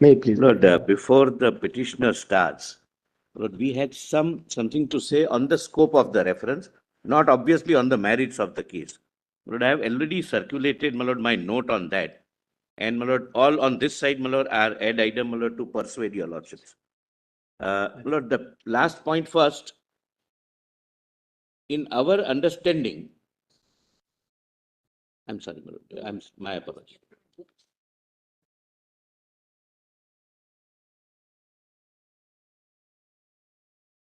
May please. Lord, before the petitioner starts, Lord, we had something to say on the scope of the reference, not obviously on the merits of the case. Lord, I have already circulated, my Lord, my note on that. And, my Lord, all on this side, my Lord, are ad item, my Lord, to persuade your Lordships. Lord, the last point first. In our understanding, I'm sorry, my Lord, my apology.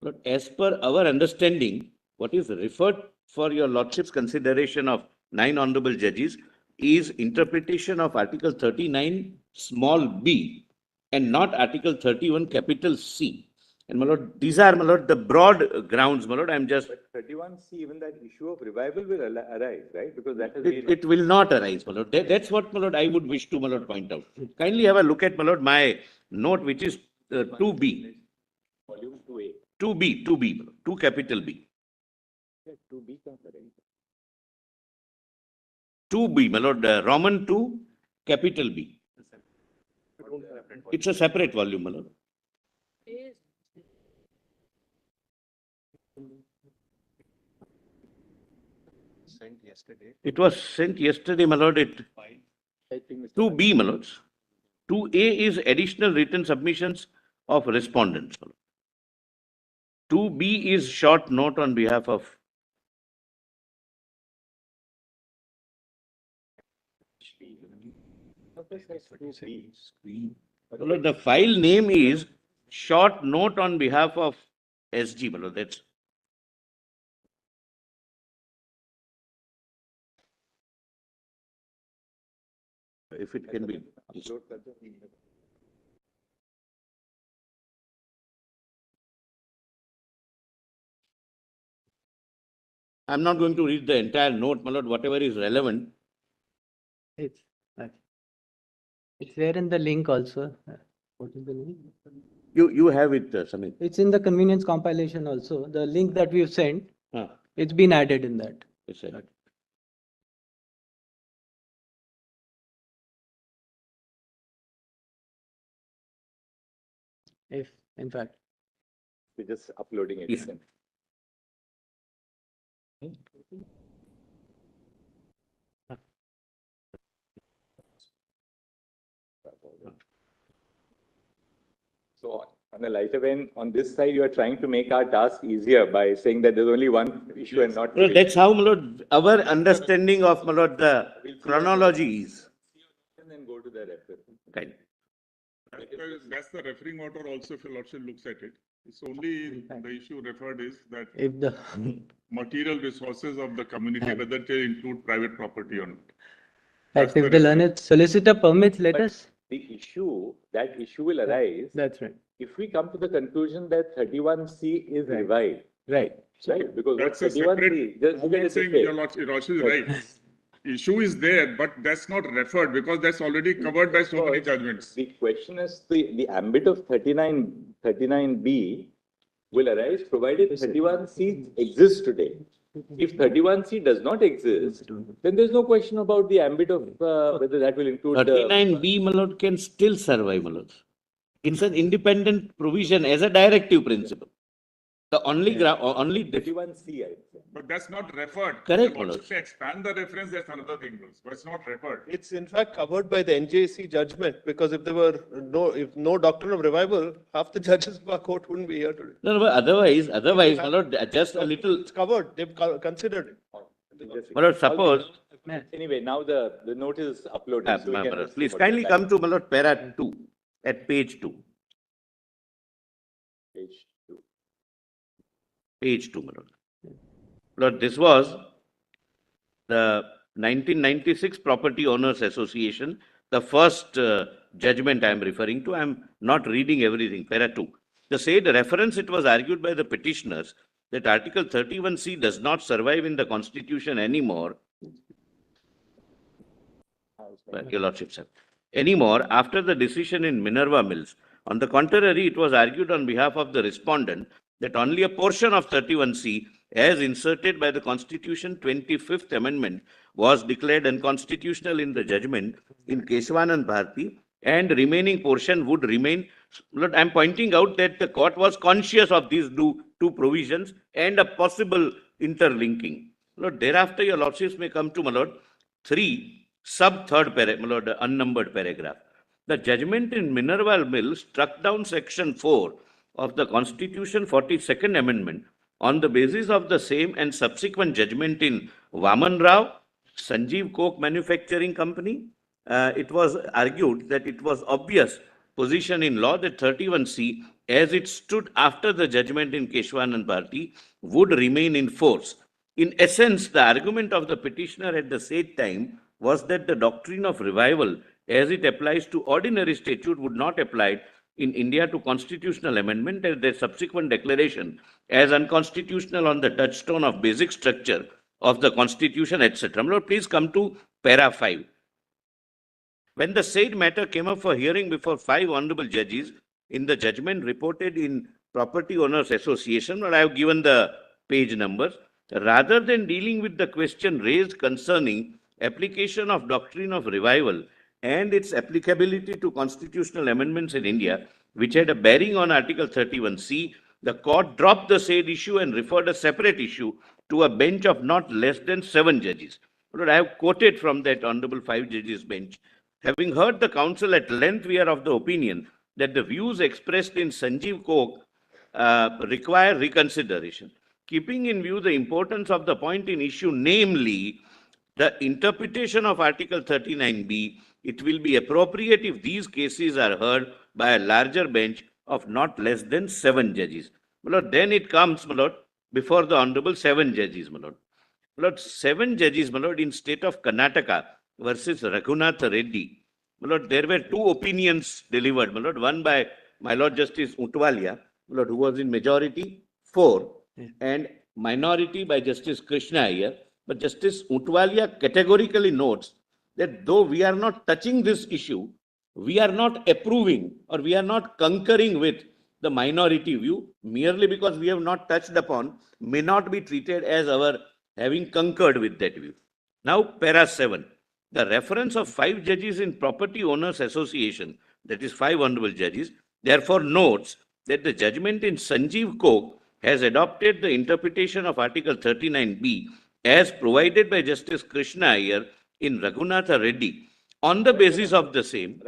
But as per our understanding, what is referred for your Lordship's consideration of 9 honorable judges is interpretation of Article 39 small b and not Article 31 capital C. And, my Lord, these are, my Lord, the broad grounds, my Lord. I'm just. But 31C, even that issue of revival will arise, right? Because that is. It will not arise, my Lord. That's what, my Lord, I would wish to, my Lord, point out. Kindly have a look at, my Lord, my note, which is 2B. Volume 2A. 2B, 2 capital B. 2B comes arise. 2B, my Lord, Roman 2, capital B. It's a separate volume, my Lord. Sent yesterday. It was sent yesterday, my Lord. 2B, my Lords. 2A is additional written submissions of respondents. 2B is short note on behalf of. Lord, the file name is short note on behalf of SG. Lord, that's. If it can be. I'm not going to read the entire note, my Lord, whatever is relevant. It's there in the link also. What is the link? You have it, Samir. It's in the convenience compilation also. The link that we've sent, Huh. it's been added in that. Yes, sir. If, in fact. We're just uploading it. Yes. So on a lighter vein, on this side, you are trying to make our task easier by saying that there's only one issue and not. Well, that's how, my Lord, our understanding of, my Lord, the chronology is. And then go to the reference. Kind. That's the referring order also, if your Lordship looks at it. It's only the issue referred is that If the material resources of the community, whether they include private property or not. fact, if the learned solicitor permits, let us. That issue will arise That's right. if we come to the conclusion that 31C is Right. revived. Right. Right? Because That's what a 31C, separate, just look at I'm it saying this way. your Lordship is right. Issue is there, but that's not referred because that's already covered by so many judgments. The question is the ambit of 39B will arise provided 31C exists today. If 31C does not exist, then there's no question about the ambit of whether that will include 39B, my Lord, can still survive, my Lord. It's an independent provision as a directive principle. The only 31C, I think. But that's not referred. Correct, If my you lord. say expand the reference, that's another thing, but it's not referred. It's in fact covered by the NJC judgment, because if there were no doctrine of revival, half the judges of our court wouldn't be here today. No, but otherwise, my Lord, just a little, It's covered, they've considered it. my Lord, suppose, Anyway, now the note is uploaded. So we my can Lord, see please what kindly the come to, my Lord, para 2, at page 2. page 2. Page 2, my Lord. Lord, this was the 1996 Property Owners Association, the first judgment I am referring to. I am not reading everything, para 2. The said reference, it was argued by the petitioners that Article 31C does not survive in the Constitution anymore. Your Lordship, sir. Anymore after the decision in Minerva Mills. On the contrary, it was argued on behalf of the respondent that only a portion of 31C, as inserted by the Constitution 25th Amendment, was declared unconstitutional in the judgment in Keshavanand Bharti, and remaining portion would remain. Lord, I'm pointing out that the court was conscious of these two provisions and a possible interlinking. Lord, thereafter your lordships may come to, my lord, 3 sub-third paragraph, my lord, unnumbered paragraph. The judgment in Minerval Mill struck down section 4 of the Constitution 42nd Amendment on the basis of the same and subsequent judgment in Vaman Rao, Sanjeev Coke Manufacturing Company. It was argued that it was obvious position in law that 31C, as it stood after the judgment in Keshwanand Bharti, would remain in force. In essence, the argument of the petitioner at the same time was that the doctrine of revival, as it applies to ordinary statute, would not apply in India to constitutional amendment, and their subsequent declaration as unconstitutional on the touchstone of basic structure of the constitution, etc. Lord, please come to para 5. When the said matter came up for hearing before 5 honorable judges in the judgment reported in Property Owners Association, I have given the page numbers, rather than dealing with the question raised concerning application of doctrine of revival and its applicability to constitutional amendments in India, which had a bearing on Article 31C, the court dropped the said issue and referred a separate issue to a bench of not less than 7 judges. I have quoted from that honorable 5 judges bench. Having heard the counsel at length, we are of the opinion that the views expressed in Sanjeev Coke require reconsideration. Keeping in view the importance of the point in issue, namely the interpretation of Article 39B, it will be appropriate if these cases are heard by a larger bench of not less than 7 judges. My lord, then it comes, my lord, before the honorable 7 judges, my lord. My lord, 7 judges, my lord, in state of Karnataka versus Ranganath Reddy. My lord, there were 2 opinions delivered, my lord. One by my lord Justice Utwalia, my lord, who was in majority 4, and minority by Justice Krishna Iyer. But Justice Utwalia categorically notes that though we are not touching this issue, we are not approving or we are not concurring with the minority view, merely because we have not touched upon, may not be treated as our having concurred with that view. Now, para 7. The reference of 5 judges in Property Owners Association, that is 5 honorable judges, therefore notes that the judgment in Sanjeev Coke has adopted the interpretation of Article 39B as provided by Justice Krishna Iyer in Ranganath Reddy on the basis of the same.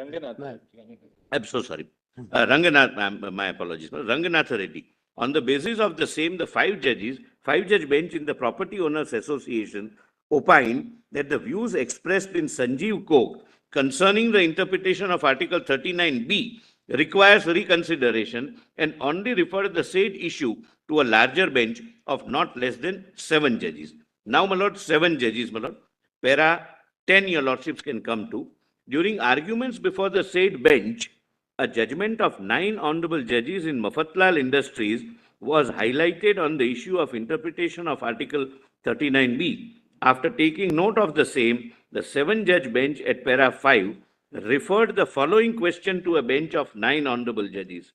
I'm so sorry. Ranganath, my apologies. Ranganath Reddy. On the basis of the same, the 5 judge bench in the Property Owners Association opined that the views expressed in Sanjeev Coke concerning the interpretation of Article 39B requires reconsideration and only referred the said issue to a larger bench of not less than 7 judges. Now, my lord, 7 judges, my lord. Para 10, your lordships can come to. During arguments before the said bench, a judgment of 9 honorable judges in Mafatlal Industries was highlighted on the issue of interpretation of Article 39B. After taking note of the same, the 7-judge bench at para 5 referred the following question to a bench of 9 honorable judges.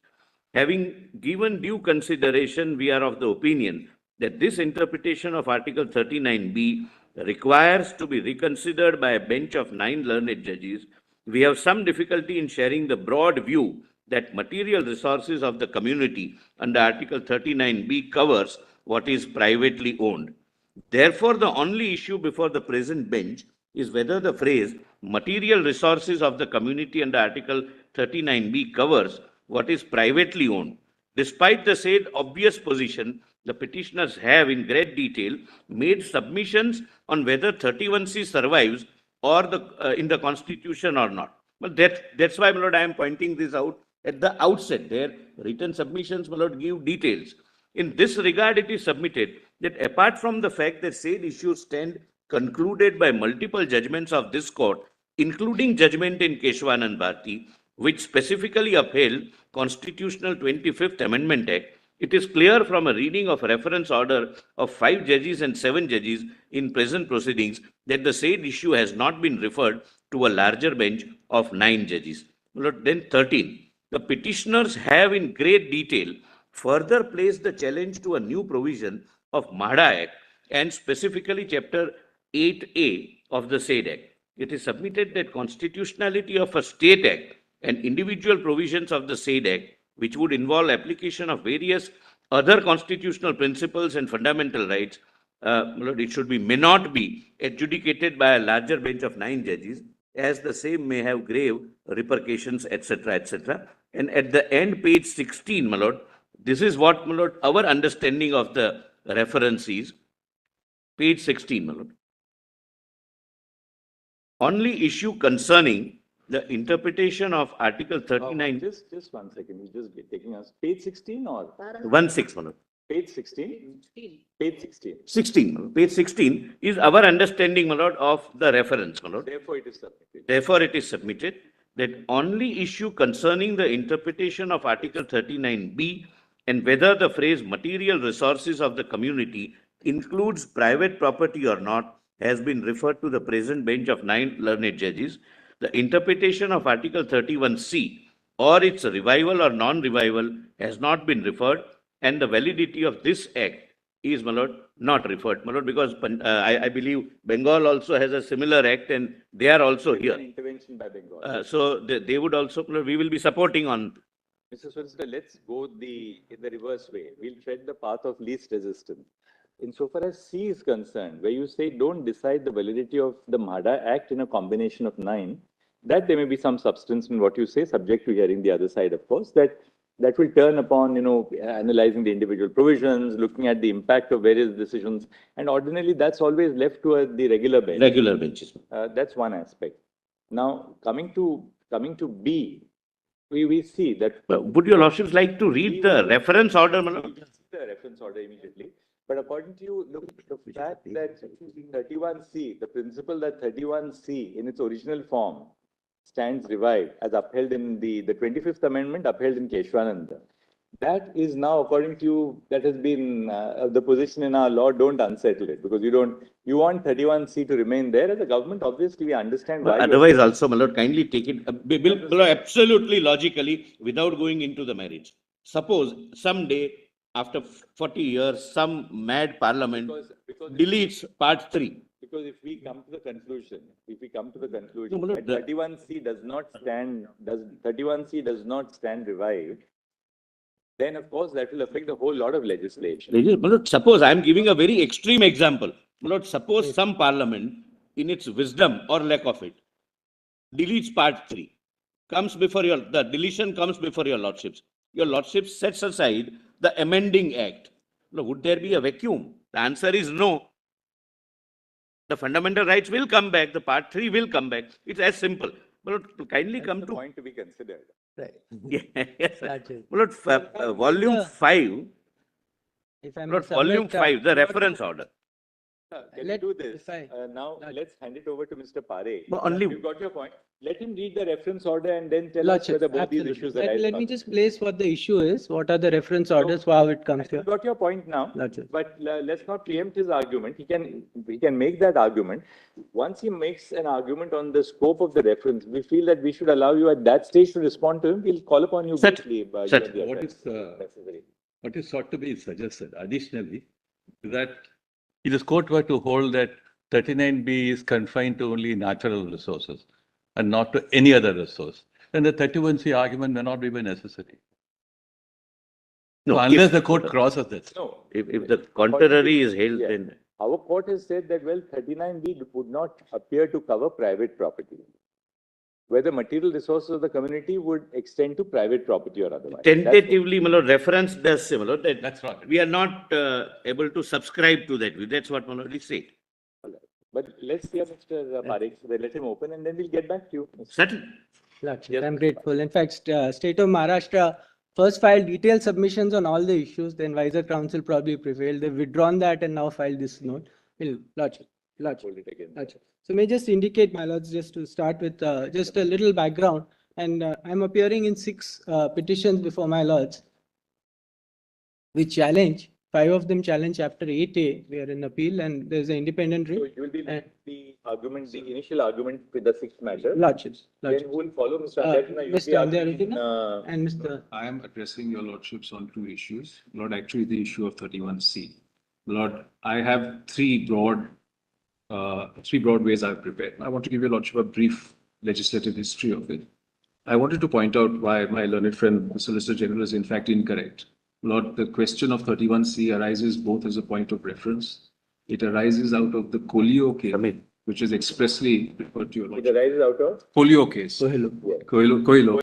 Having given due consideration, we are of the opinion that this interpretation of Article 39B requires to be reconsidered by a bench of 9 learned judges. We have some difficulty in sharing the broad view that material resources of the community under Article 39B covers what is privately owned. Therefore, the only issue before the present bench is whether the phrase material resources of the community under Article 39B covers what is privately owned. Despite the said obvious position, the petitioners have in great detail made submissions on whether 31C survives or in the Constitution or not. Well, that's why, my lord, I am pointing this out at the outset. Their written submissions, my lord, give details. In this regard, it is submitted that apart from the fact that said issues stand concluded by multiple judgments of this court, including judgment in Keshwanand Bharti, which specifically upheld Constitutional 25th Amendment Act, it is clear from a reading of reference order of 5 judges and 7 judges in present proceedings that the said issue has not been referred to a larger bench of 9 judges. Then 13. The petitioners have in great detail further placed the challenge to a new provision of MADA Act and specifically Chapter 8A of the said Act. It is submitted that constitutionality of a state act and individual provisions of the said Act, which would involve application of various other constitutional principles and fundamental rights, it should be, may not be adjudicated by a larger bench of 9 judges, as the same may have grave repercussions, etc., etc. And at the end, page 16, my lord, this is what, my lord, our understanding of the reference is. Page 16, my lord. Only issue concerning the interpretation of Article 39. Just 1 second, you just be taking us, page 16 or? 16, my lord. Page 16? Page 16. 16, my lord. Page 16 is our understanding, my lord, of the reference, my lord. Therefore, it is submitted. Therefore, it is submitted that only issue concerning the interpretation of Article 39B and whether the phrase material resources of the community includes private property or not has been referred to the present bench of 9 learned judges. The interpretation of Article 31C or its revival or non-revival has not been referred, and the validity of this act is, my lord, not referred, my lord, because I believe Bengal also has a similar act and they are also here. Intervention by Bengal. So they would also, we will be supporting on. Mr. Solicitor, let's go in the reverse way. We'll tread the path of least resistance. Insofar as C is concerned, where you say don't decide the validity of the MADA Act in a combination of 9, that there may be some substance in what you say, subject to hearing the other side, of course, that will turn upon, analyzing the individual provisions, looking at the impact of various decisions, and ordinarily that's always left to the regular bench. Regular benches. That's one aspect. Now, coming to B, we see that. Would your lordships like to read the reference order, my lord? The reference order immediately. But according to you, look, the fact that 31C, the principle that 31C in its original form stands revived as upheld in the 25th Amendment, upheld in Keshwananda. That is now, according to you, that has been the position in our law. Don't unsettle it, because you want 31C to remain there as a government. Obviously, we understand why. Otherwise, also, my lord, kindly take it absolutely logically without going into the merits. Suppose someday, after 40 years, some mad parliament deletes part 3. Because if we come to the conclusion, No, that 31C does not stand revived, then of course that will affect the whole lot of legislation. My lord, suppose I am giving a very extreme example. My lord, suppose some parliament, in its wisdom or lack of it, deletes part 3, the deletion comes before your lordships. Your lordships sets aside the amending act. Would there be a vacuum? The answer is no. The fundamental rights will come back. The part 3 will come back. It's as simple. But kindly That's come the to point to be considered. Right. yes, sir. That's it. Lord, volume 5. If I may Lord, volume submit, 5, the reference order. Can Let- you do this? if I- Now, let's hand it over to Mr. Parekh. No, only- You've got your point. Let him read the reference order and then tell us Lordship, whether both these absolutely. issues Let arise. me or not. just place what the issue is, what are the reference orders, how it comes You've here. got your point now, Lordship. but let's not preempt his argument. He can make that argument. Once he makes an argument on the scope of the reference, we feel that we should allow you at that stage to respond to him. We'll call upon you Certainly. briefly. Certainly. What is sought to be suggested additionally is that if this court were to hold that 39B is confined to only natural resources and not to any other resource, then the 31C argument may not be necessary. No, So unless if- the court crosses this. No. If the contrary is held, Yeah. then Our court has said that, well, 39B would not appear to cover private property, where the material resources of the community would extend to private property or otherwise. tentatively, my lord, reference does similar. That's right. We are not able to subscribe to that view. That's what my lord is saying. But let's hear Mr. Parekh, so let him open and then we'll get back to you. Certainly. Lordship, Yes. I'm grateful. In fact, State of Maharashtra first filed detailed submissions on all the issues, then Advisor Council probably prevailed. They've withdrawn that and now filed this note. Lordship. Hold it again. Gotcha. So may I just indicate, my lords, just to start with just a little background, and I'm appearing in 6 petitions before my lords, which challenge, 5 of them challenge chapter 8A. We are in appeal, and there's an independent So review. you will be the argument, the initial argument with the 6th matter. Lordships, Then lordships. who will follow, Mr. Andretina? Mr. Andretina and Mr. I am addressing your lordships on 2 issues. Lord, actually the issue of 31C. Lord, I have three broad ways I've prepared. I want to give your lordship a brief legislative history of it. I wanted to point out why my learned friend, the Solicitor General, is in fact incorrect. Lord, the question of 31C arises both as a point of reference. It arises out of the Coelho case, which is expressly referred to your It lordship. arises out of? Coelho case. Coelho. Coelho. Coelho.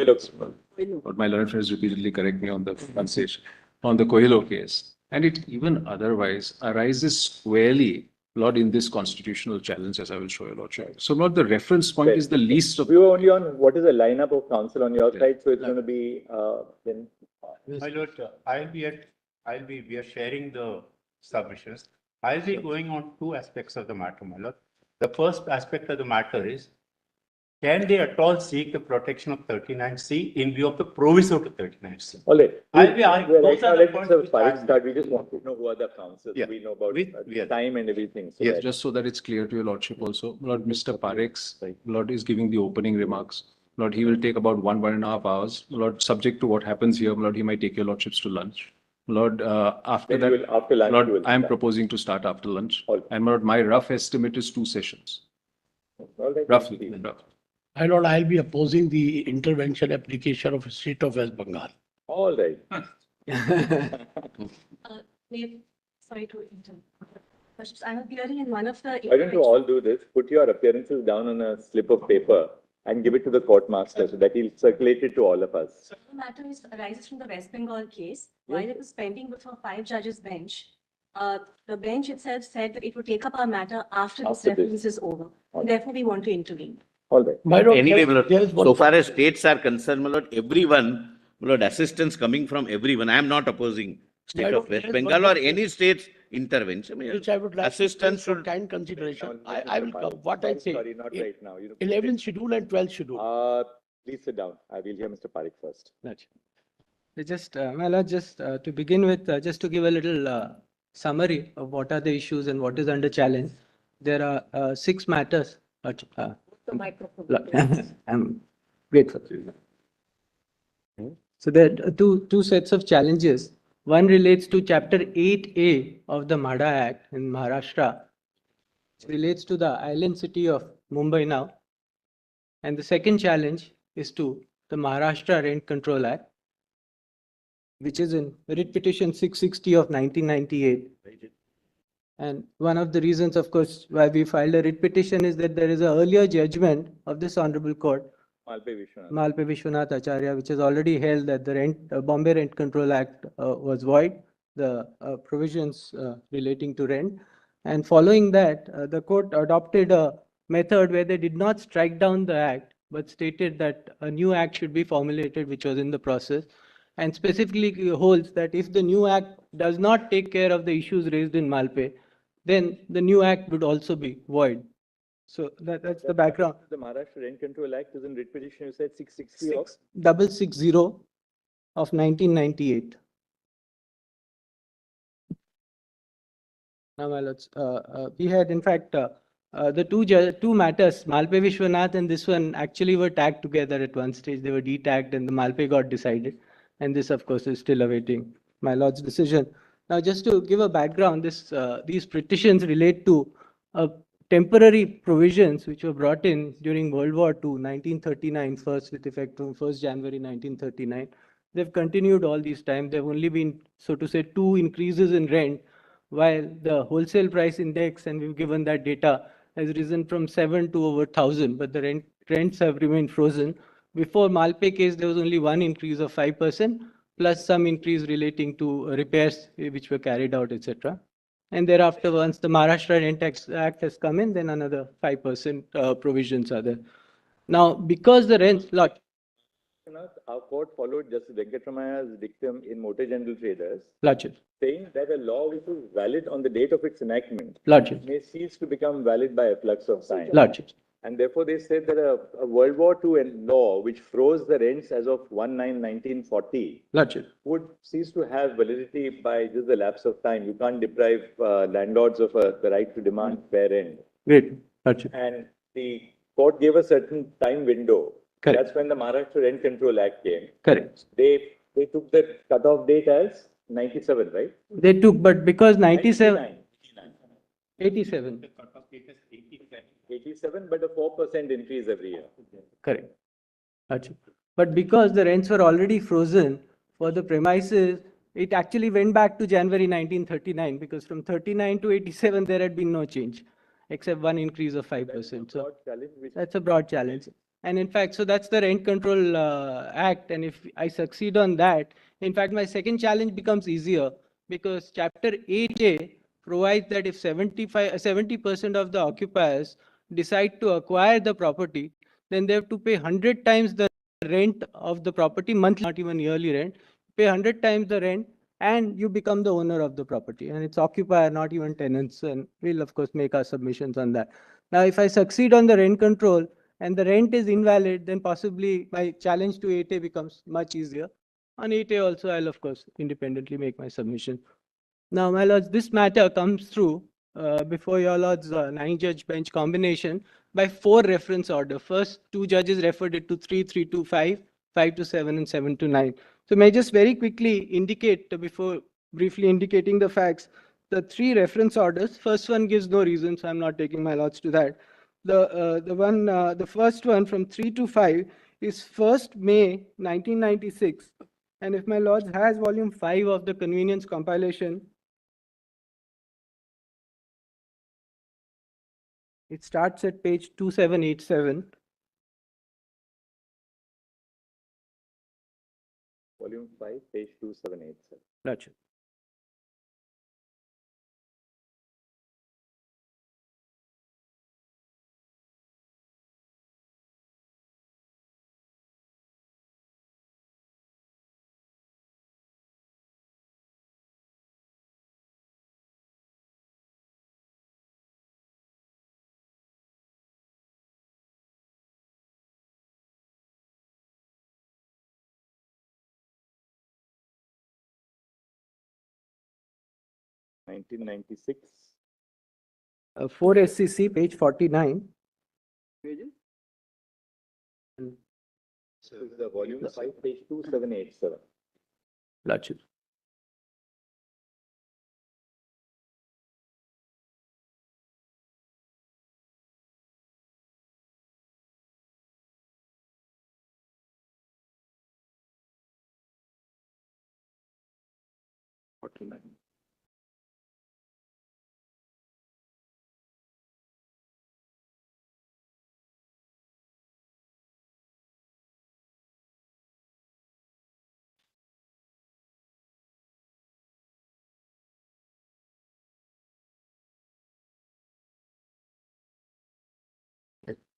But my learned friends repeatedly correct me on the pronunciation, on the Coelho case. And it even otherwise arises squarely, Lord, in this constitutional challenge, as I will show your lordship. So, Lord, the reference point is the least of. We were only on what is the lineup of counsel on your side, so it's going to be, then. My lord, we are sharing the submissions. I'll be going on two aspects of the matter, my lord. The first aspect of the matter is, can they at all seek the protection of 39C in view of the proviso to 39C? All right. I'll be arguing. Right Those now, are the let points Mr. which Parekh I'm- start. We just want to know who are the counsels. Yeah. We know about We are- time and everything. So Yes, that- just so that it's clear to your lordship also, Lord, Mr. Parekh's, Lord, is giving the opening remarks. Lord, he will take about 1.5 hours. Lord, subject to what happens here, Lord, he might take your lordships to lunch. Lord, after Then you that, will- after lunch you Lord, will I am start. proposing to start after lunch. All right. And Lord, my rough estimate is 2 sessions, All right. roughly. My lord, I'll be opposing the intervention application of state of West Bengal. All right. Sorry to interrupt. I'm appearing in one of the. Why don't you all do this? Put your appearances down on a slip of paper and give it to the court master so that he'll circulate it to all of us. The matter arises from the West Bengal case. While it was pending before 5 judges bench, the bench itself said that it would take up our matter after this After this. reference is over. Therefore, we want to intervene. All right. My lord, Anyway, my there is lord, one. so far as states are concerned, my lord, everyone, my lord, assistance coming from everyone. I am not opposing My state lord, of there West is Bengal one or any state's intervention. My lord. Which I would like to Assistance take for should, kind consideration. Now, I will come, what I say. Sorry, not right now. 11th schedule and 12th schedule. Please sit down. I will hear Mr. Parekh first. Just, my lord, just to begin with, just to give a little summary of what are the issues and what is under challenge. There are 6 matters. The microphone. I'm grateful. So there are two sets of challenges. One relates to Chapter 8A of the MADA Act in Maharashtra. It relates to the island city of Mumbai now. And the second challenge is to the Maharashtra Rent Control Act, which is in writ petition 660 of 1998. And one of the reasons, of course, why we filed a writ petition is that there is an earlier judgment of this honorable court, Malpe Vishwanath Acharya, which has already held that the Bombay Rent Control Act was void, the provisions relating to rent. And following that, the court adopted a method where they did not strike down the act, but stated that a new act should be formulated, which was in the process, and specifically holds that if the new act does not take care of the issues raised in Malpe, then the new act would also be void. So that's the background. The Maharashtra Rent Control Act is in writ petition, you said 660 of? 660 of 1998. Now, my lords, we had in fact the two matters, Malpe Vishwanath and this one, actually were tagged together at one stage. They were detagged and the Malpe got decided. And this, of course, is still awaiting my lord's decision. Now, just to give a background, these petitions relate to temporary provisions which were brought in during World War II, 1939, first with effect from 1st January 1939. They've continued all these time. There have only been, so to say, 2 increases in rent, while the wholesale price index, and we've given that data, has risen from 7 to over 1,000, but the rents have remained frozen. Before Malpe case, there was only 1 increase of 5%, plus some increase relating to repairs which were carried out, etc. And thereafter, once the Maharashtra Rent Act has come in, then another 5% provisions are there. Now, because the rents, Our court followed Justice Venkatramaya's dictum in Motor General Traders, Lordship, saying that a law which is valid on the date of its enactment Lordship, may cease to become valid by a flux of time. Lordship. And therefore, they said that a World War II law which froze the rents as of 1/9/1940 Lordship, would cease to have validity by just the lapse of time. You can't deprive landlords of the right to demand fair rent. Great, Lordship. And the court gave a certain time window. Correct. That's when the Maharashtra Rent Control Act came. Correct. They took the cutoff date as 97, right? They took, but because 97, 87. 87, 87, but a 4% increase every year. correct. Lordship. But because the rents were already frozen for the premises, it actually went back to January 1939, because from 39 to 87, there had been no change, except one increase of 5%. So that's a broad challenge. And in fact, so that's the Rent Control Act. And if I succeed on that, in fact, my second challenge becomes easier, because Chapter 8A provides that if 70% of the occupiers decide to acquire the property, then they have to pay 100 times the rent of the property, monthly, not even yearly rent, pay 100 times the rent, and you become the owner of the property. And it's occupier, not even tenants. And we'll, of course, make our submissions on that. Now, if I succeed on the rent control and the rent is invalid, then possibly my challenge to 8A becomes much easier. On 8A also, I'll, of course, independently make my submission. Now, my lords, this matter comes through before your lords 9-judge bench combination by 4 reference order. First, 2 judges referred it to 3, 3 to 5, 5 to 7, and 7 to 9. So may I just very quickly indicate, before briefly indicating the facts, the 3 reference orders. First one gives no reason, so I'm not taking my lords to that. The first one from 3 to 5 is 1st May 1996. And if my lords has volume 5 of the convenience compilation, it starts at page 2787. Volume 5, page 2787. Gotcha. (1996). 4 SCC, page 49. So the volume 5, page 2787. Gotcha.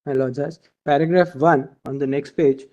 My lords, as paragraph 1 on the next page.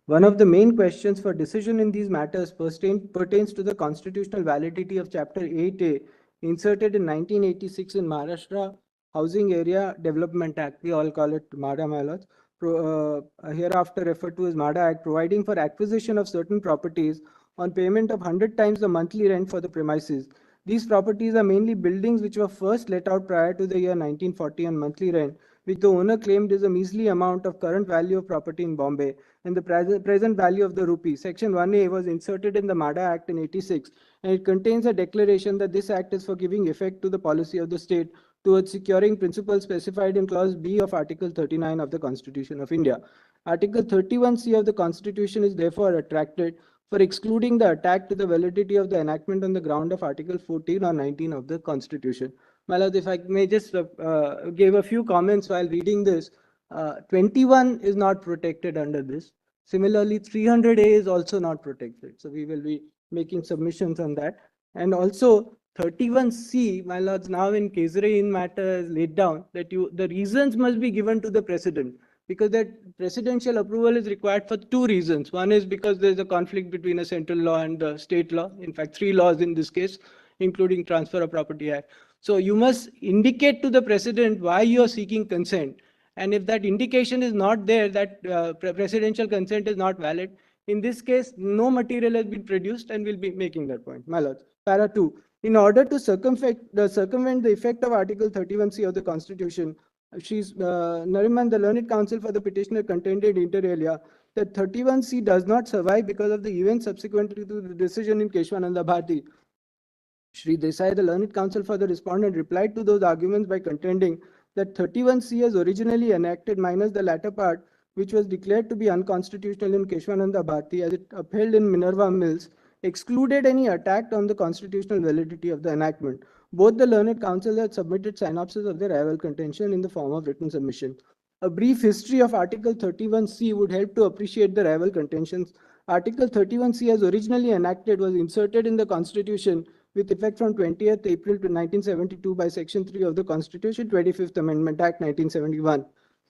One of the main questions for decision in these matters pertains to the constitutional validity of Chapter 8A inserted in 1986 in Maharashtra Housing Area Development Act. We all call it MADA, my lords. Hereafter referred to as MADA Act, providing for acquisition of certain properties on payment of 100 times the monthly rent for the premises. These properties are mainly buildings which were first let out prior to the year 1940 on monthly rent, which the owner claimed is a measly amount of current value of property in Bombay and the present value of the rupee. Section 1A was inserted in the MADA Act in 86, and it contains a declaration that this act is for giving effect to the policy of the state towards securing principles specified in Clause B of Article 39 of the Constitution of India. Article 31C of the Constitution is therefore retracted for excluding the attack to the validity of the enactment on the ground of Article 14 or 19 of the Constitution. My lord, if I may just give a few comments while reading this. 21 is not protected under this. Similarly, 300A is also not protected. So we will be making submissions on that. And also 31C, my lords, now in Kesare in matter is laid down that the reasons must be given to the president, because that presidential approval is required for 2 reasons. One is because there is a conflict between a central law and the state law. In fact, 3 laws in this case, including Transfer of Property Act. So you must indicate to the president why you are seeking consent. And if that indication is not there, that presidential consent is not valid, in this case, no material has been produced, and we'll be making that point. My lords. Para 2. In order to circumvent the effect of Article 31C of the Constitution, Nariman, the learned counsel for the petitioner, contended inter alia that 31C does not survive because of the events subsequent to the decision in Keshwananda Bharti. Shri Desai, the learned counsel for the respondent, replied to those arguments by contending that 31C as originally enacted minus the latter part, which was declared to be unconstitutional in Keshwananda Bharti as it upheld in Minerva Mills, excluded any attack on the constitutional validity of the enactment. Both the learned counsel had submitted synopses of their rival contention in the form of written submission. A brief history of Article 31C would help to appreciate the rival contentions. Article 31C, as originally enacted, was inserted in the Constitution with effect from 20th April to 1972 by Section 3 of the Constitution, 25th Amendment Act 1971.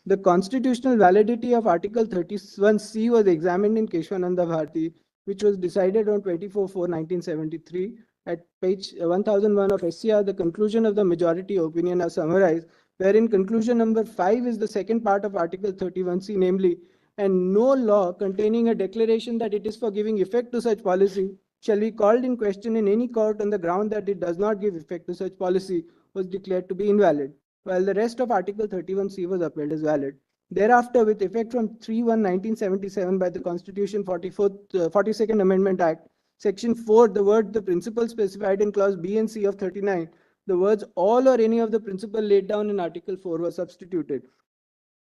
The constitutional validity of Article 31C was examined in Keshwananda Bharti, which was decided on 24/4/1973. At page 1001 of SCR, the conclusion of the majority opinion are summarized, wherein conclusion number 5 is the second part of Article 31C, namely, and no law containing a declaration that it is for giving effect to such policy shall be called in question in any court on the ground that it does not give effect to such policy was declared to be invalid, while the rest of Article 31C was upheld as valid. Thereafter, with effect from 3/1/1977 by the Constitution 42nd Amendment Act, Section 4, the word the principle specified in clause B and C of 39, the words all or any of the principle laid down in Article 4 were substituted.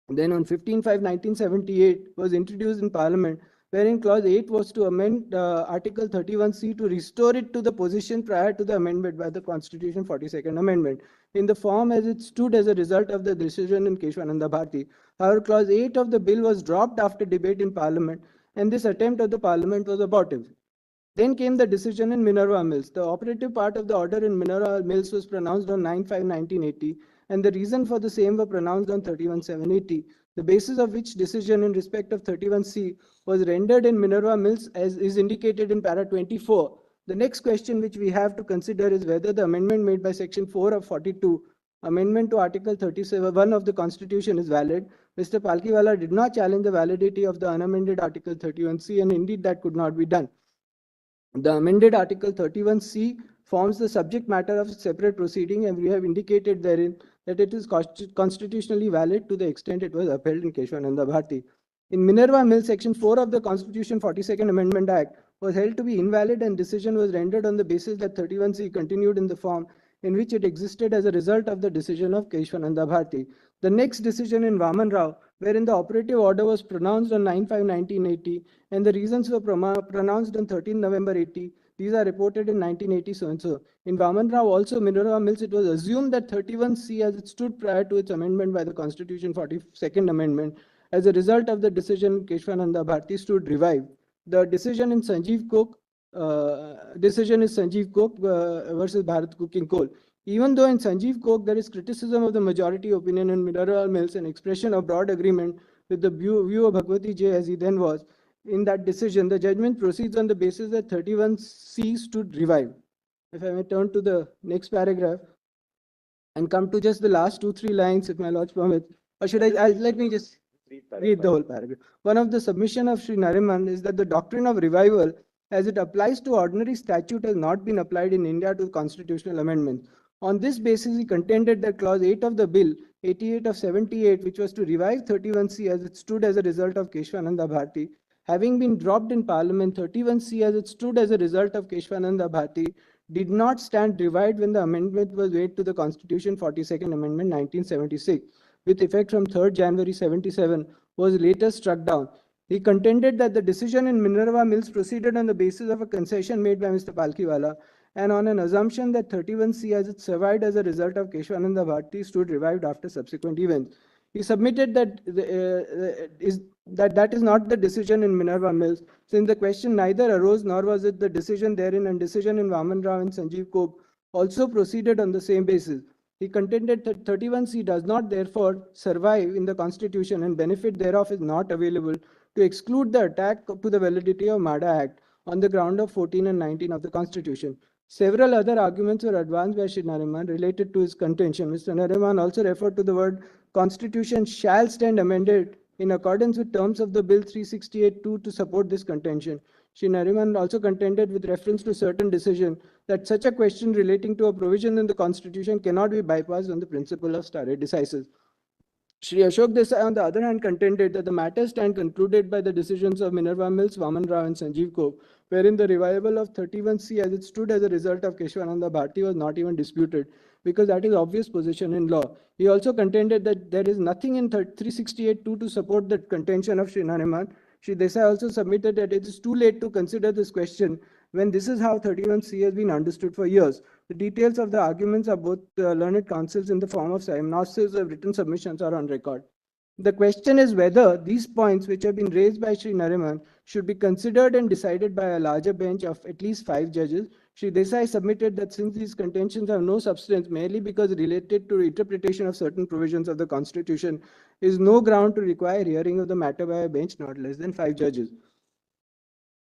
Then on 15/5/1978 was introduced in Parliament, wherein clause 8 was to amend Article 31C to restore it to the position prior to the amendment by the Constitution 42nd Amendment, in the form as it stood as a result of the decision in Keshwananda Bharti. However, clause 8 of the bill was dropped after debate in Parliament, and this attempt of the Parliament was abortive. Then came the decision in Minerva Mills. The operative part of the order in Minerva Mills was pronounced on 9/5/1980, and the reason for the same were pronounced on 31/7/80, the basis of which decision in respect of 31C was rendered in Minerva Mills as is indicated in para 24. The next question which we have to consider is whether the amendment made by Section 4 of 42, amendment to Article 37(1) of the Constitution, is valid. Mr. Palkiwala did not challenge the validity of the unamended Article 31C, and indeed that could not be done. The amended Article 31C forms the subject matter of a separate proceeding, and we have indicated therein that it is constitutionally valid to the extent it was upheld in Keshwananda Bharti. In Minerva Mills, Section 4 of the Constitution 42nd Amendment Act was held to be invalid, and decision was rendered on the basis that 31C continued in the form in which it existed as a result of the decision of Keshwananda Bharti. The next decision in Vaman Rao, wherein the operative order was pronounced on 9/5/1980 and the reasons were pronounced on 13 November 80, these are reported in 1980 so and so. In Vaman Rao, also Minerva Mills, it was assumed that 31C as it stood prior to its amendment by the Constitution 42nd Amendment as a result of the decision in Keshwananda Bharti stood revived. The decision in Sanjeev Cook, Sanjeev Cook versus Bharat Cooking Coal. Even though in Sanjeev Cook there is criticism of the majority opinion in Minerva Mills, an expression of broad agreement with the view of Bhagwati J as he then was, in that decision, the judgment proceeds on the basis that 31C stood revived. If I may turn to the next paragraph and come to just the last 2-3 lines, if my lords permit, or should let me just read the whole paragraph. One of the submission of Sri Nariman is that the doctrine of revival, as it applies to ordinary statute, has not been applied in India to constitutional amendments. On this basis, he contended that clause 8 of the bill, 88 of 78, which was to revive 31C as it stood as a result of Keshwananda Bharti, having been dropped in Parliament, 31C as it stood as a result of Keshwananda Bharti, did not stand revived when the amendment was made to the Constitution 42nd Amendment 1976, with effect from 3rd January 77, was later struck down. He contended that the decision in Minerva Mills proceeded on the basis of a concession made by Mr. Palkiwala and on an assumption that 31C as it survived as a result of Keshwananda Bharti stood revived after subsequent events. He submitted that that is not the decision in Minerva Mills, since the question neither arose nor was it the decision therein, and decision in Vaman Rao and Sanjeev Cook also proceeded on the same basis. He contended that 31C does not therefore survive in the Constitution, and benefit thereof is not available to exclude the attack to the validity of MADA Act on the ground of 14 and 19 of the Constitution. Several other arguments were advanced by Sri Nariman related to his contention. Mr. Nariman also referred to the word Constitution shall stand amended in accordance with terms of the Bill 368(2) to support this contention. Sri Nariman also contended with reference to certain decision that such a question relating to a provision in the Constitution cannot be bypassed on the principle of stare decisis. Sri Ashok Desai, on the other hand, contended that the matter stand concluded by the decisions of Minerva Mills, Vaman Rao and Sanjeev Cook, wherein the revival of 31C as it stood as a result of Keshwananda Bharti was not even disputed, because that is obvious position in law. He also contended that there is nothing in 368(2) to support the contention of Shri Nariman. Shri Desai also submitted that it is too late to consider this question when this is how 31C has been understood for years. The details of the arguments are both learned counsels in the form of synopses of written submissions are on record. The question is whether these points which have been raised by Shri Nariman should be considered and decided by a larger bench of at least 5 judges. Shri Desai submitted that since these contentions have no substance merely because related to interpretation of certain provisions of the Constitution, is no ground to require hearing of the matter by a bench not less than 5 judges.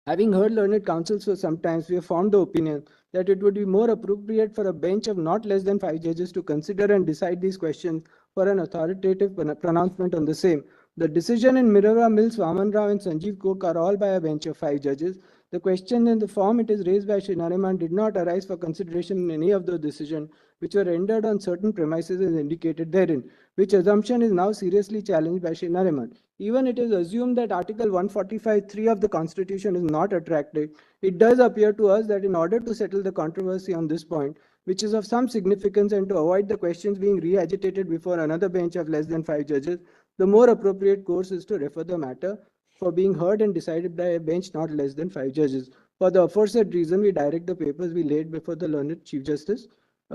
Having heard learned counsels for some time, we have formed the opinion that it would be more appropriate for a bench of not less than 5 judges to consider and decide these questions for an authoritative pronouncement on the same. The decision in Mirava Mills, Vaman Rao and Sanjeev Kok are all by a bench of 5 judges. The question in the form it is raised by Shri Nariman did not arise for consideration in any of those decisions which were rendered on certain premises as indicated therein, which assumption is now seriously challenged by Shri Nariman. Even it is assumed that Article 145(3) of the Constitution is not attractive, it does appear to us that in order to settle the controversy on this point, which is of some significance, and to avoid the questions being re-agitated before another bench of less than 5 judges, the more appropriate course is to refer the matter for being heard and decided by a bench not less than 5 judges. For the aforesaid reason, we direct the papers be laid before the learned Chief Justice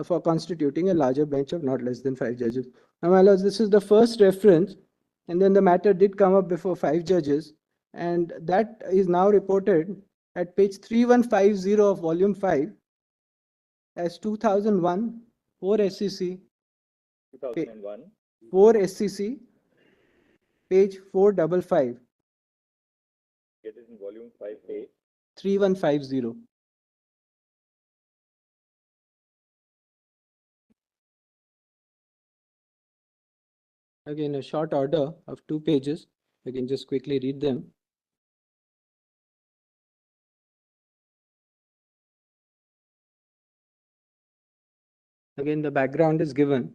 for constituting a larger bench of not less than 5 judges. Now, my lords, this is the first reference, and then the matter did come up before 5 judges, and that is now reported at page 3150 of volume 5 as 2001 4 SCC 2001. 4 SCC page 455 Get it in volume 5A. 3150. Again, a short order of 2 pages. I can just quickly read them. Again, the background is given.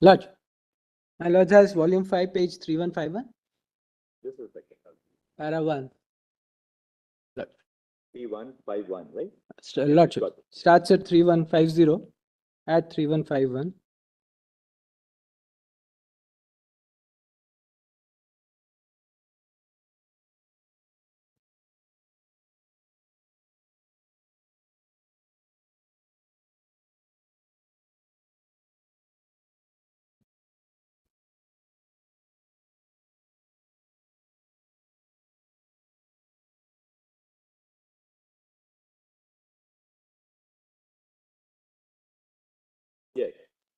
Lodge. My Lodge has volume 5, page 3151, This is the para 1. Lodge. 3151, right? Lodge. got it. Starts at 3150 at 3151. Yeah.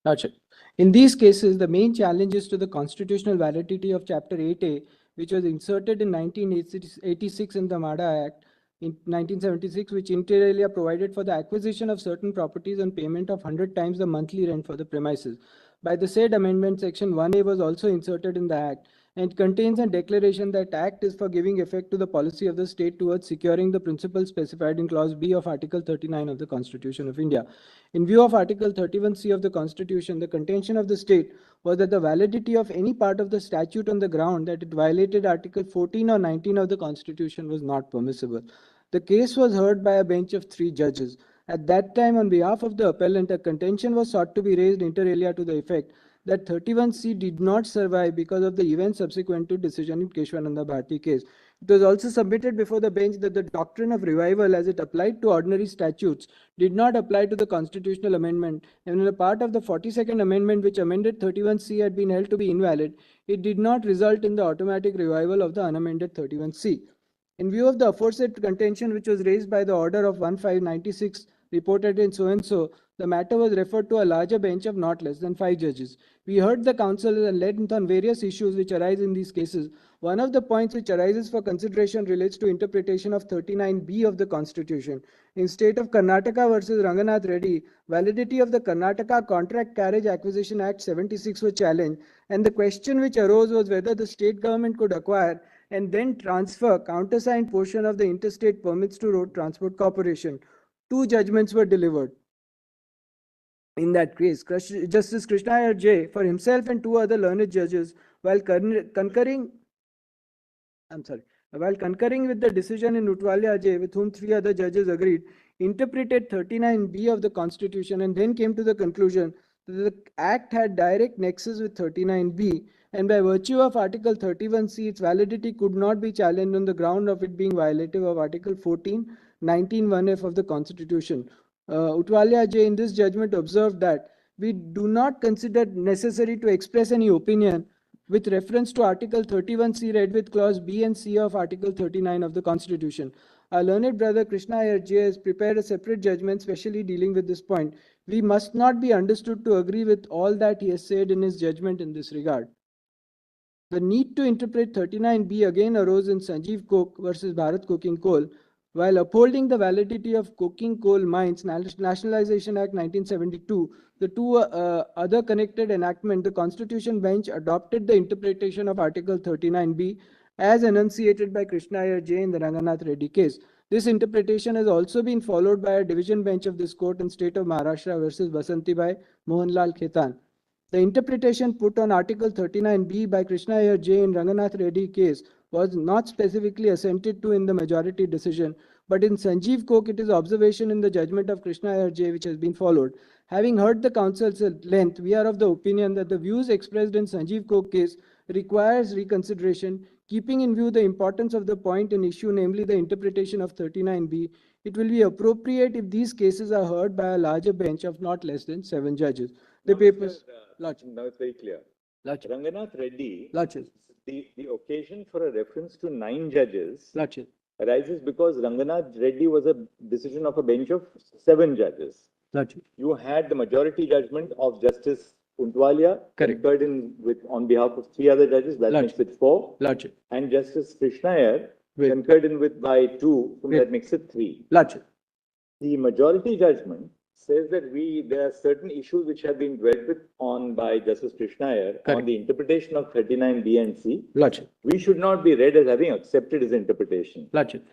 Gotcha. In these cases, the main challenge is to the constitutional validity of Chapter 8A, which was inserted in 1986 in the MADA Act in 1976, which inter alia provided for the acquisition of certain properties and payment of 100 times the monthly rent for the premises. By the said amendment, Section 1A was also inserted in the Act and contains a declaration that Act is for giving effect to the policy of the state towards securing the principles specified in Clause B of Article 39 of the Constitution of India. In view of Article 31C of the Constitution, the contention of the state was that the validity of any part of the statute on the ground that it violated Article 14 or 19 of the Constitution was not permissible. The case was heard by a bench of 3 judges. At that time, on behalf of the appellant, a contention was sought to be raised inter alia to the effect that 31C did not survive because of the events subsequent to decision in Keshwananda Bharti case. It was also submitted before the bench that the doctrine of revival as it applied to ordinary statutes did not apply to the constitutional amendment, and when a part of the 42nd Amendment which amended 31C had been held to be invalid, it did not result in the automatic revival of the unamended 31C. In view of the aforesaid contention which was raised by the order of 1596 reported in so-and-so, the matter was referred to a larger bench of not less than 5 judges. We heard the counsel and led on various issues which arise in these cases. One of the points which arises for consideration relates to interpretation of 39B of the Constitution. In state of Karnataka versus Ranganath Reddy, validity of the Karnataka Contract Carriage Acquisition Act 76 was challenged, and the question which arose was whether the state government could acquire and then transfer countersigned portion of the interstate permits to Road Transport Corporation. 2 judgments were delivered. In that case, Justice Krishna Iyer J. for himself and 2 other learned judges, while concurring with the decision in Utwalia J, with whom 3 other judges agreed, interpreted 39B of the Constitution and then came to the conclusion that the Act had direct nexus with 39B, and by virtue of Article 31C, its validity could not be challenged on the ground of it being violative of Article 14, 19(1)(f) of the Constitution. Utwalia J in this judgment observed that we do not consider necessary to express any opinion with reference to Article 31C read with Clause B and C of Article 39 of the Constitution. Our learned brother Krishna Iyer J has prepared a separate judgment specially dealing with this point. We must not be understood to agree with all that he has said in his judgment in this regard. The need to interpret 39B again arose in Sanjeev Coke versus Bharat Coking Coal. While upholding the validity of coking coal mines, Nationalization Act 1972, the two other connected enactment, the Constitution Bench adopted the interpretation of Article 39B as enunciated by Krishna Iyer J in the Ranganath Reddy case. This interpretation has also been followed by a division bench of this court in state of Maharashtra versus Basantibai Mohanlal Khetan. The interpretation put on Article 39B by Krishna Iyer J in Ranganath Reddy case was not specifically assented to in the majority decision, but in Sanjeev Coke it is observation in the judgment of Krishna Iyer J which has been followed. Having heard the counsel's at length, we are of the opinion that the views expressed in Sanjeev Coke case requires reconsideration, keeping in view the importance of the point in issue, namely the interpretation of 39B. It will be appropriate if these cases are heard by a larger bench of not less than 7 judges. The papers. Now it's very clear. Lachit. Ranganath Reddy, Lachit. the occasion for a reference to 9 judges Lachit. arises because Ranganath Reddy was a decision of a bench of 7 judges. Lachit. You had the majority judgment of Justice Untwalia, Correct. concurred in with on behalf of 3 other judges, that makes it 4. Lachit. And Justice Krishna Iyer, With. concurred in with by 2, so With. that makes it 3. Lachit. The majority judgment says that there are certain issues which have been dwelt with on by Justice Krishna Iyer on Correct. the interpretation of 39B and C. Lachit. We should not be read as having accepted his interpretation. Lachit.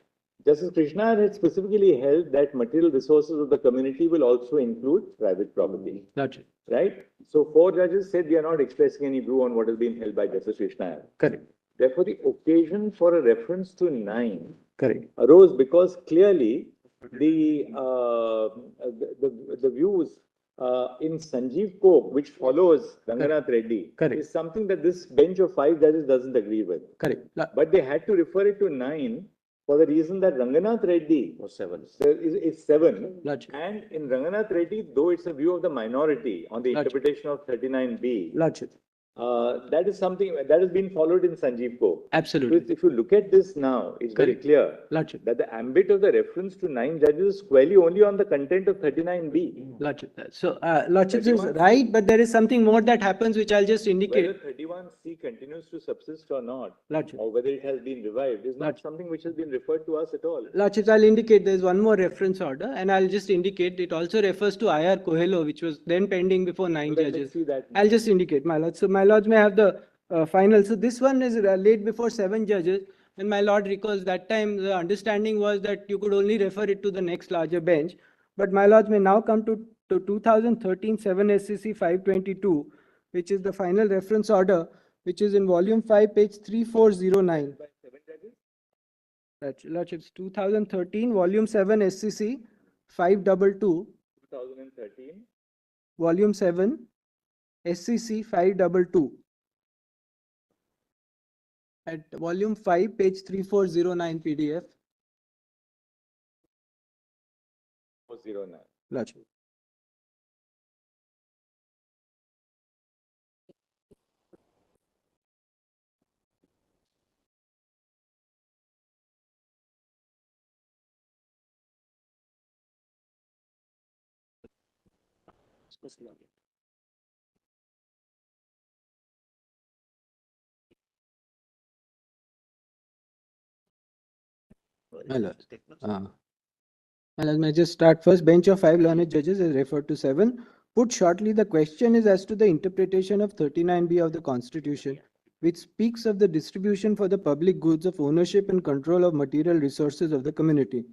Justice Krishna Iyer had specifically held that material resources of the community will also include private property, Lachit. right? So 4 judges said we are not expressing any view on what has been held by Justice Krishna Iyer. Correct. Therefore, the occasion for a reference to 9 Correct. arose because clearly the views in Sanjeev Coke, which follows Ranganath Reddy, Correct. is something that this bench of 5 judges doesn't agree with. Correct. But they had to refer it to 9 for the reason that Ranganath Reddy Or 7. is 7. Lachit. And in Ranganath Reddy, though it's a view of the minority on the Lachit. interpretation of 39B, Lachit. that is something that has been followed in Sanjeev Coke. So Absolutely. if you look at this now, it's very Correct. clear Lachit. that the ambit of the reference to 9 judges is squarely only on the content of 39B. Lachit. So, Lachit is 31. right, but there is something more that happens which I'll just indicate. Whether 31C continues to subsist or not, Lachit. or whether it has been revived, is not Lachit. something which has been referred to us at all. Lachit, I'll indicate there is one more reference order, and I'll just indicate it also refers to IR Coelho, which was then pending before 9 So let's judges. see that. I'll just indicate, my lord. So my lords may have the final. So this one is laid before 7 judges. And my lord recalls that time the understanding was that you could only refer it to the next larger bench. But my lords may now come to 2013 7 SCC 522, which is the final reference order, which is in volume 5, page 3409. By 7 judges? Lordships, 2013, volume 7 SCC 522, 2013. volume 7 SCC 522. At volume 5, page 3409 PDF. 409. Lordship. My lord. May I just start first? Bench of 5 learned judges is referred to 7. Put shortly, the question is as to the interpretation of 39B of the Constitution, which speaks of the distribution for the public goods of ownership and control of material resources of the community.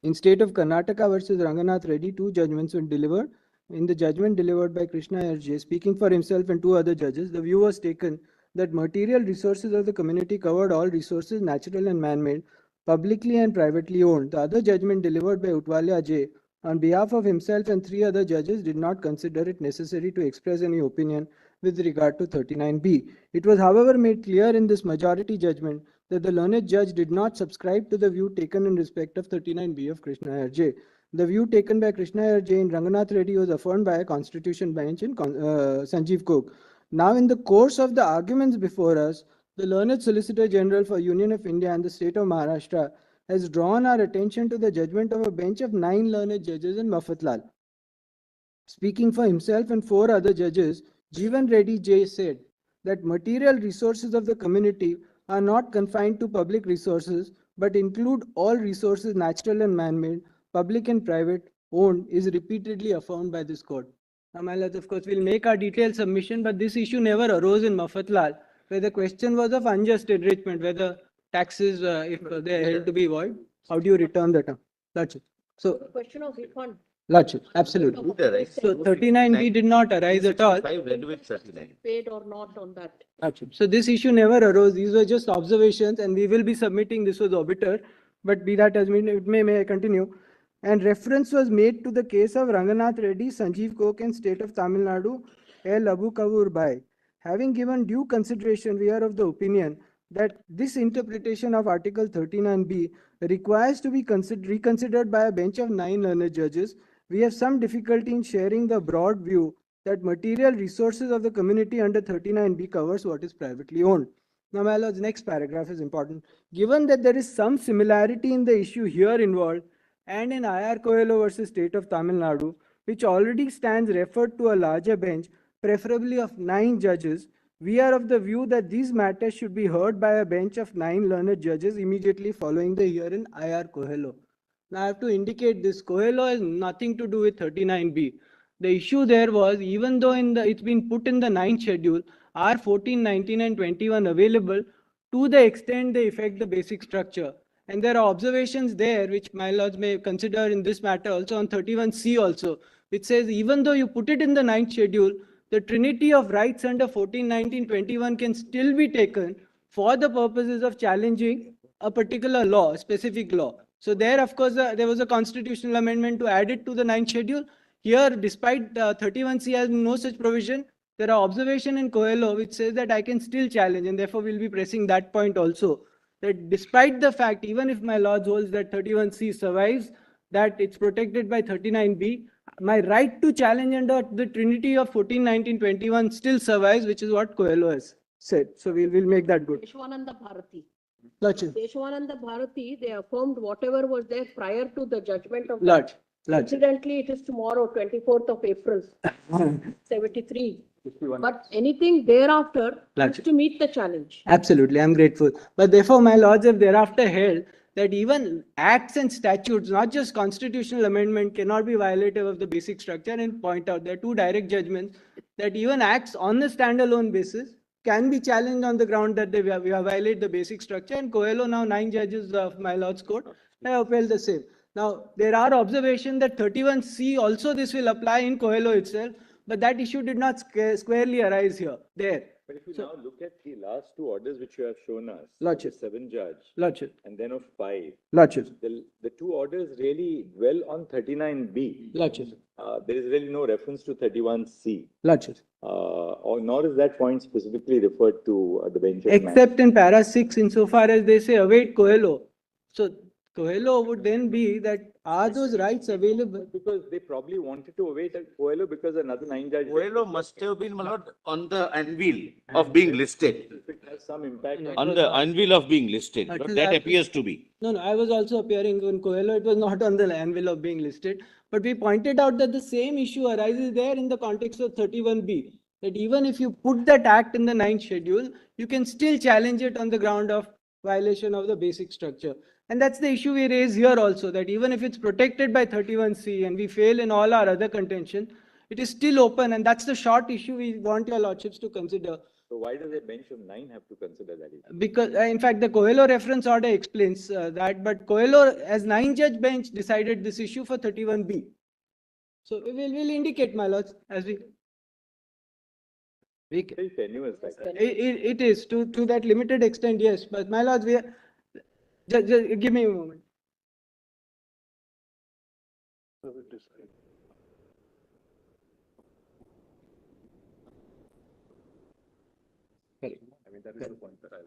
In state of Karnataka versus Ranganath Reddy, 2 judgments were delivered. In the judgment delivered by Krishna Iyer J, speaking for himself and 2 other judges, the view was taken that material resources of the community covered all resources, natural and man-made, publicly and privately owned. The other judgment delivered by Untwalia J, on behalf of himself and 3 other judges, did not consider it necessary to express any opinion with regard to 39B. It was, however, made clear in this majority judgment that the learned judge did not subscribe to the view taken in respect of 39B of Krishna Iyer J. The view taken by Krishna Iyer J in Ranganath Reddy was affirmed by a constitution bench in Sanjeev Coke. Now, in the course of the arguments before us, the learned Solicitor General for Union of India and the state of Maharashtra has drawn our attention to the judgment of a bench of 9 learned judges in Mafatlal. Speaking for himself and 4 other judges, Jeevan Reddy J said that material resources of the community are not confined to public resources, but include all resources, natural and man-made, public and private, owned, is repeatedly affirmed by this court. Now, my lords, of course, we'll make our detailed submission, but this issue never arose in Mafatlal, where the question was of unjust enrichment, whether taxes, if they are held to be void, how do you return the term? Lordship. So, Question of refund. Lordship, absolutely. So 39B did not arise at all. 65 read with 39. Paid or not on that. So this issue never arose. These were just observations, and we will be submitting this was obiter, but be that as may I continue. And reference was made to the case of Ranganath Reddy, Sanjeev Kok and State of Tamil Nadu, L. Abu Kavur Bhai. Having given due consideration, we are of the opinion that this interpretation of Article 39B requires to be reconsidered by a bench of 9 learned judges. We have some difficulty in sharing the broad view that material resources of the community under 39B covers what is privately owned. Now, my lords, next paragraph is important. Given that there is some similarity in the issue here involved and in IR Coelho versus State of Tamil Nadu, which already stands referred to a larger bench, preferably of 9 judges, we are of the view that these matters should be heard by a bench of 9 learned judges immediately following the hearing IR Coelho. Now, I have to indicate this. Coelho has nothing to do with 39B. The issue there was, even though it's been put in the 9th schedule, are 14, 19 and 21 available to the extent they affect the basic structure. And there are observations there which my lords may consider in this matter also on 31C also, which says even though you put it in the 9th schedule, the trinity of rights under 14, 19, 21 can still be taken for the purposes of challenging a particular law, a specific law. So there, of course, there was a constitutional amendment to add it to the 9th schedule. Here, despite 31C has no such provision, there are observations in Coelho which says that I can still challenge, and therefore we'll be pressing that point also. That despite the fact, even if my lords holds that 31C survives, that it's protected by 39B, my right to challenge under the trinity of 14, 19, 21 still survives, which is what Coelho has said. So we'll make that good. Deshwananda Bharati. Lordship. Deshwananda Bharati, they affirmed whatever was there prior to the judgment of. Lordship. Incidentally, it is tomorrow, 24th of April, 73. But anything thereafter has to meet the challenge. Absolutely, I'm grateful. But therefore, my lords have thereafter held that even acts and statutes, not just constitutional amendment, cannot be violative of the basic structure, and point out there are 2 direct judgments that even acts on the standalone basis can be challenged on the ground that they violate the basic structure. And Coelho, now 9 judges of my lord's court, have upheld the same. Now, there are observations that 31C also this will apply in Coelho itself, but that issue did not squarely arise here, there. But if you now look at the last 2 orders which you have shown us, Lordship. 7 judge, Lordship. and then of 5, Lordship. the 2 orders really dwell on 39B. Lordship. There is really no reference to 31C. Lordship. Or nor is that point specifically referred to the bench. Except in para 6, insofar as they say await Coelho. So Coelho would then be that are those rights available? Because they probably wanted to await Coelho because another 9 judges. Coelho must have been, my lord, on the anvil of being listed. It has some impact On the anvil of being listed. But that appears to be. No, I was also appearing in Coelho. It was not on the anvil of being listed. But we pointed out that the same issue arises there in the context of 31B. That even if you put that act in the 9th schedule, you can still challenge it on the ground of violation of the basic structure. And that's the issue we raise here also, that even if it's protected by 31C and we fail in all our other contention, it is still open, and that's the short issue we want your lordships to consider. So why does a bench of 9 have to consider that issue? Because, in fact, the Coelho reference order explains that, but Coelho, as 9-judge bench, decided this issue for 31B. So we'll indicate, my lords, as we Very tenuous. it is to that limited extent, yes. But my lords, we are, just give me a moment. I mean, that is the point that I.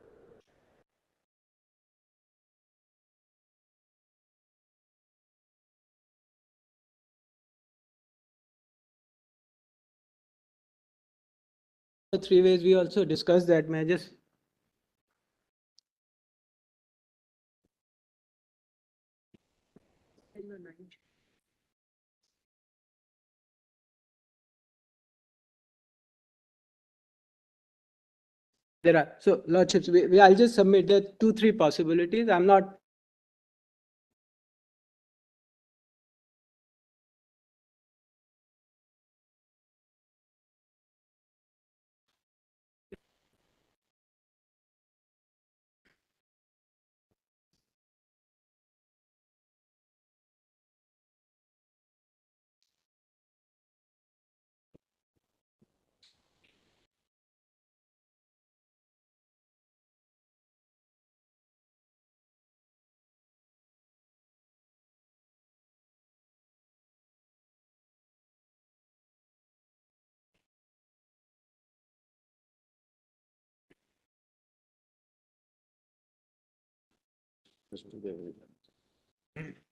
The 3 ways we also discussed that. May I just There are, so Lordships, I'll just submit there are 2-3 possibilities. I'm not.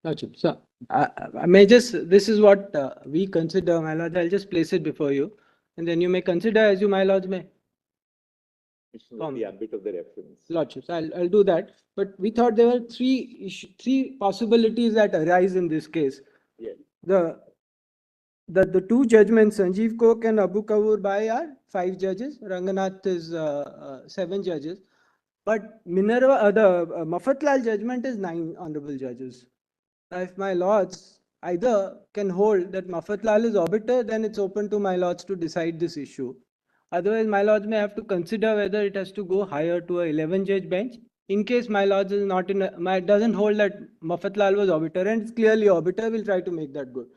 Lordship, so I may just, this is what we consider, my lord. I'll just place it before you, and then you may consider as you, my lords, may. The ambit of the reference. Lordships, I'll do that. But we thought there were three possibilities that arise in this case. Yes. The two judgments, Sanjeev Kok and Abu Kawur Bai, are 5 judges. Ranganath is 7 judges. But Minerva, the Mafatlal judgment is 9 honorable judges. Now, if my lords either can hold that Mafatlal is arbiter, then it's open to my lords to decide this issue. Otherwise, my lords may have to consider whether it has to go higher to a 11-judge bench. In case my lords is not in, doesn't hold that Mafatlal was arbiter and it's clearly arbiter, we'll try to make that good.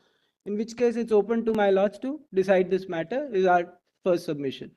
In which case, it's open to my lords to decide this matter. Is our first submission.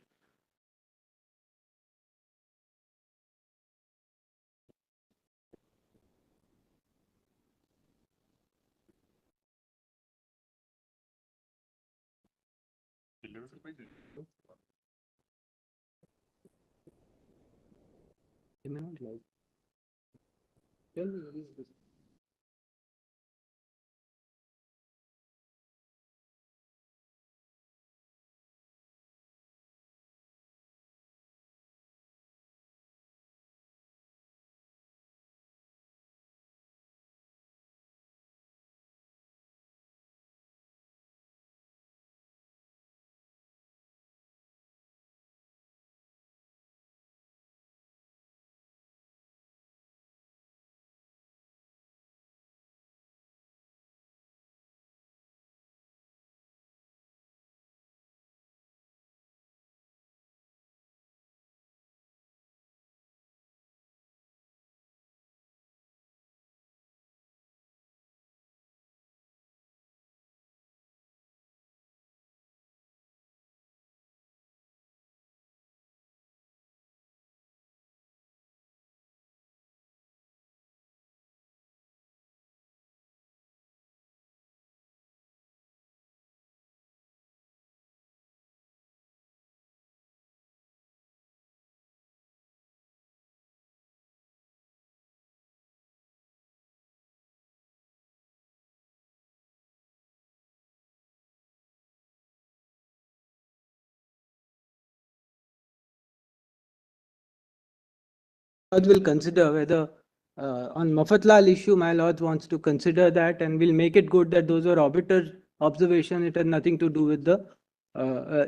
Lords will consider whether on Mafatlal issue, my lords wants to consider that and will make it good that those are arbiter observation. It has nothing to do with the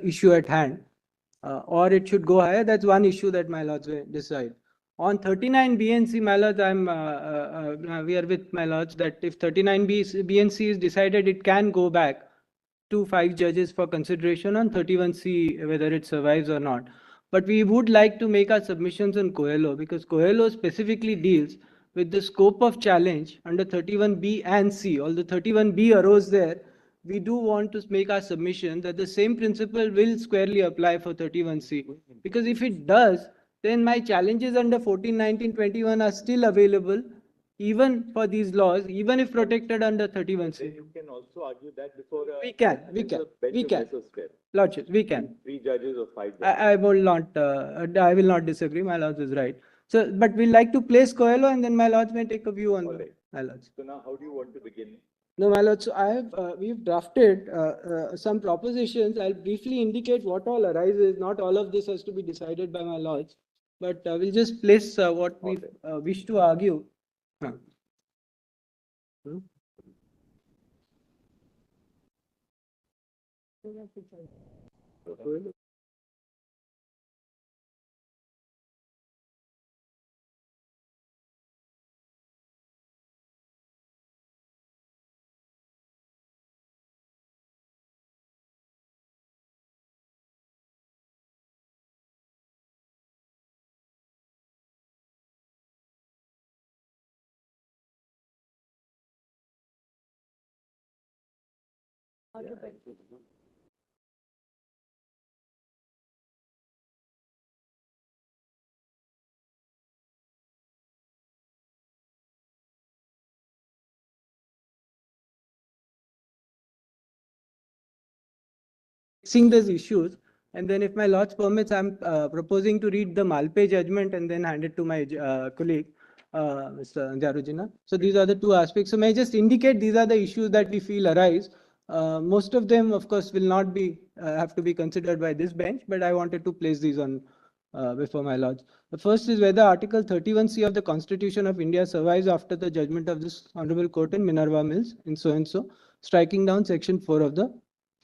issue at hand. Or it should go higher. That's one issue that my lords will decide. On 39 BNC, my lords, we are with my lords that if 39 BNC is decided, it can go back to 5 judges for consideration on 31C, whether it survives or not. But we would like to make our submissions on Coelho because Coelho specifically deals with the scope of challenge under 31B and C. Although 31B arose there, we do want to make our submission that the same principle will squarely apply for 31C. Because if it does, then my challenges under 14, 19, 21 are still available even for these laws, even if protected under 31C. Then you can also argue that before We can. Lordship, we can. 3 judges or 5 judges. I will not disagree. My lords is right. So, but we like to place Coelho, and then my lords may take a view on Right. my lords. So now how do you want to begin? No, my lords. So I have we've drafted some propositions. I'll briefly indicate what all arises. Not all of this has to be decided by my lords, but we'll just place what we wish to argue. Fixing those issues, and then if my lords permits, I'm proposing to read the Malpe judgment and then hand it to my colleague, Mr. Anjarujina. So these are the two aspects. So may I just indicate these are the issues that we feel arise. Most of them, of course, will not be have to be considered by this bench, but I wanted to place these on before my lords. The first is whether Article 31C of the Constitution of India survives after the judgment of this Honorable Court in Minerva Mills in so and so, striking down Section 4 of the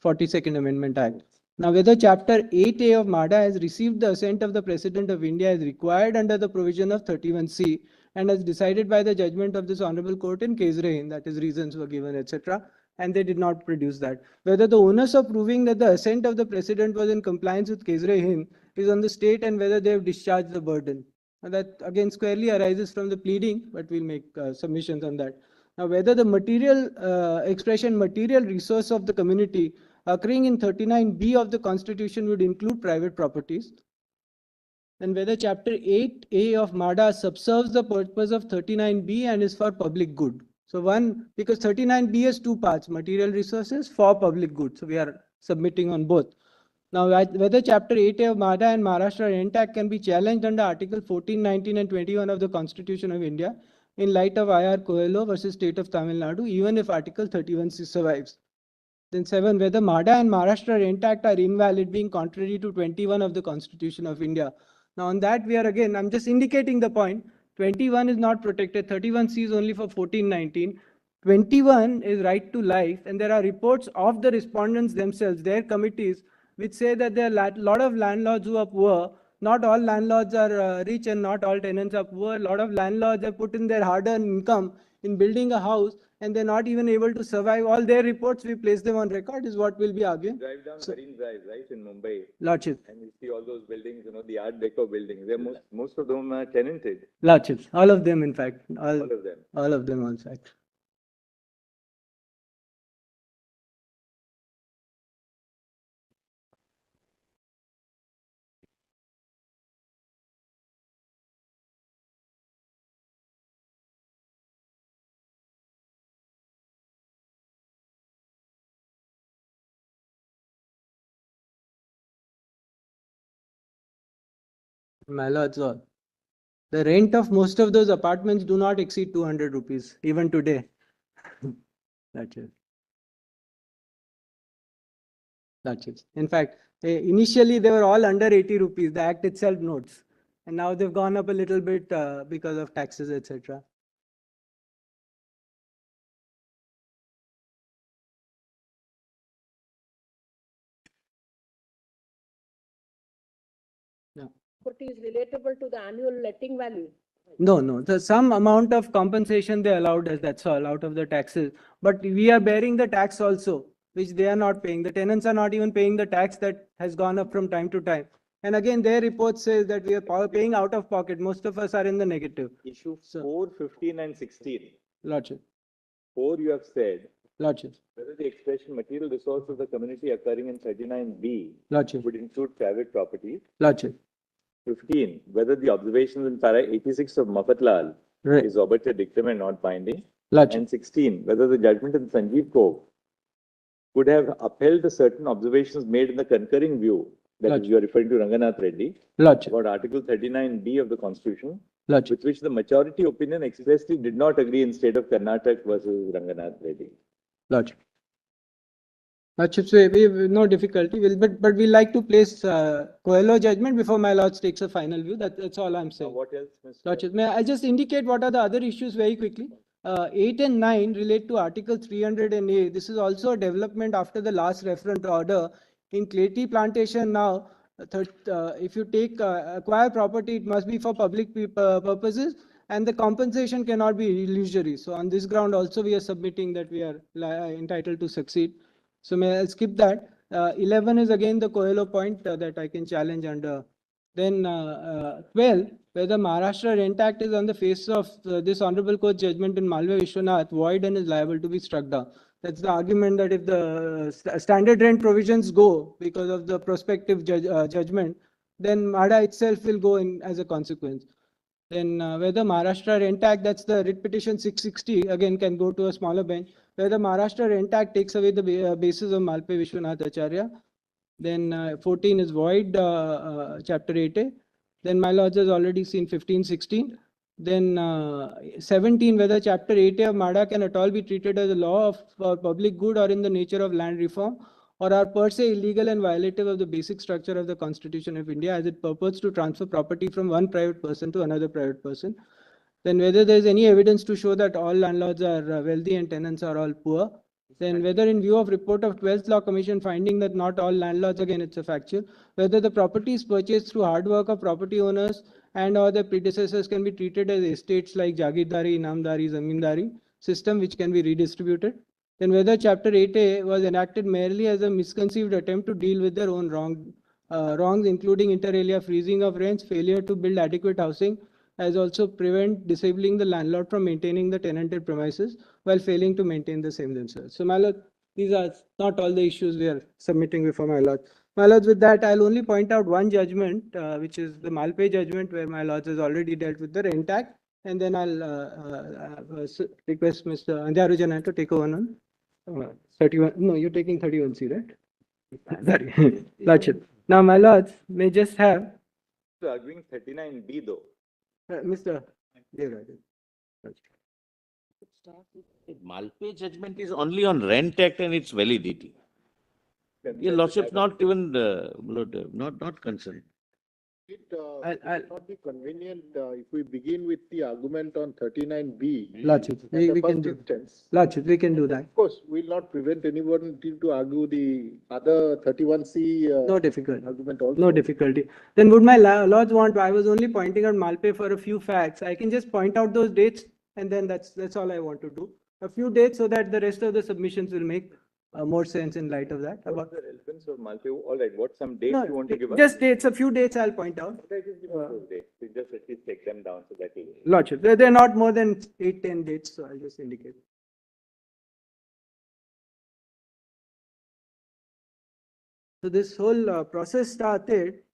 42nd Amendment Act. Now, whether Chapter 8A of MADA has received the assent of the President of India as required under the provision of 31C and as decided by the judgment of this Honorable Court in Kesre, that is, reasons were given, etc., and they did not produce that. Whether the onus of proving that the assent of the President was in compliance with Kesre is on the state and whether they have discharged the burden. Now, that again squarely arises from the pleading, but we'll make submissions on that. Now, whether the material expression material resource of the community occurring in 39B of the Constitution would include private properties, and whether Chapter 8A of MADA subserves the purpose of 39B and is for public good. So one, because 39B has two parts, material resources for public good. So we are submitting on both. Now, whether Chapter 8A of MADA and Maharashtra Rent Act can be challenged under Article 14, 19 and 21 of the Constitution of India in light of IR Coelho versus State of Tamil Nadu, even if Article 31C survives. Then 7, whether MADA and Maharashtra Rent Act are invalid, being contrary to 21 of the Constitution of India. Now on that we are again, I'm just indicating the point, 21 is not protected, 31C is only for 14, 19. 21 is right to life, and there are reports of the respondents themselves, their committees, which say that there are a lot of landlords who are poor. Not all landlords are rich and not all tenants are poor. A lot of landlords have put in their hard-earned income in building a house, and they're not even able to survive. All their reports, we place them on record, is what we'll be arguing. Drive down Marine Drive, right, in Mumbai. Lordship. And you see all those buildings, the Art Deco buildings. They're most of them are tenanted. Lordships, all of them, in fact. All of them. All of them, in fact. My lords, all. The rent of most of those apartments do not exceed 200 rupees, even today. That's it. That's it. In fact, initially they were all under 80 rupees, the Act itself notes. And now they've gone up a little bit because of taxes, etc. Property is relatable to the annual letting value. No, no. There's some amount of compensation they allowed us, that's all, out of the taxes. But we are bearing the tax also, which they are not paying. The tenants are not even paying the tax that has gone up from time to time. And again, their report says that we are paying out of pocket. Most of us are in the negative. Issue 4, 15 and 16. Lordship. 4 you have said. Lordship. Whether the expression material resource of the community occurring in 39B Lordship. would include private property. Lordship. 15, whether the observations in para 86 of Mafatlal is obiter dictum and not binding. Lordship. And 16, whether the judgment in Sanjeev Cove could have upheld the certain observations made in the concurring view, that is, you are referring to Ranganath Reddy, about Article 39B of the Constitution, with which the majority opinion expressly did not agree in state of Karnataka versus Ranganath Reddy. Lordship. Lordship, so we have no difficulty, but we like to place Coelho judgment before my lords takes a final view. That's all I'm saying. What else, Mr. Lordship, may I just indicate what are the other issues very quickly? 8 and 9 relate to Article 300A. This is also a development after the last referent order. In clay tea plantation now, if you take acquire property, it must be for public purposes, and the compensation cannot be illusory. So on this ground also we are submitting that we are entitled to succeed. So may I skip that. 11 is again the Coelho point that I can challenge under. Then 12, whether Maharashtra Rent Act is on the face of this Honorable Court judgment in Malve Vishwanath void and is liable to be struck down. That's the argument that if the standard rent provisions go because of the prospective judgment, then MADA itself will go in as a consequence. Then whether Maharashtra Rent Act, that's the writ petition 660, again can go to a smaller bench. Whether Maharashtra Rent Act takes away the basis of Malpe Vishwanath Acharya, then 14 is void, chapter 8A. Then my lords has already seen 15, 16. Then 17, whether chapter 8A of MADA can at all be treated as a law of public good or in the nature of land reform, or are per se illegal and violative of the basic structure of the Constitution of India as it purports to transfer property from one private person to another private person. Then whether there is any evidence to show that all landlords are wealthy and tenants are all poor. Then whether in view of report of 12th Law Commission finding that not all landlords, again it's a factual, whether the property is purchased through hard work of property owners and or their predecessors can be treated as estates like Jagirdari, Inamdari, Zamindari system which can be redistributed. Then whether chapter 8A was enacted merely as a misconceived attempt to deal with their own wrongs including inter alia freezing of rents, failure to build adequate housing, as also prevent disabling the landlord from maintaining the tenanted premises while failing to maintain the same themselves. So my lord, these are not all the issues we are submitting before my lord. My lords, with that, I'll only point out one judgment, which is the Malpe judgment, where my lords has already dealt with the rent act, and then I'll request Mr. Ranganath to take over on 31. No, you're taking 31C, right? Sorry, Lordship. Now, my lords may just have Arguing 39B though. Mr. Devarajan. Malpe judgment is only on rent act and its validity. Your lordship's not even, not concerned. It not be convenient if we begin with the argument on 39B. Lordship, we can do. Lordship, we can do that. Of course, we'll not prevent anyone to argue the other 31C No difficulty. argument also. No difficulty. Then would my lords want, I was only pointing out Malpe for a few facts. I can just point out those dates and then that's all I want to do. A few dates so that the rest of the submissions will make more sense in light of that. What's the relevance of Malpe? All right, what some dates you want to give us? Just dates, a few dates I'll point out. Okay, just give us those dates. We just at least take them down so that we... Lordship, they're not more than 8-10 dates, so I'll just indicate. So this whole process started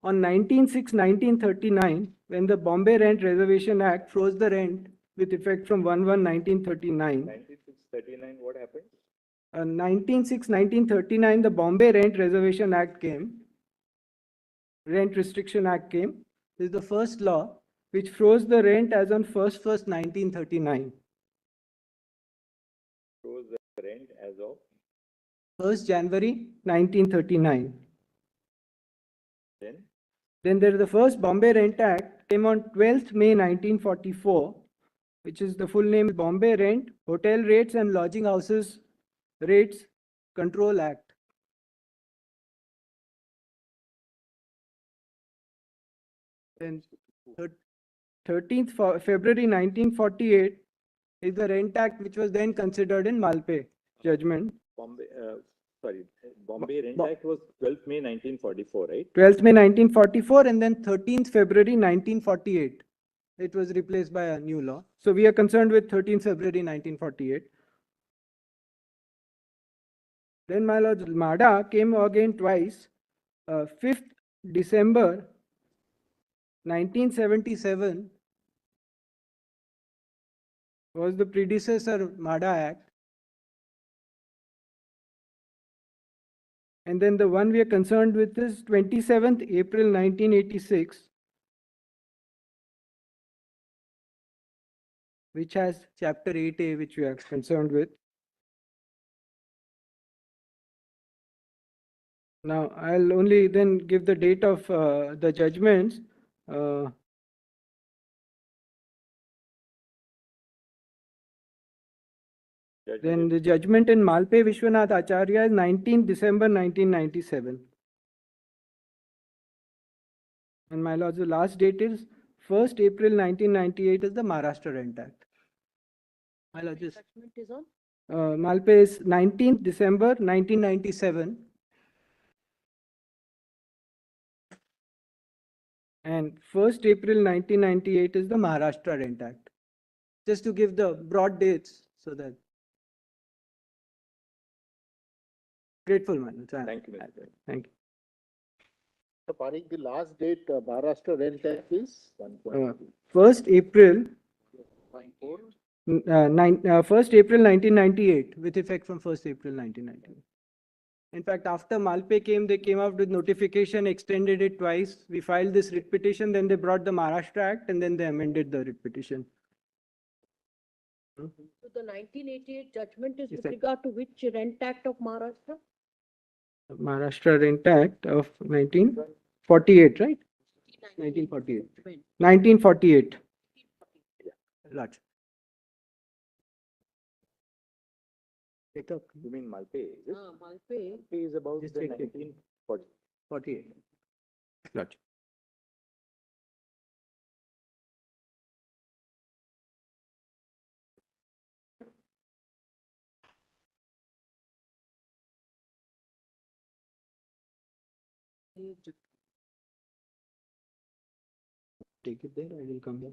on 19/6/1939 when the Bombay Rent Reservation Act froze the rent with effect from 1/1/1939. 1939, what happened? 19/6/1939, the Bombay Rent Reservation Act came. Rent Restriction Act came. This is the first law which froze the rent as on 1/1/1939. Froze the rent as of 1st January 1939. Then there is the first Bombay Rent Act came on 12th May 1944, which is the full name is Bombay Rent, Hotel Rates and Lodging Houses Rates Control Act. Then 13th February 1948 is the Rent Act, which was then considered in Malpe judgment. Bombay Rent Act was 12th May 1944, right? 12th May 1944 and then 13th February 1948. It was replaced by a new law. So we are concerned with 13th February 1948. Then my lord, MADA came again twice. 5th December 1977 was the predecessor of MADA Act. And then the one we are concerned with is 27th April 1986, which has chapter 8A, which we are concerned with. Now, I'll only then give the date of the judgments. Then the judgment in Malpe Vishwanath Acharya is 19th December 1997. And my lords, the last date is 1st April 1998 is the Maharashtra Rent Act. My lords, Judgment is on? Malpe is 19th December 1997. And 1st April 1998 is the Maharashtra Rent Act. Just to give the broad dates so that Grateful, my lords. Thank you, Mr. Thank you. So, Parik, the last date, Maharashtra rent tax is 1st April, 1st April 1998, with effect from 1st April 1998. In fact, after Malpe came, they came out with notification, extended it twice. We filed this writ petition, then they brought the Maharashtra Act, and then they amended the writ petition. So the 1988 judgment is with Effect. regard to which rent act of Maharashtra? Maharashtra Rent Act of 1948, right? 1948. 1948. Large. Take up. You mean Malpe? Is it? Malpe. Malpe is about Just the take it. 1940. 48. Large. Take it there, I will come back.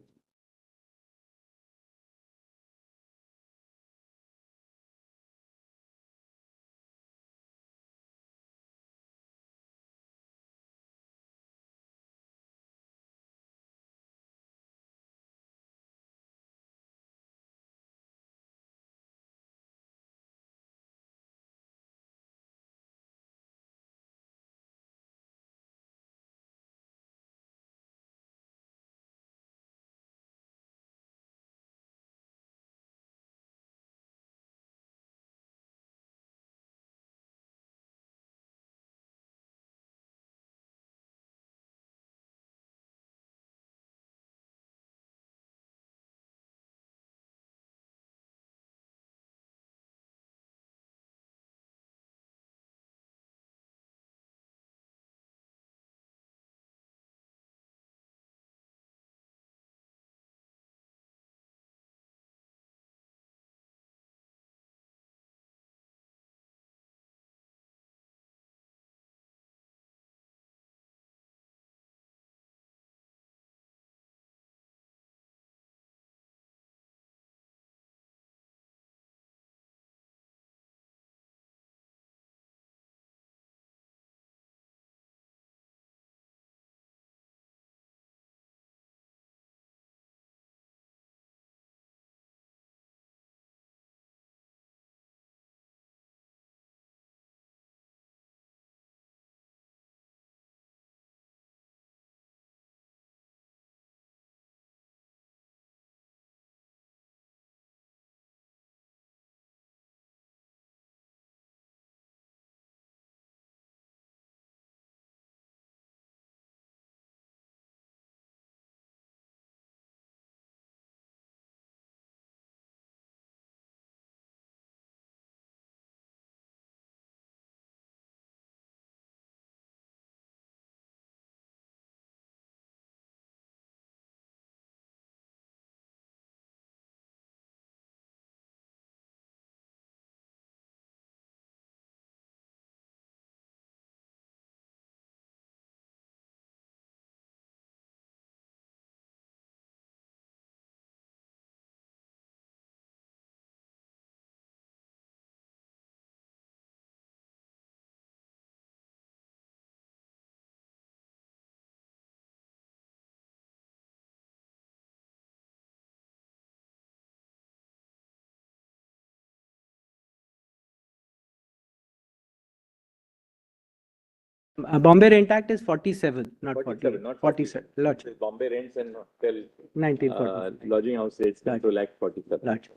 Bombay Rent Act is 47, not 47, 48. not 47. Large. This is Bombay rents and hotel 1940. lodging house rates Large. to like 47. Large.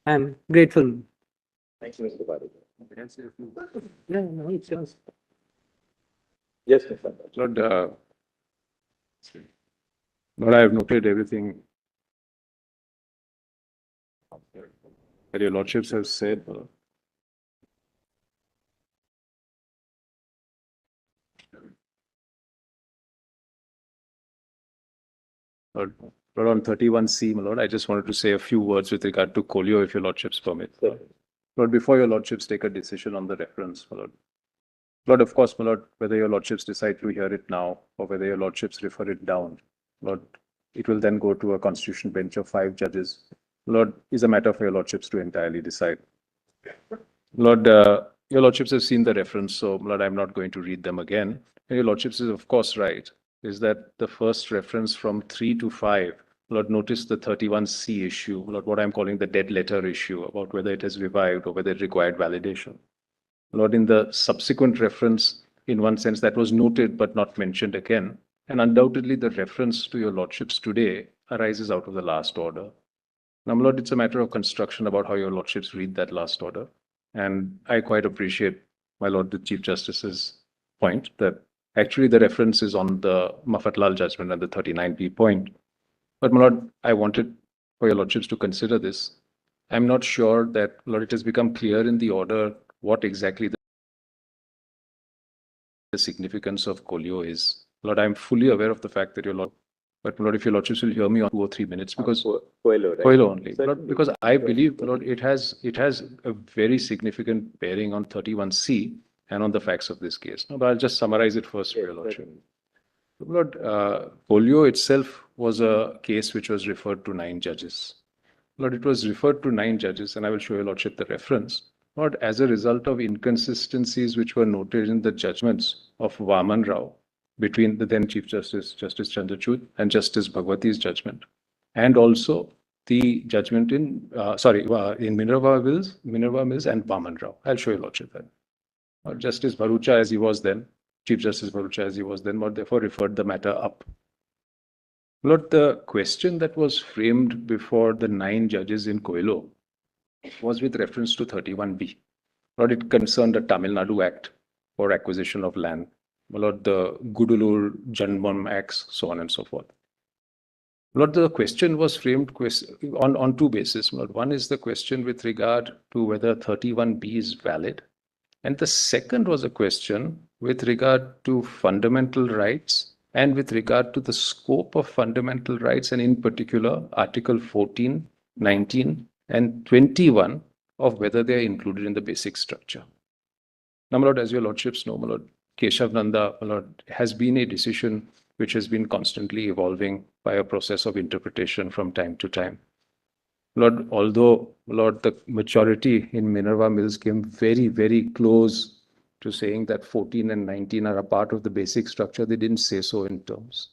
I'm grateful. Thank you, Mr. Parik. No, it's yours. Yes, Mr. Parik. Lord, I have noted everything that your lordships have said. Lord, on 31C, my lord, I just wanted to say a few words with regard to Coelho, if your lordships permit. Sure. Lord, before your lordships take a decision on the reference, my lord. Lord, of course, my lord, whether your lordships decide to hear it now or whether your lordships refer it down, Lord, it will then go to a constitutional bench of 5 judges. Lord, is a matter for your lordships to entirely decide. Lord, your lordships have seen the reference, so Lord, I'm not going to read them again. And your lordships is of course right, is that the first reference from 3 to 5, Lord, notice the 31C issue, Lord, what I'm calling the dead letter issue about whether it has revived or whether it required validation. Lord, in the subsequent reference, in one sense, that was noted but not mentioned again. And undoubtedly, the reference to your lordships today arises out of the last order. Now, my lord, it's a matter of construction about how your lordships read that last order. And I quite appreciate, my lord, the Chief Justice's point that actually the reference is on the Mafatlal judgment and the 39B point. But, my lord, I wanted for your lordships to consider this. I'm not sure that, Lord, it has become clear in the order what exactly the significance of Coelho is. Lord, I'm fully aware of the fact that your lord, but Lord, if your lordships will hear me on 2 or 3 minutes, because Coelho, right? Coelho only. Certainly. Lord, because I believe, Lord, it has a very significant bearing on 31C and on the facts of this case. No, but I'll just summarize it first for your lordship. Lord, Coelho itself was a case which was referred to 9 judges. Lord, it was referred to 9 judges, and I will show your lordship the reference. Lord, as a result of inconsistencies which were noted in the judgments of Vaman Rao between the then Chief Justice, Justice Chandrachud, and Justice Bhagwati's judgment, and also the judgment in Minerva Mills and Vaman Rao. I'll show you lordship that. Justice Bharucha, as he was then, Chief Justice Bharucha, as he was then, Lord, therefore referred the matter up. Lord, the question that was framed before the 9 judges in Coelho was with reference to 31B. Lord, it concerned the Tamil Nadu Act for acquisition of land. Lord, the Gudulur Janmam Acts, so on and so forth. Lord, the question was framed on 2 bases. Lord, one is the question with regard to whether 31B is valid. And the second was a question with regard to fundamental rights and with regard to the scope of fundamental rights, and in particular, Article 14, 19, and 21 of whether they are included in the basic structure. Now, my lord, as your lordships know, my lord, Keshav Nanda, my lord, has been a decision which has been constantly evolving by a process of interpretation from time to time. Lord, although, Lord, the majority in Minerva Mills came very, very close to saying that 14 and 19 are a part of the basic structure, they didn't say so in terms.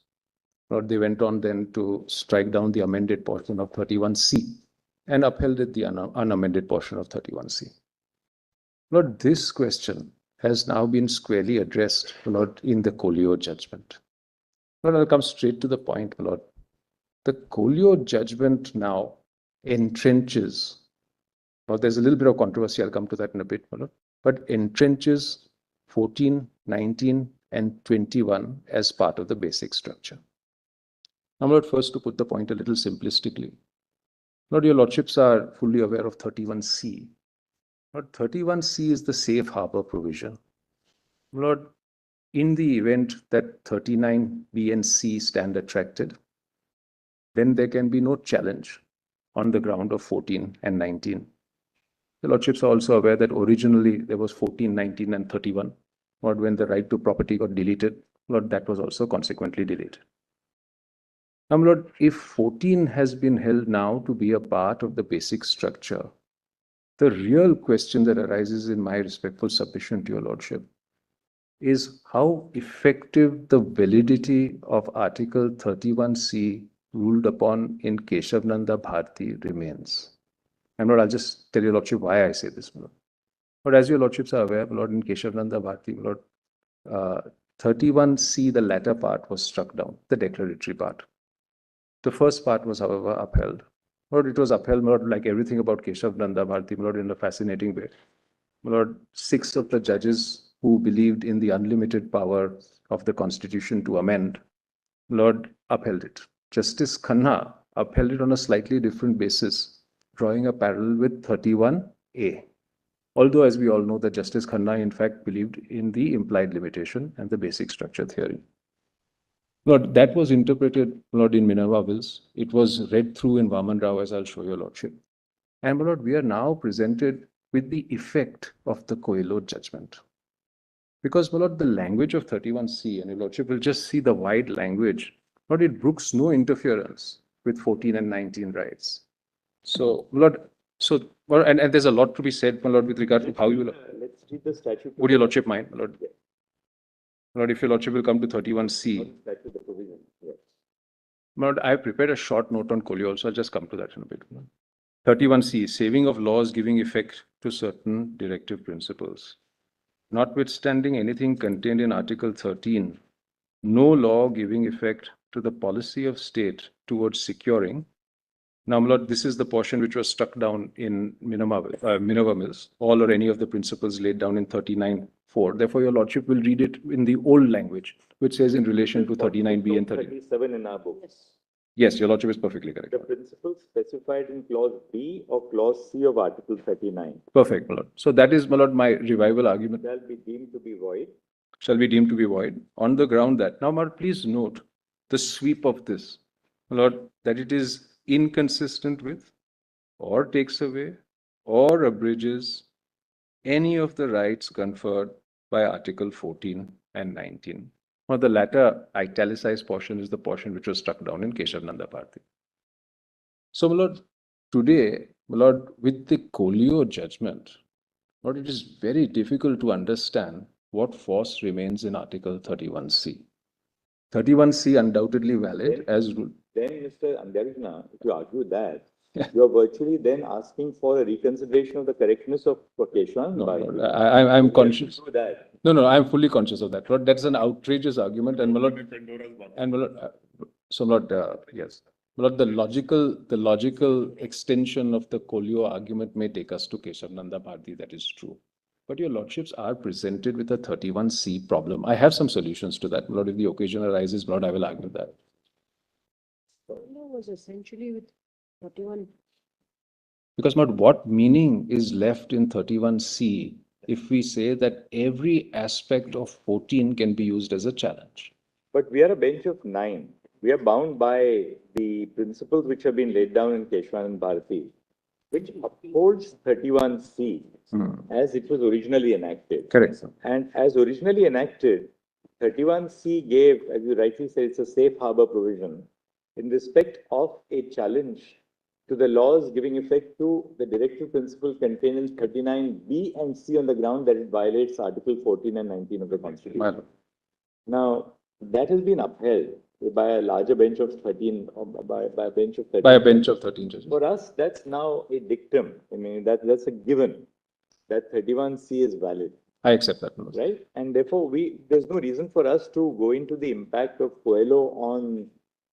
Lord, they went on then to strike down the amended portion of 31C and upheld it the unamended portion of 31C. Lord, this question has now been squarely addressed, Lord, in the Coelho judgment. Lord, I'll come straight to the point, Lord. The Coelho judgment now entrenches, now there's a little bit of controversy, I'll come to that in a bit, but entrenches 14, 19, and 21 as part of the basic structure. Now, Lord, first to put the point a little simplistically, Lord, your lordships are fully aware of 31C. Lord, 31C is the safe harbor provision. Lord, in the event that 39B and C stand attracted, then there can be no challenge on the ground of 14 and 19. The lordships are also aware that originally there was 14, 19, and 31. Lord, when the right to property got deleted, Lord, that was also consequently deleted. Now, Lord, if 14 has been held now to be a part of the basic structure, the real question that arises in my respectful submission to your lordship is how effective the validity of Article 31C ruled upon in Keshav Nanda Bharti remains. And Lord, I'll just tell your lordship why I say this, Lord. But as your lordships are aware, Lord, in Keshav Nanda Bharti, Lord, 31C, the latter part was struck down, the declaratory part. The first part was, however, upheld. Lord, it was upheld, Lord, like everything about Keshav Nanda Bharti, Lord, in a fascinating way. Lord, 6 of the judges who believed in the unlimited power of the Constitution to amend, Lord, upheld it. Justice Khanna upheld it on a slightly different basis, drawing a parallel with 31A. Although, as we all know, that Justice Khanna, in fact, believed in the implied limitation and the basic structure theory. Lord, that was interpreted, Lord, in Minerva Mills. It was read through in Vaman Rao, as I'll show your lordship. And, Lord, we are now presented with the effect of the Coelho judgment. Because, my Lord, the language of 31C, and your lordship will just see the wide language, Lord, it brooks no interference with 14 and 19 rights. So, Lord, So, well, and there's a lot to be said, my lord, with regard to how you will. Let's read the statute. Would your lordship mind, my lord? My lord, if your lordship will come to 31C. Statute, the provision, yes. My lord, I have prepared a short note on Coelho also. I'll just come to that in a bit. 31C, saving of laws giving effect to certain directive principles. Notwithstanding anything contained in Article 13, no law giving effect to the policy of state towards securing. Now, my lord, this is the portion which was struck down in Minerva Mills, all or any of the principles laid down in 39(4). Therefore, your lordship will read it in the old language, which says in relation to 39B and 30. 37 in our book. Yes, your lordship is perfectly correct. The principles specified in clause B or clause C of Article 39 Perfect, my lord. So that is, my lord, my revival argument. shall be deemed to be void. Shall be deemed to be void on the ground that, now, my lord, please note the sweep of this, my lord, that it is inconsistent with or takes away or abridges any of the rights conferred by Article 14 and 19. Now, the latter italicized portion is the portion which was struck down in Keshav Nanda Bharti. So, my lord, today, my lord, with the Coelho judgment, my lord, it is very difficult to understand what force remains in Article 31C. 31C undoubtedly valid as rule. Then, Mr. Andarjana, if you argue that, you are virtually then asking for a reconsideration of the correctness of Keshwan. No, no, I'm conscious. Do that. No, I'm fully conscious of that. Lord, that's an outrageous argument, and my lord, so Lord, yes, my lord, the logical extension of the Coelho argument may take us to Keshav Nanda Bharti. That is true, but your lordships are presented with a 31C problem. I have some solutions to that, my lord. If the occasion arises, my lord, I will argue that. Coelho was essentially with 31. Because, my lord, what meaning is left in 31C if we say that every aspect of 14 can be used as a challenge? But we are a bench of 9. We are bound by the principles which have been laid down in Keshwan and Bharati, which upholds 31C as it was originally enacted. Correct, sir. And as originally enacted, 31C gave, as you rightly said, it's a safe harbor provision in respect of a challenge to the laws giving effect to the directive principle contained in 39B and C on the ground that it violates Article 14 and 19 of the Constitution. Now, that has been upheld by a larger bench of 13, or by a bench of 13. By a bench of 13 judges. For us, that's now a dictum. I mean, that's a given, that 31C is valid. I accept that. Right? And therefore, there's no reason for us to go into the impact of Coelho on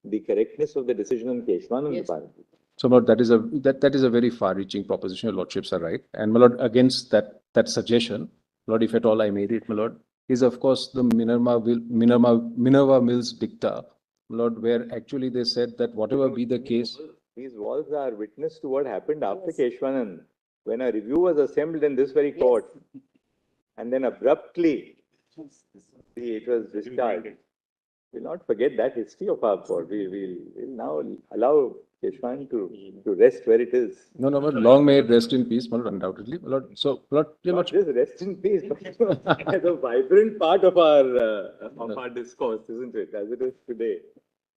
the correctness of the decision on Keshwan and Bharati. So, my lord, that is a very far-reaching proposition. Your lordships are right. And, my lord, against that suggestion, Lord, if at all I made it, my lord, is of course the Minerva Mills dicta, my lord, where actually they said that whatever be the case. These walls are witness to what happened after Keshwanan, when a review was assembled in this very court, and then abruptly it was discharged. We'll not forget that history of our court. We'll now allow Keshwan to rest where it is. No, long may it rest in peace, my lord, undoubtedly. My lord, so, Lord, not just rest in peace, but as a vibrant part of our discourse, isn't it, as it is today?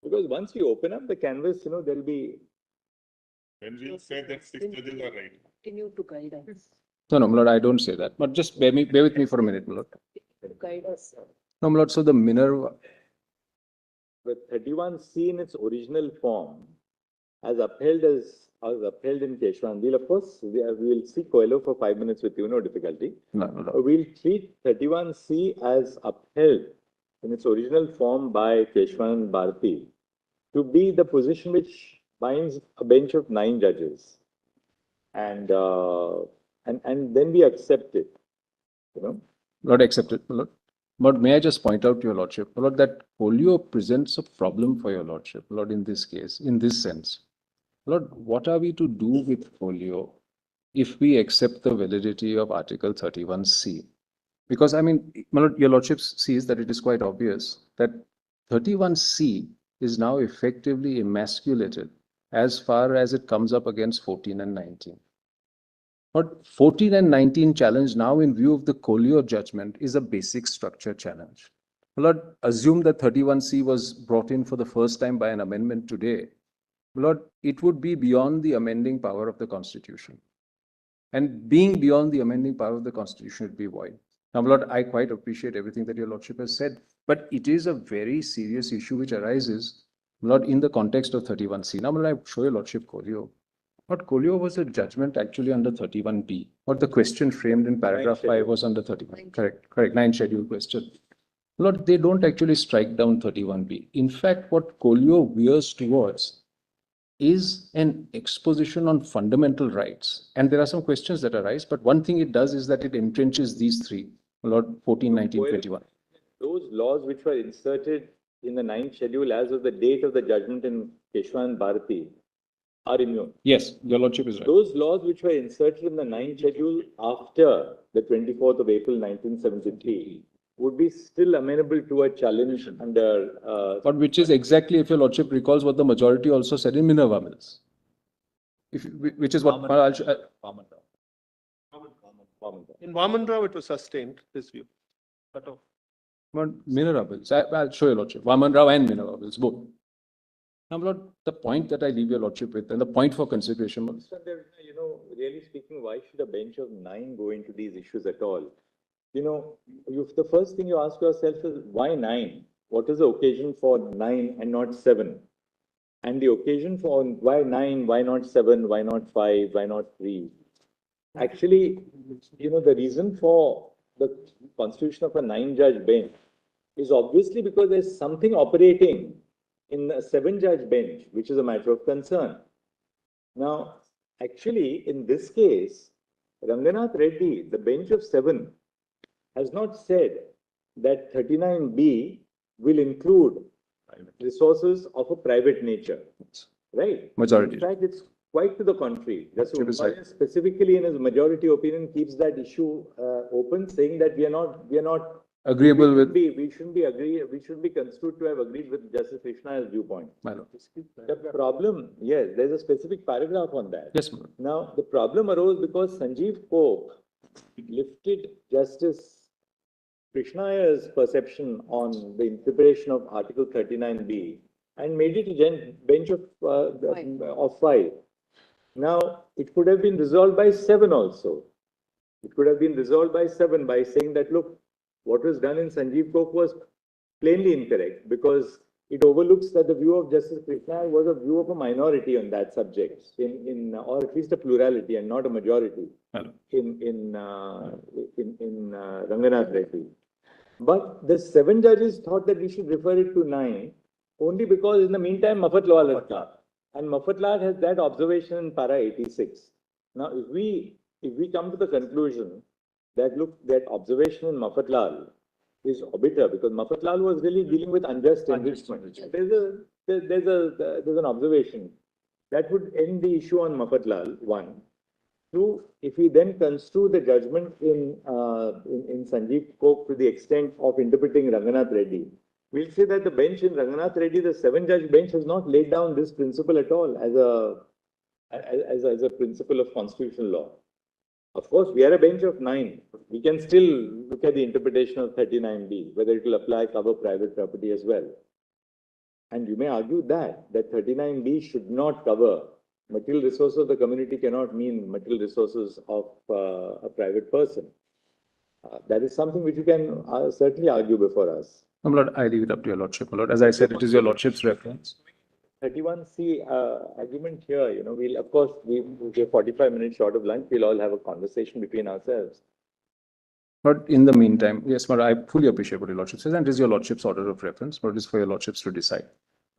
Because once we open up the canvas, there'll be. Then we'll say that 6 judges are right. Continue to guide us. No, my lord, I don't say that. But just bear with me for a minute, my lord. Guide us. No, my lord, so the Minerva. But 31C in its original form, as upheld in Keshwan, we'll see Coelho for 5 minutes with you, no difficulty. No. We'll treat 31C as upheld in its original form by Keshwan and Bharati to be the position which binds a bench of 9 judges. And then we accept it, Lord, accept it, my lord. But may I just point out to your lordship, my lord, that Coelho presents a problem for your lordship, my lord, in this case, in this sense. Lord, what are we to do with Coelho if we accept the validity of Article 31C? Because, I mean, my lord, your lordship sees that it is quite obvious that 31C is now effectively emasculated as far as it comes up against 14 and 19. But 14 and 19 challenge now in view of the Coelho judgment is a basic structure challenge. Lord, assume that 31C was brought in for the first time by an amendment today. Lord, it would be beyond the amending power of the Constitution. and being beyond the amending power of the Constitution should be void. Now, my lord, I quite appreciate everything that your lordship has said, but it is a very serious issue which arises, my lord, in the context of 31C. Now, my lord, I show your lordship Coelho. But Coelho was a judgment actually under 31B. What the question framed in paragraph 5 was under 31. Correct. 9 schedule question. Lord, they don't actually strike down 31B. In fact, what Coelho veers towards is an exposition on fundamental rights. And there are some questions that arise, but one thing it does is that it entrenches these three, Lord, 14, 19, 21. Those laws which were inserted in the 9th schedule as of the date of the judgment in Keshwan Bharati are immune. Yes, your lordship is right. Those laws which were inserted in the 9th schedule after the 24th of April 1973 would be still amenable to a challenge under... But which is exactly, if your lordship recalls, what the majority also said in Minerva Mills. Which is what... In Vaman Rao, it was sustained, this view. Cut off. But Minerva Mills, I'll show your lordship. Vaman Rao and Minerva Mills, both. Now, Lord, the point that I leave your lordship with, and the point for consideration was... You know, really speaking, why should a bench of 9 go into these issues at all? You know, the first thing you ask yourself is, why 9? What is the occasion for 9 and not 7? And the occasion for why 9, why not 7, why not 5, why not 3? Actually, you know, the reason for the constitution of a 9-judge bench is obviously because there's something operating in a 7-judge bench, which is a matter of concern. Now, actually, in this case, Ranganath Reddy, the bench of 7, has not said that 39B will include resources of a private nature, right? Majority. In fact, it's quite to the contrary. Justice specifically in his majority opinion keeps that issue open, saying that we are not agreeable with... We shouldn't be construed to have agreed with Justice Krishna's viewpoint. The problem, yes, there's a specific paragraph on that. Yes, ma'am. Now, the problem arose because Sanjeev Koch lifted Justice Krishna's perception on the interpretation of Article 39B and made it a bench of 5. Now, it could have been resolved by 7 also. It could have been resolved by 7 by saying that, look, what was done in Sanjeev Koch was plainly incorrect because it overlooks that the view of Justice Krishna was a view of a minority on that subject, or at least a plurality and not a majority in Ranganath Reddy. But the 7 judges thought that we should refer it to 9 only because in the meantime Mafatlal has come. And Mafatlal has that observation in para 86. Now, if we come to the conclusion that, look, that observation in Mafatlal is obiter, because Mafatlal was really dealing with unjust enrichment. There's an observation that would end the issue on Mafatlal, 1. 2, if we then construe the judgment in Sanjeev Koch to the extent of interpreting Ranganath Reddy, we'll say that the bench in Ranganath Reddy, the 7-judge bench, has not laid down this principle at all as a principle of constitutional law. Of course, we are a bench of 9. We can still look at the interpretation of 39B, whether it will apply cover private property as well. And you may argue that 39B should not cover material resources of the community cannot mean material resources of a private person. That is something which you can certainly argue before us. My lord, I leave it up to your lordship, my lord. As I said, it is your lordship's reference. 31C argument here, you know, we'll, of course, we're 45 minutes short of lunch. We'll all have a conversation between ourselves. But in the meantime, yes, but I fully appreciate what your lordship says, and it is your lordship's order of reference, but it is for your lordships to decide.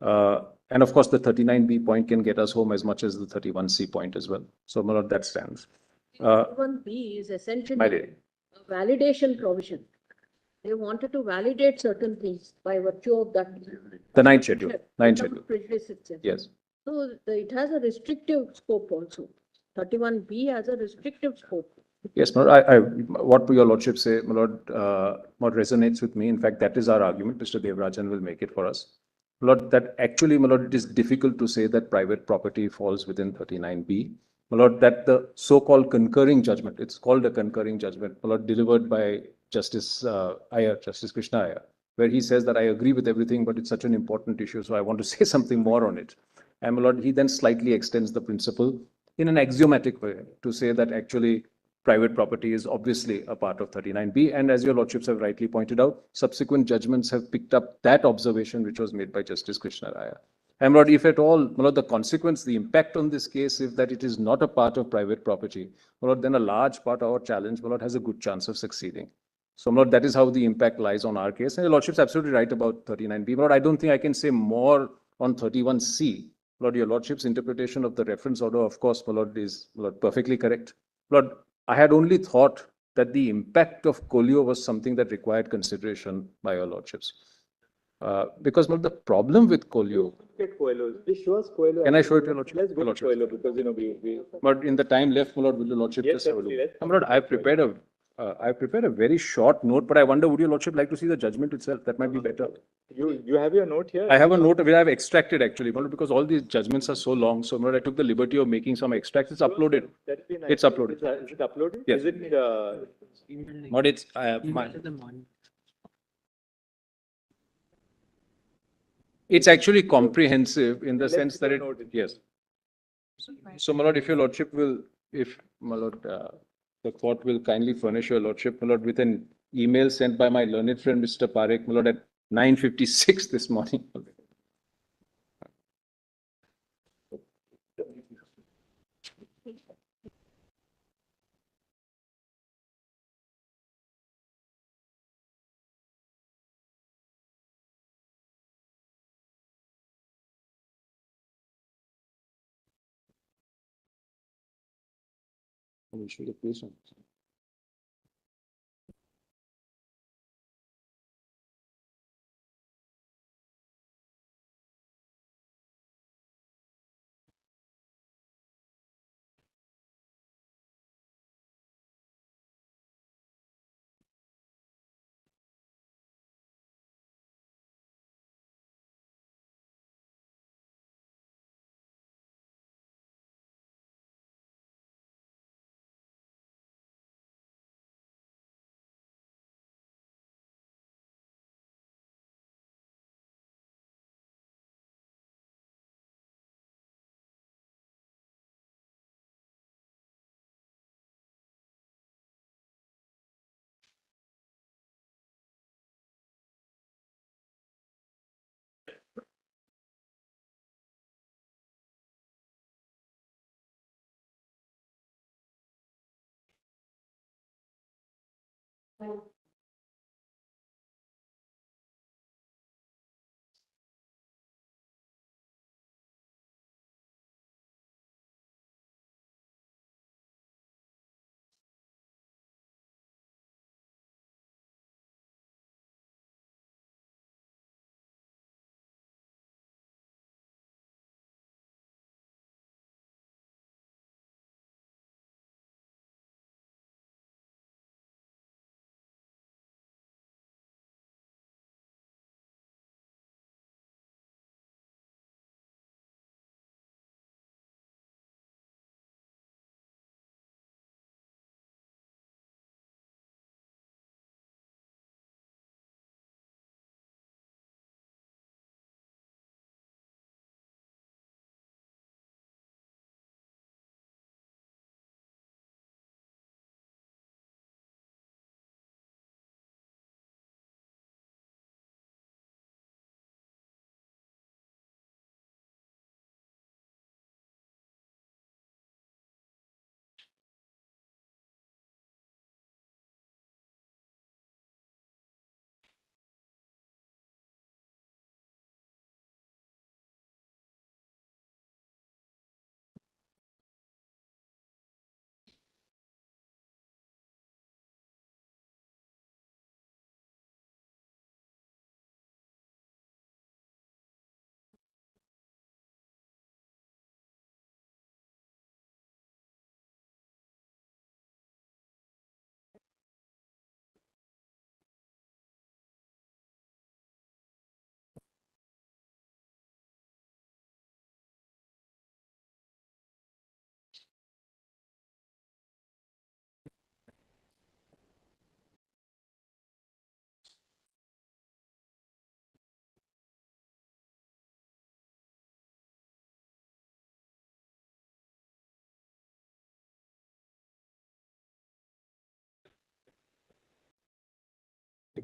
And of course, the 39B point can get us home as much as the 31C point as well. So, my lord, that stands. 31B is essentially a validation provision. They wanted to validate certain things by virtue of that. The 9th schedule. 9th schedule. Prejudice itself. Yes. So it has a restrictive scope also. 31B has a restrictive scope. Yes, my lord, what your lordship say, my lord, what resonates with me. In fact, that is our argument. Mr. Devarajan will make it for us. My lord, that actually, my lord, it is difficult to say that private property falls within 39B. My lord, that the so-called concurring judgment, it's called a concurring judgment, my lord, delivered by Justice Iyer, Justice Krishna Iyer, where he says that I agree with everything, but it's such an important issue, so I want to say something more on it. And my lord, he then slightly extends the principle in an axiomatic way to say that actually private property is obviously a part of 39B. And as your lordships have rightly pointed out, subsequent judgments have picked up that observation which was made by Justice Krishna Raya. And Lord, if at all, Lord, the consequence, the impact on this case, if that it is not a part of private property, Lord, then a large part of our challenge, Lord, has a good chance of succeeding. So, Lord, that is how the impact lies on our case. And your lordship's absolutely right about 39B. Lord, I don't think I can say more on 31C. Lord, your lordship's interpretation of the reference order, of course, my lord, is Lord, perfectly correct. Lord, I had only thought that the impact of Coelho was something that required consideration by your lordships. Because Lord, the problem with Coelho. Get Coelho. Please show us Coelho. Can I show it to your lordship? Let's go to Coelho because we. But in the time left, my lord, will your lordship Yes, just have a look? let's My lord, I've prepared a very short note, but I wonder, would your lordship like to see the judgment itself? That might be better. You have your note here? I have a note which I've extracted actually, my lord, because all these judgments are so long. So, my lord, I took the liberty of making some extracts. It's uploaded. That'd be nice. It's uploaded. Is it uploaded? Yes. Is it? But it's it's actually comprehensive in the sense that yes. So, my lord, if your lordship will, if my lord, the court will kindly furnish your lordship, my lord, with an email sent by my learned friend, Mr. Parekh, my lord, at 9:56 this morning. I will show the place on.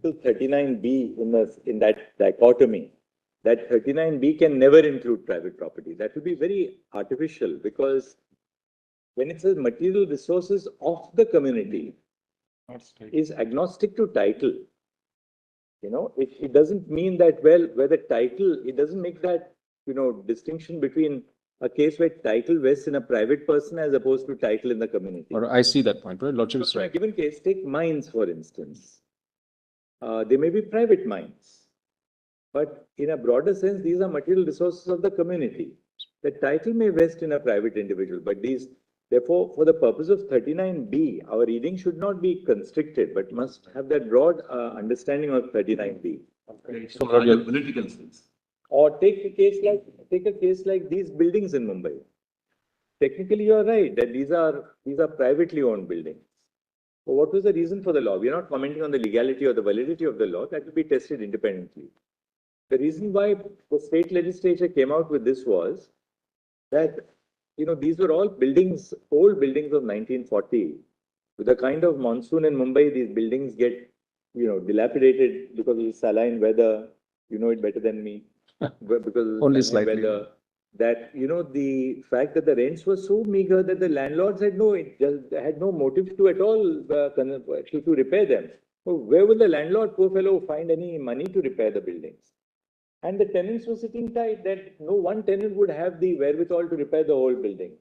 Article 39B in that dichotomy, that 39B can never include private property. That would be very artificial, because when it says material resources of the community, is agnostic to title. You know, it doesn't mean that, well, where the title, it doesn't make that, you know, distinction between a case where title vests in a private person as opposed to title in the community. Or I see that point, right? Lordship is In a right. given case, take mines, for instance. They may be private mines, but in a broader sense, these are material resources of the community. The title may vest in a private individual, but therefore, for the purpose of 39B, our reading should not be constricted, but must have that broad understanding of 39B. So, political sense. Or take a case like these buildings in Mumbai. Technically, you are right that these are privately owned buildings. So what was the reason for the law? We are not commenting on the legality or the validity of the law. That will be tested independently. The reason why the state legislature came out with this was that, you know, these were all buildings, old buildings of 1940. With the kind of monsoon in Mumbai, these buildings get, you know, dilapidated because of the saline weather. You know it better than me. Because Only of the slightly. weather. That, you know, the fact that the rents were so meager that the landlords had no motive to at all to repair them. So where will the landlord, poor fellow, find any money to repair the buildings? And the tenants were sitting tight that no one tenant would have the wherewithal to repair the whole building.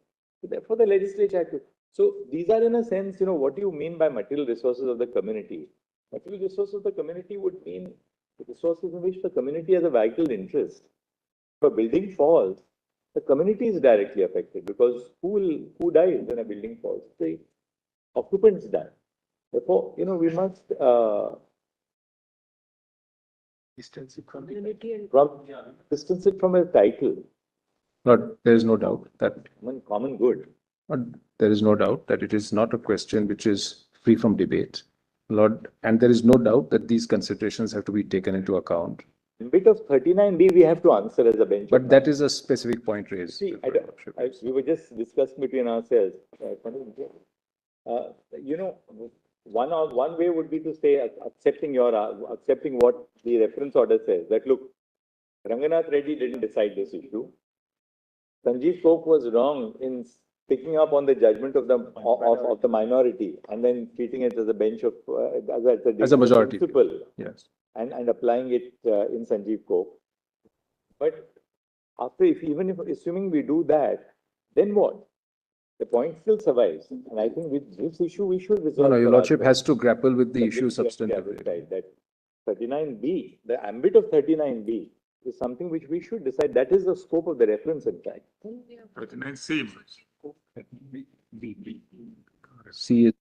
So therefore, the legislature had to. So these are, in a sense, you know, what do you mean by material resources of the community? Material resources of the community would mean the resources in which the community has a vital interest. If a building falls, the community is directly affected, because who dies when a building falls? The occupants die. Therefore, you know, we must distance it from a title. Lord, there is no doubt that Common good. there is no doubt that it is not a question which is free from debate. Lord, and there is no doubt that these considerations have to be taken into account. In bit of 39B, we have to answer as a bench. But that is a specific point raised. See, we were just discussing between ourselves. You know, one way would be to say, accepting what the reference order says, that look, Ranganath Reddy didn't decide this issue. Sanjeev Cope was wrong in picking up on the judgment of the minority and then treating it as a bench of as a majority principle. Yes. And applying it in Sanjeev Cope. But even if assuming we do that, then what? The point still survives. And I think with this issue, we should resolve. No, your Lordship has to grapple with the issue substantively. That 39B, the ambit of 39B is something which we should decide. That is the scope of the reference, in fact. 39C. C is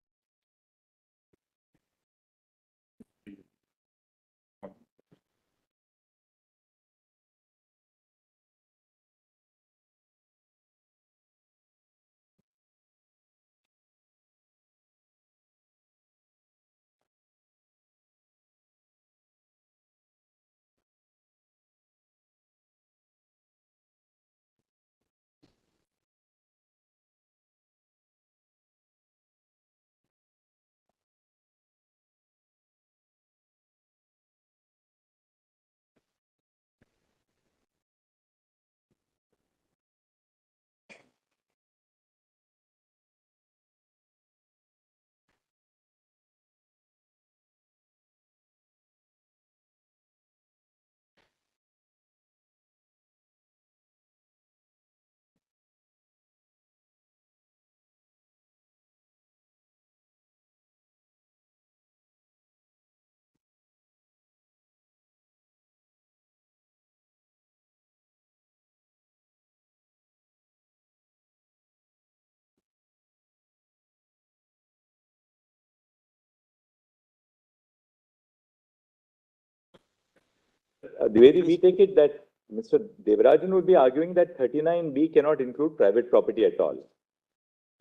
the way we take it, that Mr. Devarajan would be arguing that 39B cannot include private property at all.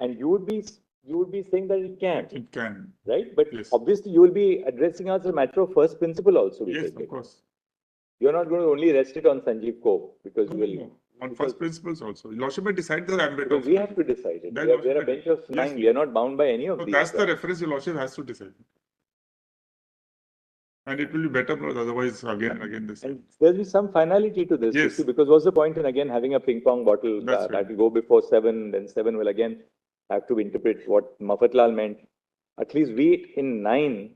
And you would be saying that it can. It can. Right? But Yes. obviously you will be addressing us as a matter of first principle also. We Yes, take of it. course. You're not going to only rest it on Sanjeev Cope, because you will. No. On first principles also. Lordship may decide the ambit. Because we have to decide it. Then We are a bench of yes. 9. We are not bound by any of So these. that's the reference your Lordship has to decide. And it will be better, but otherwise, again and again, this. And there'll be some finality to this, you Yes. see, because what's the point in again having a ping pong bottle That's that right. will go before 7, then 7 will again have to interpret what Mafatlal meant. At least we in 9,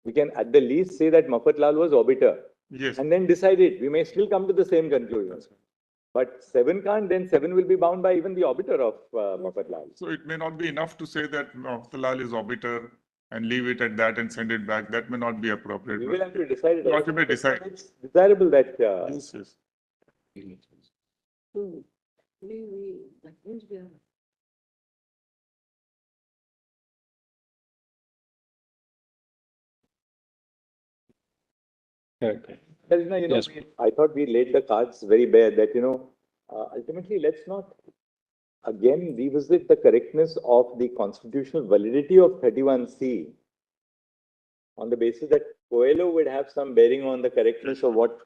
we can at the least say that Mafatlal was obiter Yes. and then decide it. We may still come to the same conclusion. But 7 can't, then 7 will be bound by even the obiter of Mafatlal. So it may not be enough to say that Mafatlal is obiter and leave it at that and send it back. That may not be appropriate. We will have to decide it. Not to be decided. It's desirable that Yes, yes. That means we are. Well, Yes. I thought we laid the cards very bare that, ultimately, let's not again revisit the correctness of the constitutional validity of 31C on the basis that Coelho would have some bearing on the correctness of what,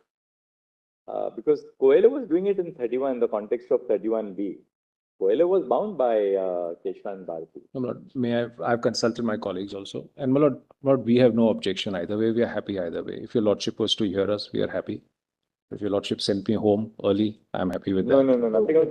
because Coelho was doing it in 31 in the context of 31B. Coelho was bound by Keshava and Bharati. No, my lord, I've consulted my colleagues also. And my lord, we have no objection either way. We are happy either way. If your lordship was to hear us, we are happy. If your lordship sent me home early, I'm happy with that. No, nothing else.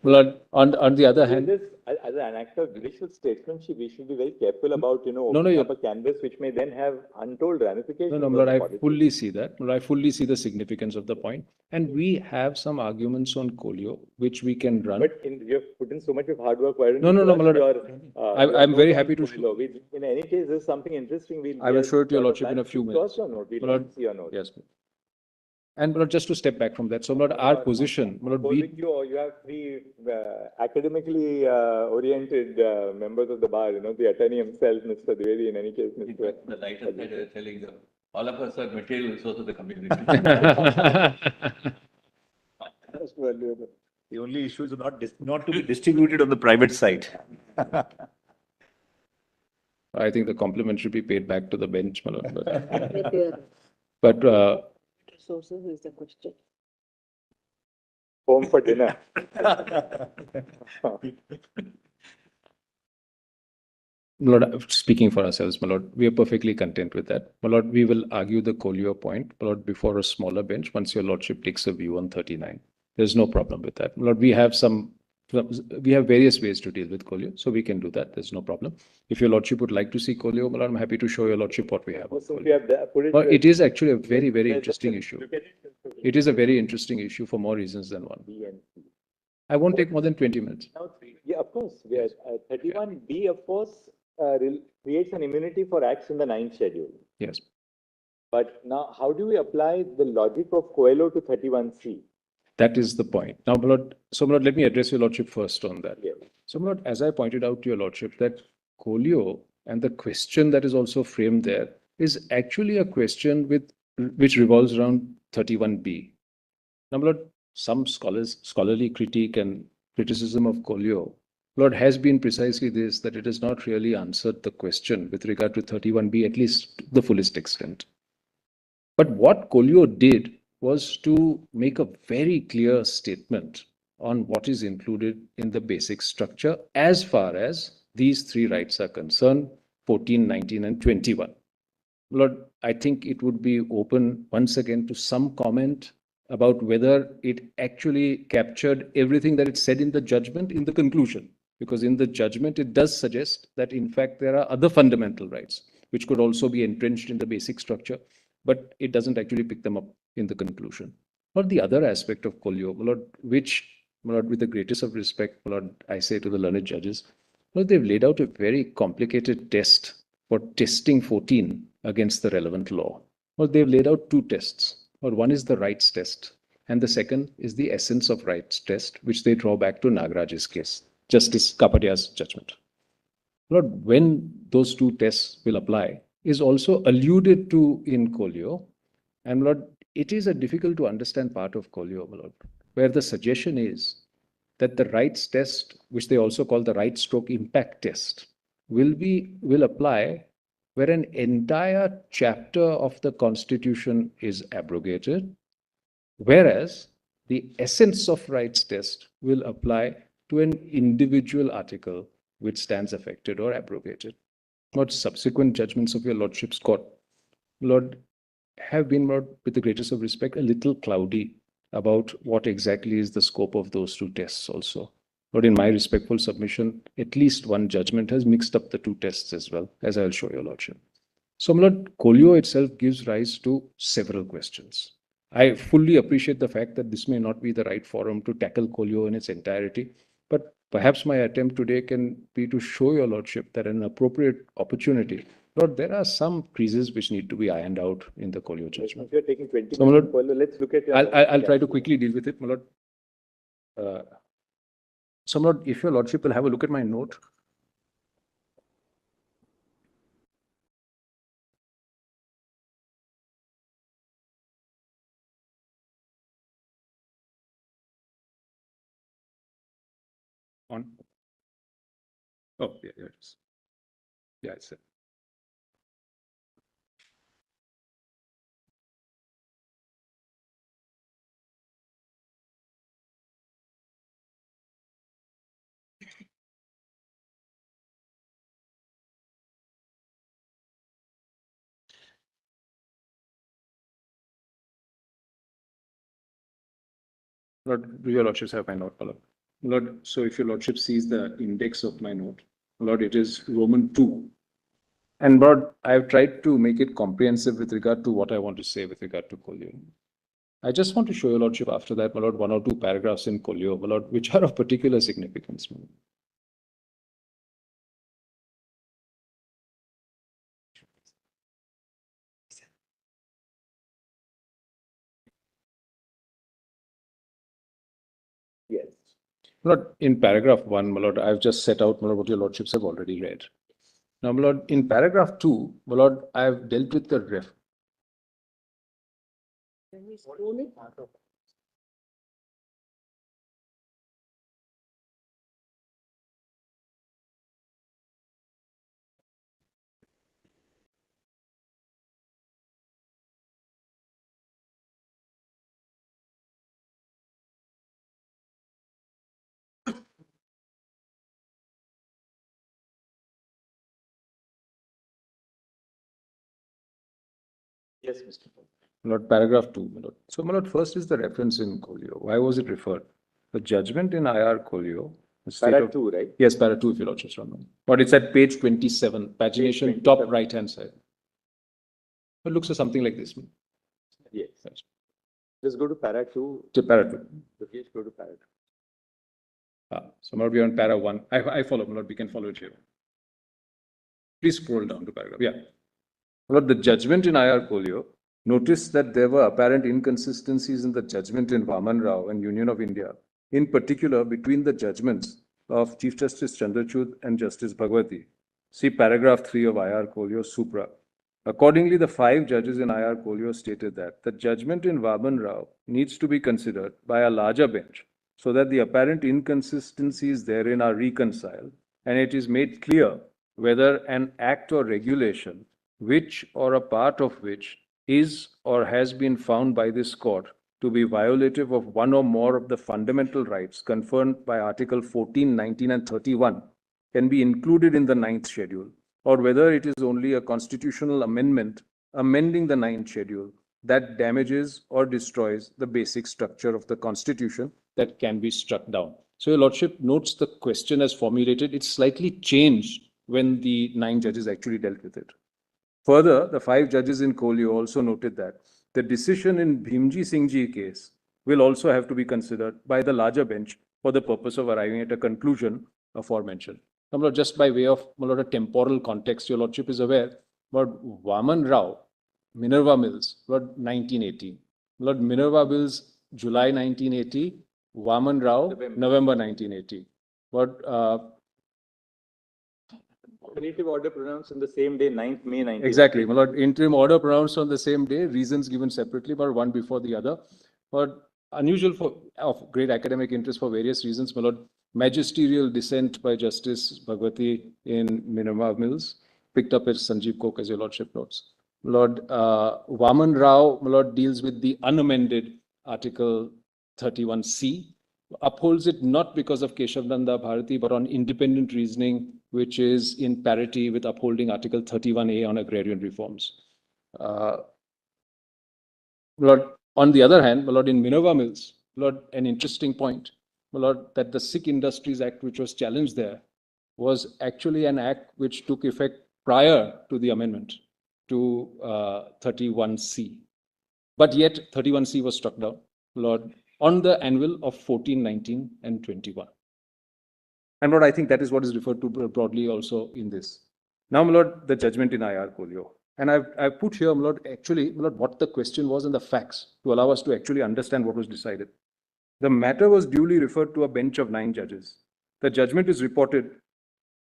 My lord, on the other hand, As an act of judicial statesmanship, we should be very careful about, no, opening up a canvas which may then have untold ramifications. no, my of lord, the I policy. fully see that. My lord, I fully see the significance of the point. And we have some arguments on Coelho, which we can run. But you have put in so much of hard work. Why don't No, you no, give my us lord. your I'm very note on happy to Coelho? In any case, there's something interesting. I will show it to your sort of lordship in a few show minutes. us your note. We'd My like lord, to see your note. yes. And my lord, just to step back from that. So, my lord, our position, my lord, Opposing you have three academically oriented members of the bar, the attorney himself, Mr. Dwivedi, in any case, Mr. The lighter side, I was telling them, all of us are material resource of the community. The only issue is not to be distributed on the private side. I think the compliment should be paid back to the bench, my lord. There. But Resources is the question. Home for dinner. my lord, speaking for ourselves, my lord, we are perfectly content with that. My lord, we will argue the Coelho point, my lord, before a smaller bench, once your lordship takes a view on 39. There's no problem with that. My lord, we have various ways to deal with Coelho, so we can do that. There's no problem. If your lordship would like to see Coelho, my lord, I'm happy to show your lordship what we have. It is actually a very, very interesting issue. It is a very interesting issue for more reasons than one. I won't take more than 20 minutes. Yeah, of course. 31B, of course, creates an immunity for acts in the 9th schedule. Yes. But now, how do we apply the logic of Coelho to 31C? That is the point. Now, my lord, let me address your lordship first on that. Yes. So, my lord, as I pointed out to your lordship, that Coelho and the question that is also framed there is actually a question which revolves around 31B. Now, my lord, some scholarly critique and criticism of Coelho, Lord, has been precisely this, that it has not really answered the question with regard to 31B, at least to the fullest extent. But what Coelho did was to make a very clear statement on what is included in the basic structure as far as these three rights are concerned, 14, 19, and 21. Lord, I think it would be open once again to some comment about whether it actually captured everything that it said in the judgment in the conclusion. Because in the judgment, it does suggest that, in fact, there are other fundamental rights which could also be entrenched in the basic structure, but it doesn't actually pick them up in the conclusion. Or the other aspect of Coelho, which, with the greatest of respect, I say to the learned judges, they've laid out a very complicated test for testing 14 against the relevant law. Well, they've laid out two tests. One is the rights test, and the second is the essence of rights test, which they draw back to Nagaraj's case, Justice Kapadia's judgment. Lord, when those two tests will apply is also alluded to in Coelho, and Lord, it is a difficult to understand part of Coelho, Lord, where the suggestion is that the rights test, which they also call the right stroke impact test, will apply where an entire chapter of the Constitution is abrogated, whereas the essence of rights test will apply to an individual article which stands affected or abrogated. Not subsequent judgments of your lordship's court, Lord, have been, with the greatest of respect, a little cloudy about what exactly is the scope of those two tests also. But in my respectful submission, at least one judgment has mixed up the two tests as well, as I'll show your lordship. So, my lord, Coelho itself gives rise to several questions. I fully appreciate the fact that this may not be the right forum to tackle Coelho in its entirety, but perhaps my attempt today can be to show your lordship that an appropriate opportunity, Lord, there are some creases which need to be ironed out in the Coelho judgment. If you're taking 20 So, minutes, Coelho, let's look at your. I'll try to quickly deal with it, my lord. So, my lord, if your lordship will have a look at my note. On. Oh, yeah, it is. Yeah, it's it. Lord, do your lordships have my note, my lord? Lord, so if your lordship sees the index of my note, Lord, it is Roman 2. And Lord, I've tried to make it comprehensive with regard to what I want to say with regard to Coelho. I just want to show your lordship after that, my lord, one or two paragraphs in Coelho, my lord, which are of particular significance. My lord. Yes. Lord, in paragraph 1, my lord, I've just set out, my lord, what your lordships have already read. Now, my lord, in paragraph 2, my lord, I've dealt with the ref. Can we scroll it? Yes, Mr. My lord, paragraph 2, my lord. So, my lord, first is the reference in Coelho. Why was it referred? The judgment in IR Coelho. Para 2, right? Yes, para 2, if your lordship's wrong. But it's at page 27, pagination, top right-hand side. It looks something like this. Yes. Just go to para 2. To para 2. Please go to para 2. So, my lord, we are on para 1. I follow, my lord, we can follow it here. Please scroll down to paragraph. Yeah. My lord, the judgment in IR Coelho, notice that there were apparent inconsistencies in the judgment in Vaman Rao and Union of India, in particular between the judgments of Chief Justice Chandrachud and Justice Bhagwati. See paragraph 3 of IR Coelho Supra. Accordingly, the 5 judges in IR Coelho stated that the judgment in Vaman Rao needs to be considered by a larger bench so that the apparent inconsistencies therein are reconciled and it is made clear whether an act or regulation which or a part of which is or has been found by this court to be violative of one or more of the fundamental rights conferred by Article 14, 19, and 31 can be included in the 9th schedule, or whether it is only a constitutional amendment amending the 9th schedule that damages or destroys the basic structure of the Constitution that can be struck down. So your lordship notes the question as formulated. It's slightly changed when the 9 judges actually dealt with it. Further, the 5 judges in Coelho also noted that the decision in Bhimji Singh Ji case will also have to be considered by the larger bench for the purpose of arriving at a conclusion aforementioned. Now, just by way of a temporal context, your lordship is aware, but Vaman Rao, Minerva Mills, Lord 1980. Lord Minerva Mills, July 1980, Vaman Rao, November 1980. But Definitive order pronounced on the same day, 9th May 1980. Exactly, my lord. Interim order pronounced on the same day, reasons given separately, but one before the other. But unusual of great academic interest for various reasons, my lord. Magisterial dissent by Justice Bhagwati in Minerva Mills, picked up at Sanjeev Kok, as your lordship notes. Lord Vaman Rao, my lord, deals with the unamended Article 31C, upholds it not because of Keshavnanda Bharati, but on independent reasoning, which is in parity with upholding Article 31A on agrarian reforms. Lord, on the other hand, my lord, in Minerva Mills, my lord, an interesting point, my lord, that the Sikh Industries Act, which was challenged there, was actually an act which took effect prior to the amendment to 31C. But yet 31C was struck down, my lord, on the annual of 14, 19, and 21. And Lord, I think that is what is referred to broadly also in this. Now, my lord, the judgment in IR Coelho. And I've put here, my lord, actually, my lord, what the question was and the facts to allow us to actually understand what was decided. The matter was duly referred to a bench of 9 judges. The judgment is reported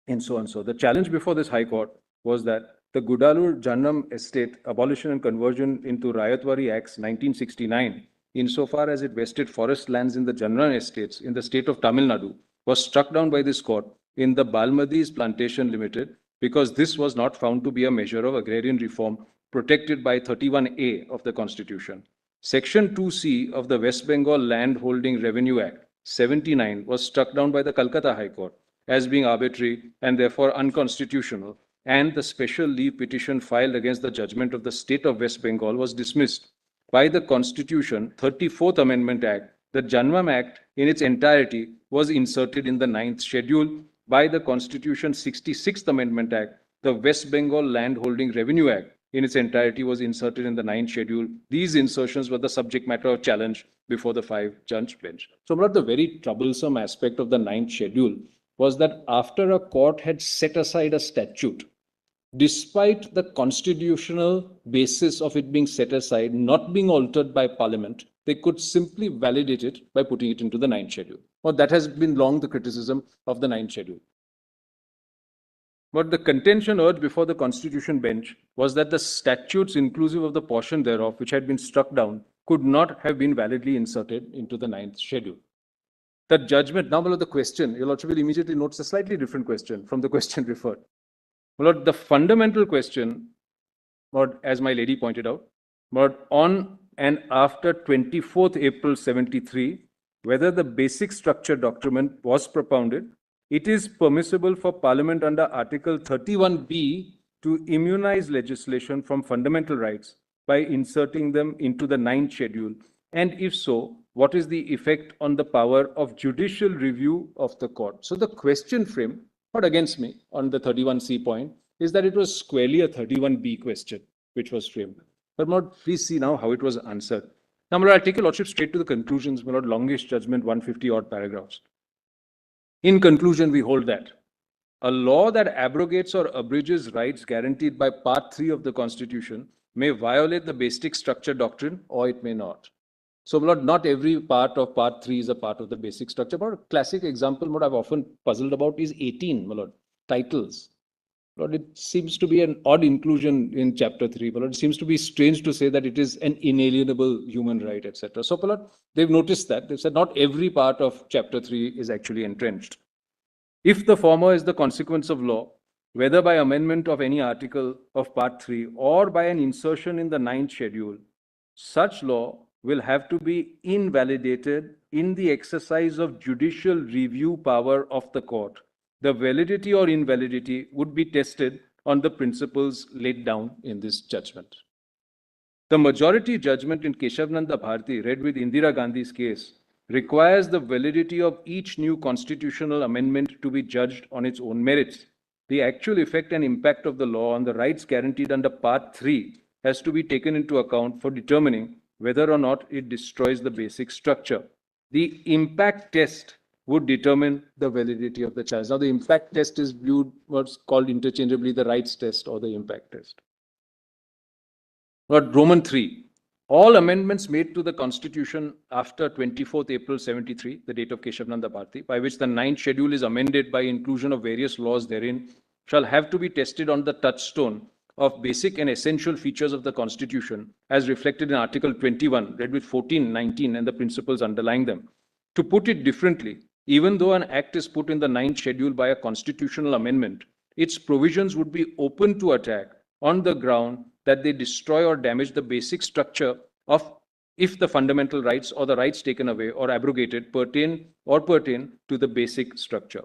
in so and so. The challenge before this High Court was that the Gudalur Jannam Estate Abolition and Conversion into Rayatwari Acts 1969, insofar as it vested forest lands in the Jannam Estates in the state of Tamil Nadu, was struck down by this court in the Balmadis Plantation Limited because this was not found to be a measure of agrarian reform protected by 31A of the Constitution. Section 2C of the West Bengal Land Holding Revenue Act 79 was struck down by the Calcutta High Court as being arbitrary and therefore unconstitutional, and the special leave petition filed against the judgment of the state of West Bengal was dismissed. By the Constitution 34th Amendment Act, the Janmam Act in its entirety was inserted in the 9th schedule. By the Constitution 66th Amendment Act, the West Bengal Land Holding Revenue Act in its entirety was inserted in the 9th schedule. These insertions were the subject matter of challenge before the 5-judge bench. So, one of the very troublesome aspect of the 9th schedule was that after a court had set aside a statute, despite the constitutional basis of it being set aside, not being altered by Parliament, they could simply validate it by putting it into the 9th schedule. Well, that has been long the criticism of the 9th schedule. But the contention urged before the Constitution bench was that the statutes inclusive of the portion thereof, which had been struck down, could not have been validly inserted into the 9th schedule. The judgment, now the question, you'll also will immediately notice a slightly different question from the question referred. Well, the fundamental question, as my lady pointed out, but on and after 24th April 73, whether the basic structure document was propounded, it is permissible for Parliament under Article 31B to immunize legislation from fundamental rights by inserting them into the 9th schedule. And if so, what is the effect on the power of judicial review of the court? So the question frame, not against me, on the 31C point, is that it was squarely a 31B question, which was framed. But please see now how it was answered. Now, I'll take your lordship straight to the conclusions, my lord, longish judgment, 150 odd paragraphs. In conclusion, we hold that a law that abrogates or abridges rights guaranteed by Part 3 of the Constitution may violate the basic structure doctrine or it may not. So, my lord, not every part of Part 3 is a part of the basic structure. But a classic example, what I've often puzzled about is 18, my lord, titles. Lord, it seems to be an odd inclusion in Chapter 3, but it seems to be strange to say that it is an inalienable human right, etc. So, Lord, they've noticed that. They've said not every part of Chapter 3 is actually entrenched. If the former is the consequence of law, whether by amendment of any article of Part 3 or by an insertion in the 9th schedule, such law will have to be invalidated in the exercise of judicial review power of the court. The validity or invalidity would be tested on the principles laid down in this judgment. The majority judgment in Keshavananda Bharati, read with Indira Gandhi's case, requires the validity of each new constitutional amendment to be judged on its own merits. The actual effect and impact of the law on the rights guaranteed under Part 3 has to be taken into account for determining whether or not it destroys the basic structure. The impact test would determine the validity of the charge. Now, the impact test is viewed what's called interchangeably the rights test or the impact test. But Roman 3, all amendments made to the Constitution after 24th April 73, the date of Keshavananda Bharati, by which the 9th schedule is amended by inclusion of various laws therein, shall have to be tested on the touchstone of basic and essential features of the Constitution, as reflected in Article 21, read with 14, 19, and the principles underlying them. To put it differently, even though an act is put in the 9th schedule by a constitutional amendment, its provisions would be open to attack on the ground that they destroy or damage the basic structure of if the fundamental rights or the rights taken away or abrogated pertain to the basic structure.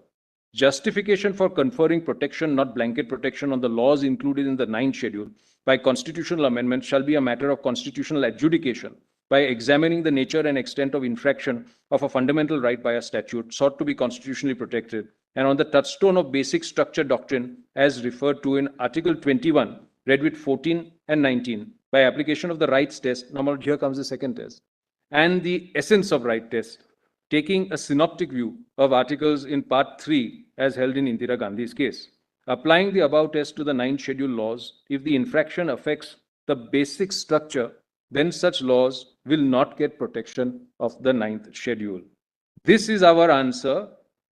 Justification for conferring protection, not blanket protection, on the laws included in the 9th schedule by constitutional amendment shall be a matter of constitutional adjudication by examining the nature and extent of infraction of a fundamental right by a statute sought to be constitutionally protected, and on the touchstone of basic structure doctrine as referred to in Article 21, read with 14 and 19, by application of the rights test. Now, here comes the second test, and the essence of right test, taking a synoptic view of articles in Part 3 as held in Indira Gandhi's case. Applying the above test to the 9th schedule laws, if the infraction affects the basic structure, then such laws will not get protection of the 9th schedule. This is our answer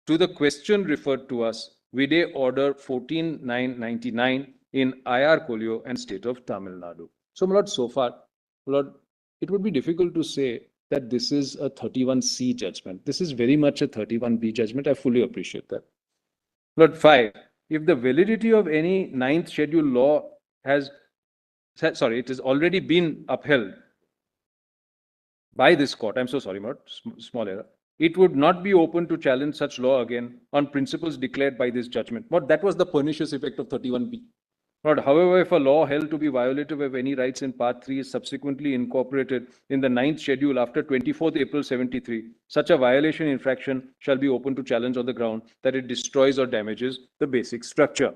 to the question referred to us, Vide Order 14999 in IR Coelho and State of Tamil Nadu. So, my lord, so far, my lord, it would be difficult to say that this is a 31C judgment. This is very much a 31B judgment. I fully appreciate that. Lord 5, if the validity of any 9th schedule law has, sorry, it has already been upheld by this court, I'm so sorry, my lord, small error, it would not be open to challenge such law again on principles declared by this judgment. But that was the pernicious effect of 31B. But however, if a law held to be violative of any rights in Part 3 is subsequently incorporated in the 9th schedule after 24th April 73, such a violation infraction shall be open to challenge on the ground that it destroys or damages the basic structure.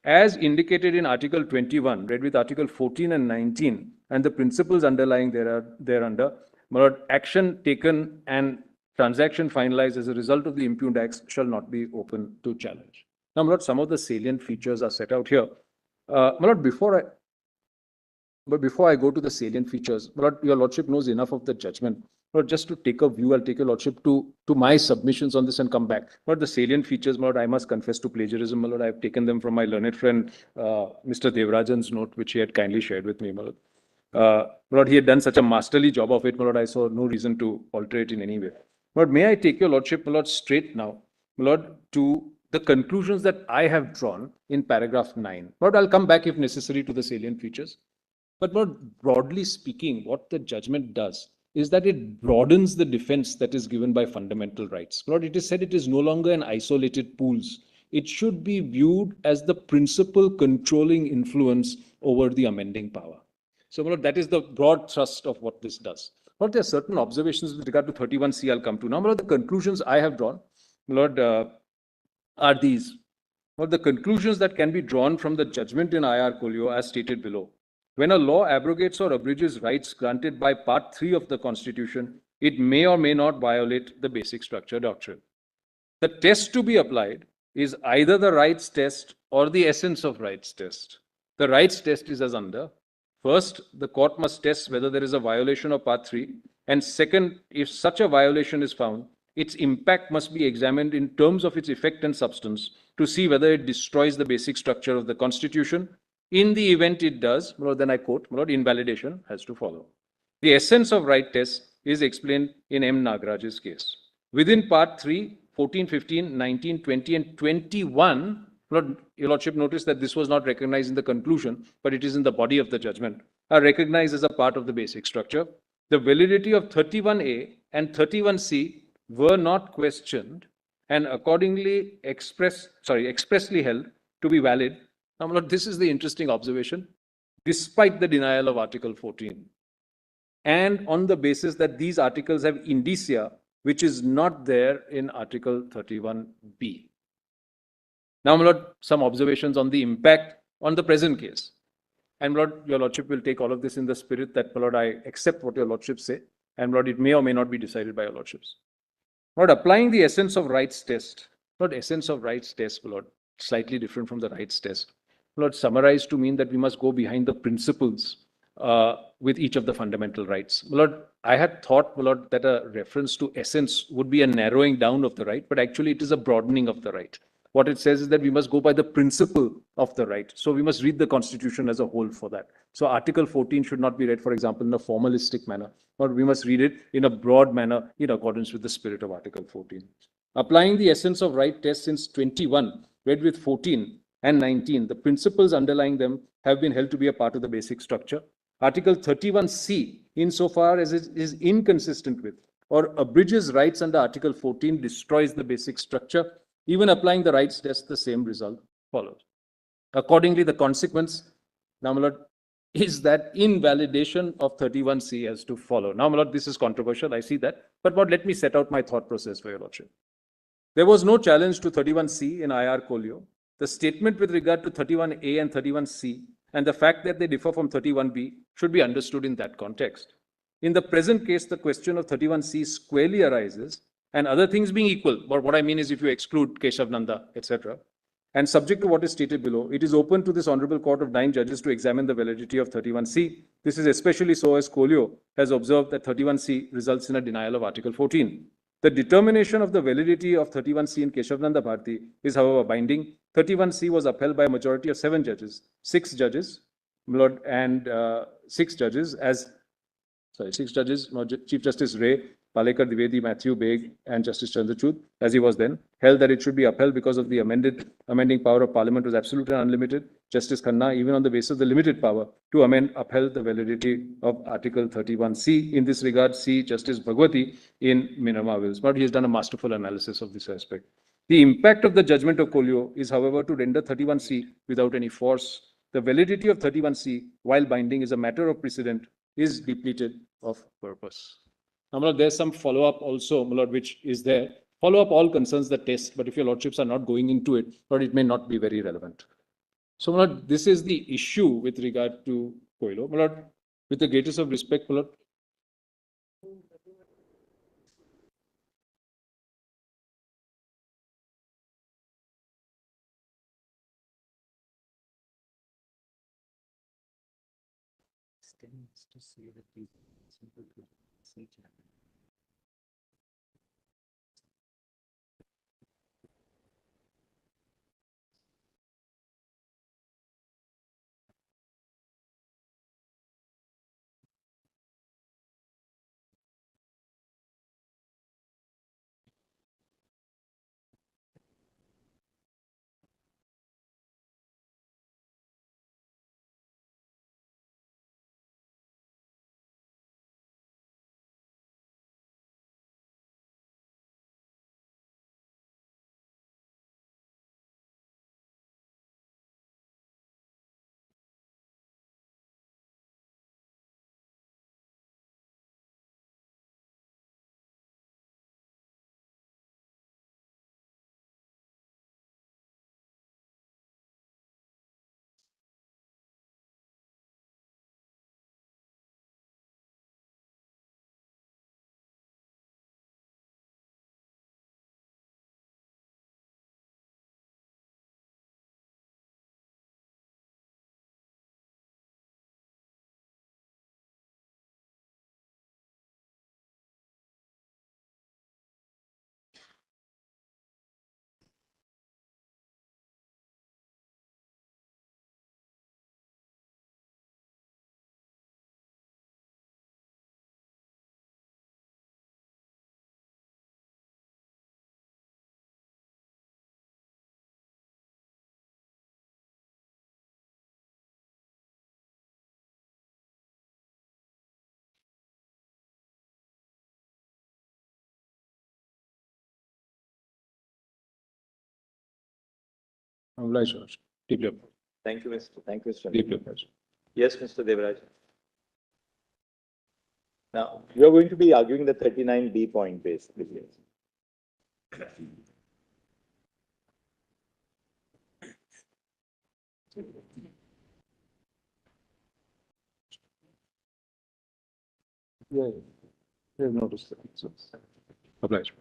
As indicated in Article 21, read with Article 14 and 19, and the principles underlying thereunder, action taken and transaction finalized as a result of the impugned acts shall not be open to challenge. Now, my lord, some of the salient features are set out here. My lord, before I go to the salient features, my lord, your lordship knows enough of the judgment. Lord, just to take a view, I'll take your lordship to my submissions on this and come back. Lord, the salient features, my lord, I must confess to plagiarism, my lord. I've taken them from my learned friend, Mr. Devarajan's note, which he had kindly shared with me, my lord. My lord, he had done such a masterly job of it, my lord, I saw no reason to alter it in any way. My lord, may I take your lordship, my lord, straight now, my lord, to the conclusions that I have drawn in paragraph 9. But I'll come back if necessary to the salient features. But more broadly speaking, what the judgment does is that it broadens the defense that is given by fundamental rights. Lord, it is said it is no longer an isolated pools. It should be viewed as the principal controlling influence over the amending power. So, Lord, that is the broad thrust of what this does. Lord, there are certain observations with regard to 31C I'll come to. Now, Lord, the conclusions I have drawn, Lord, are these. Lord, the conclusions that can be drawn from the judgment in IR Coelho as stated below. When a law abrogates or abridges rights granted by Part 3 of the Constitution, it may or may not violate the basic structure doctrine. The test to be applied is either the rights test or the essence of rights test. The rights test is as under. First, the court must test whether there is a violation of Part 3. And second, if such a violation is found, its impact must be examined in terms of its effect and substance to see whether it destroys the basic structure of the Constitution. In the event it does, then I quote, invalidation has to follow. The essence of right test is explained in M. Nagaraj's case. Within Part 3, 14, 15, 19, 20, and 21, Your Lordship noticed that this was not recognized in the conclusion, but it is in the body of the judgment, are recognized as a part of the basic structure. The validity of 31A and 31C were not questioned and accordingly expressly held to be valid. Now, Lord, this is the interesting observation, despite the denial of Article 14, and on the basis that these articles have indicia, which is not there in Article 31B. Now, my Lord, some observations on the impact on the present case. And Lord, Your Lordship will take all of this in the spirit that, Lord, I accept what Your Lordship say, and Lord, it may or may not be decided by Your Lordships. Lord, applying the essence of rights test. Lord, essence of rights test, Lord, slightly different from the rights test. Lord, summarized to mean that we must go behind the principles with each of the fundamental rights. Lord, I had thought, Lord, that a reference to essence would be a narrowing down of the right, but actually it is a broadening of the right. What it says is that we must go by the principle of the right. So we must read the Constitution as a whole for that. So Article 14 should not be read, for example, in a formalistic manner, but we must read it in a broad manner in accordance with the spirit of Article 14. Applying the essence of right test since 21, read with 14 and 19, the principles underlying them have been held to be a part of the basic structure. Article 31C, insofar as it is inconsistent with or abridges rights under Article 14, destroys the basic structure. Even applying the rights test, the same result follows. Accordingly, the consequence, now, my lord, is that invalidation of 31C has to follow. Now, my lord, this is controversial, I see that, but let me set out my thought process for your lordship. There was no challenge to 31C in IR Coelho. The statement with regard to 31A and 31C and the fact that they differ from 31B should be understood in that context. In the present case, the question of 31C squarely arises, and other things being equal, but what I mean is if you exclude Keshav Nanda, etc., and subject to what is stated below, it is open to this Honorable Court of 9 judges to examine the validity of 31C. This is especially so as Coelho has observed that 31C results in a denial of Article 14. The determination of the validity of 31C in Keshav Nanda Bharti is, however, binding. 31C was upheld by a majority of 7 judges, 6 judges, Lord, and 6 judges as, sorry, 6 judges, Chief Justice Ray, Palekar, Dwivedi, Matthew, Beg, and Justice Chandrachud, as he was then, held that it should be upheld because of the amending power of Parliament was absolute and unlimited. Justice Khanna, even on the basis of the limited power to amend, upheld the validity of Article 31C. In this regard, see Justice Bhagwati in Minerva Wills. But he has done a masterful analysis of this aspect. The impact of the judgment of Coelho is, however, to render 31C without any force. The validity of 31C, while binding, is a matter of precedent, is depleted of purpose. Now, my lord, there's some follow-up also, my lord, which is there. Follow-up all concerns the test, but if your lordships are not going into it, or it may not be very relevant. So, my lord, this is the issue with regard to Coelho. My lord, with the greatest of respect, my lord. Deeply appreciate. Thank you, Mr. Thank you, Mr. Deeply appreciate. Yes, Mr. Devraj. Now, you are going to be arguing the 39B point basically. Yeah, we have noticed that. So, obliged.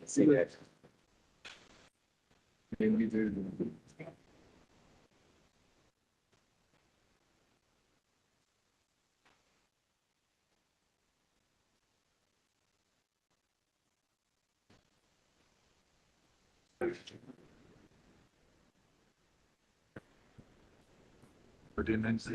See that. Maybe the ordinance.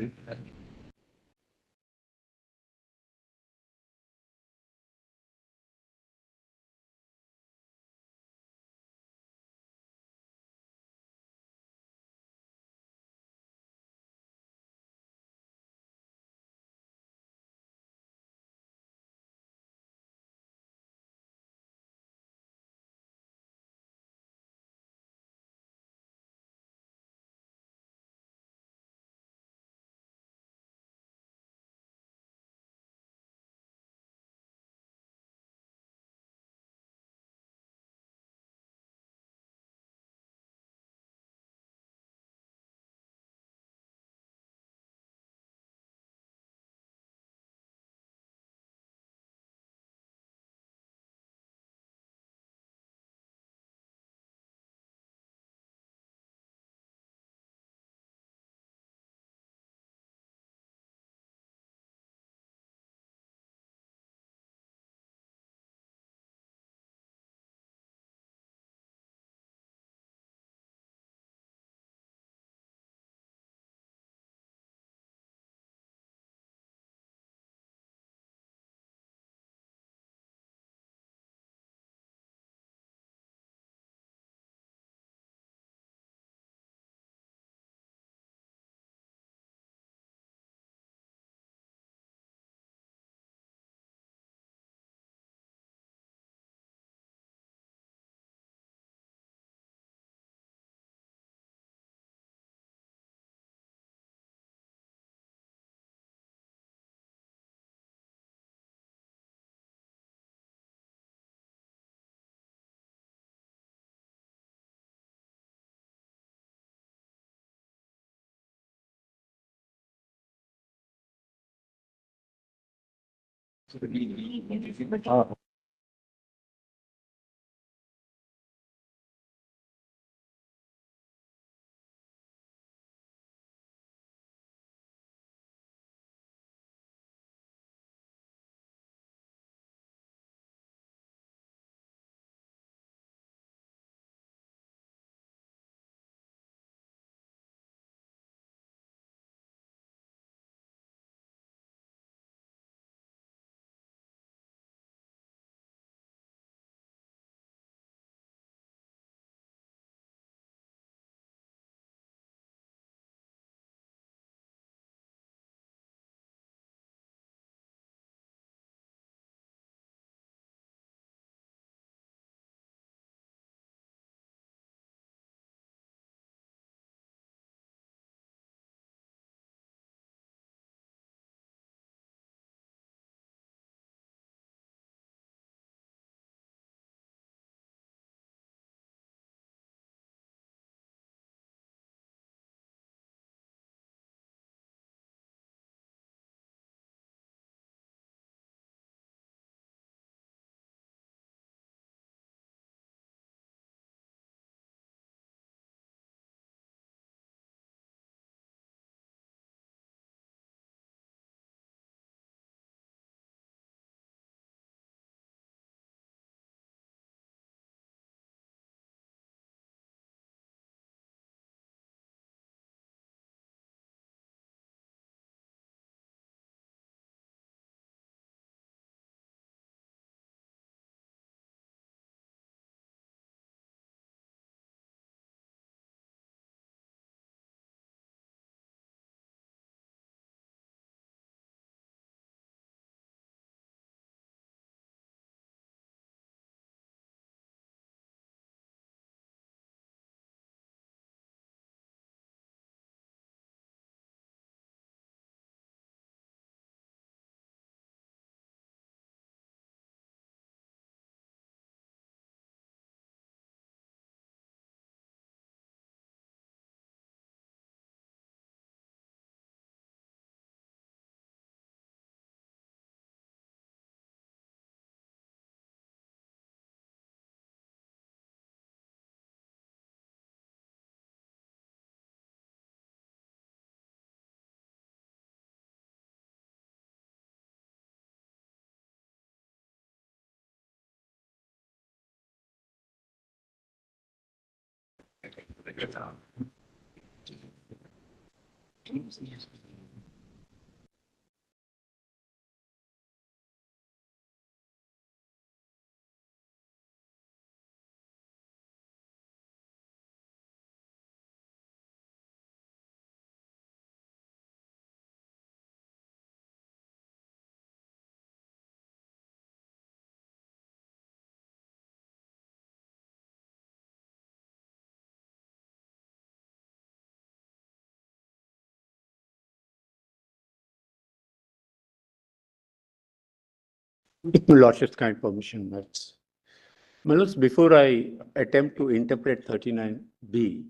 With my Lordship's kind permission, my lords, before I attempt to interpret 39B,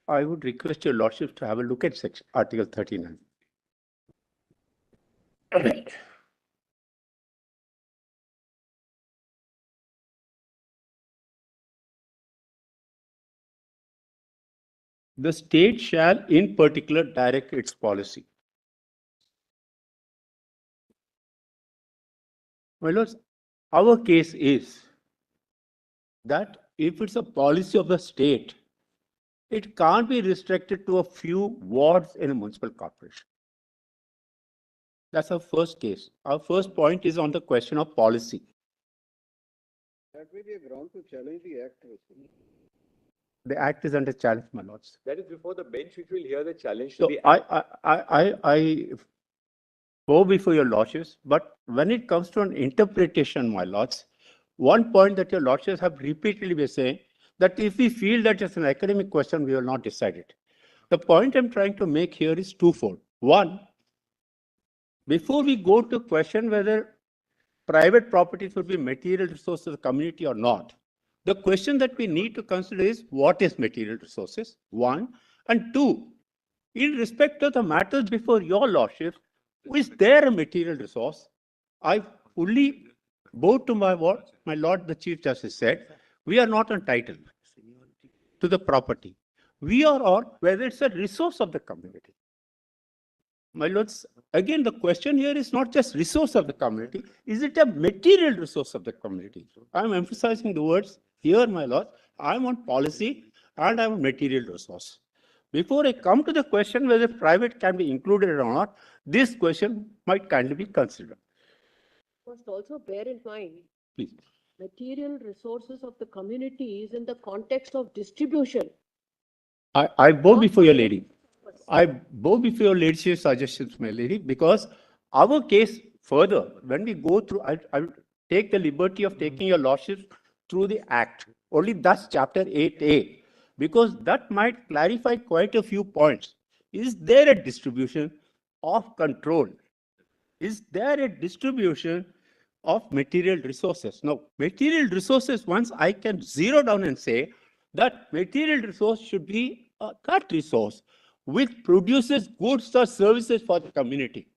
I would request your Lordship to have a look at section, Article 39. The state shall in particular direct its policy. My lords, our case is that if it's a policy of the state, it can't be restricted to a few wards in a municipal corporation. That's our first case. Our first point is on the question of policy. That may be a ground to challenge the act. The act is under challenge, my lords. That is before the bench which will hear the challenge to So the I go before your lordships, but when it comes to an interpretation, my lords, one point that your lordships have repeatedly been saying that if we feel that it's an academic question, we will not decide it. The point I'm trying to make here is twofold. One, before we go to question whether private properties would be material resources of the community or not, the question that we need to consider is what is material resources, one, and two, in respect of the matters before your lordship, is there a material resource? I fully bow to my word, my lord, the Chief Justice said, we are not entitled to the property. We are on whether it's a resource of the community. My lords, again, the question here is not just resource of the community, is it a material resource of the community? I'm emphasizing the words here, my lord. I'm on policy and I'm on material resource. Before I come to the question whether private can be included or not, this question might kindly be considered. Must also bear in mind, Please. material resources of the community is in the context of distribution. I bow before your lady. I bow before your ladyship's suggestions, my lady, because our case further, when we go through, I will take the liberty of taking your lordship through the act. Only that's chapter 8A, because that might clarify quite a few points. Is there a distribution of control? Is there a distribution of material resources? Now, material resources, once I can zero down and say that material resource should be that resource which produces goods or services for the community.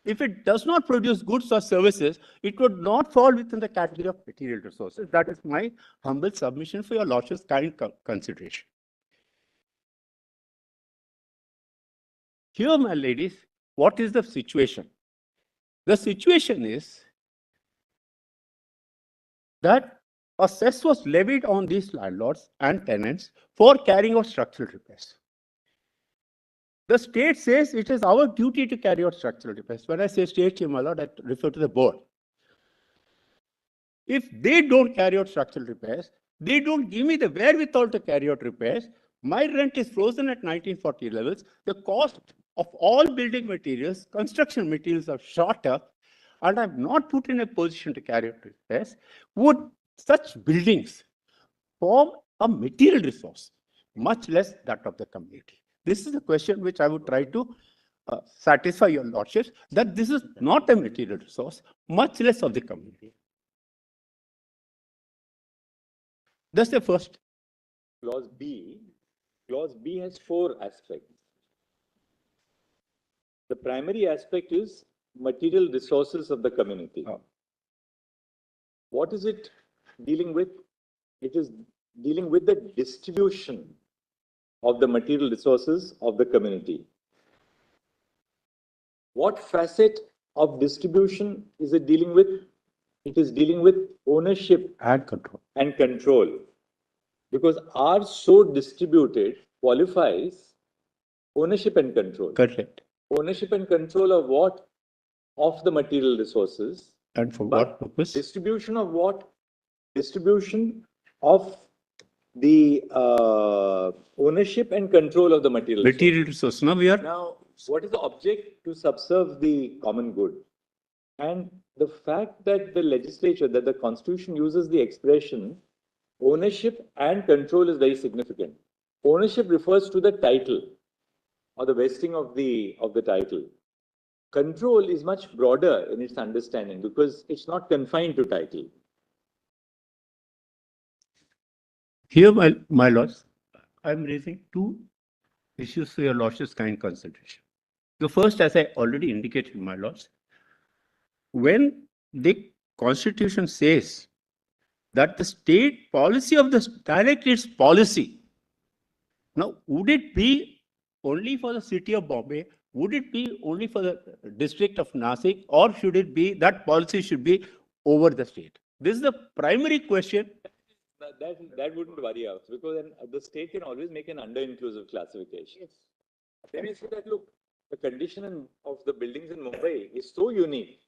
If it does not produce goods or services, it would not fall within the category of material resources. That is my humble submission for your lordship's kind consideration. Here, my ladies, what is the situation? The situation is that a cess was levied on these landlords and tenants for carrying out structural repairs. The state says it is our duty to carry out structural repairs. When I say state, my lord, I refer to the board. If they don't carry out structural repairs, they don't give me the wherewithal to carry out repairs. My rent is frozen at 1940 levels. The cost of all building materials, construction materials are shot up, and I'm not put in a position to carry out repairs. Would such buildings form a material resource, much less that of the community? This is a question which I would try to satisfy your lordships, that this is not a material resource, much less of the community. That's the first. Clause B. Clause B has 4 aspects. The primary aspect is material resources of the community. What is it dealing with? It is dealing with the distribution of the material resources of the community. What facet of distribution is it dealing with? It is dealing with ownership And control. and control. Because R so distributed qualifies ownership and control. Correct. Ownership and control of what? Of the material resources. And for But what purpose? distribution of what? Distribution of the ownership and control of the material resources. Material resource. Now we are. Now, what is the object? To subserve the common good. And the fact that the legislature, that the constitution uses the expression ownership and control is very significant. Ownership refers to the title or the vesting of the title. Control is much broader in its understanding because it's not confined to title. Here, my lords, I'm raising two issues for your lordship's kind consideration. The first, as I already indicated, my lords, when the constitution says that the state policy of the direct its policy, now would it be only for the city of Bombay? Would it be only for the district of Nasik, or should it be that policy should be over the state? This is the primary question. That wouldn't worry us because then the state can always make an under-inclusive classification. Yes. Then you say that, look, the condition of the buildings in Mumbai is so unique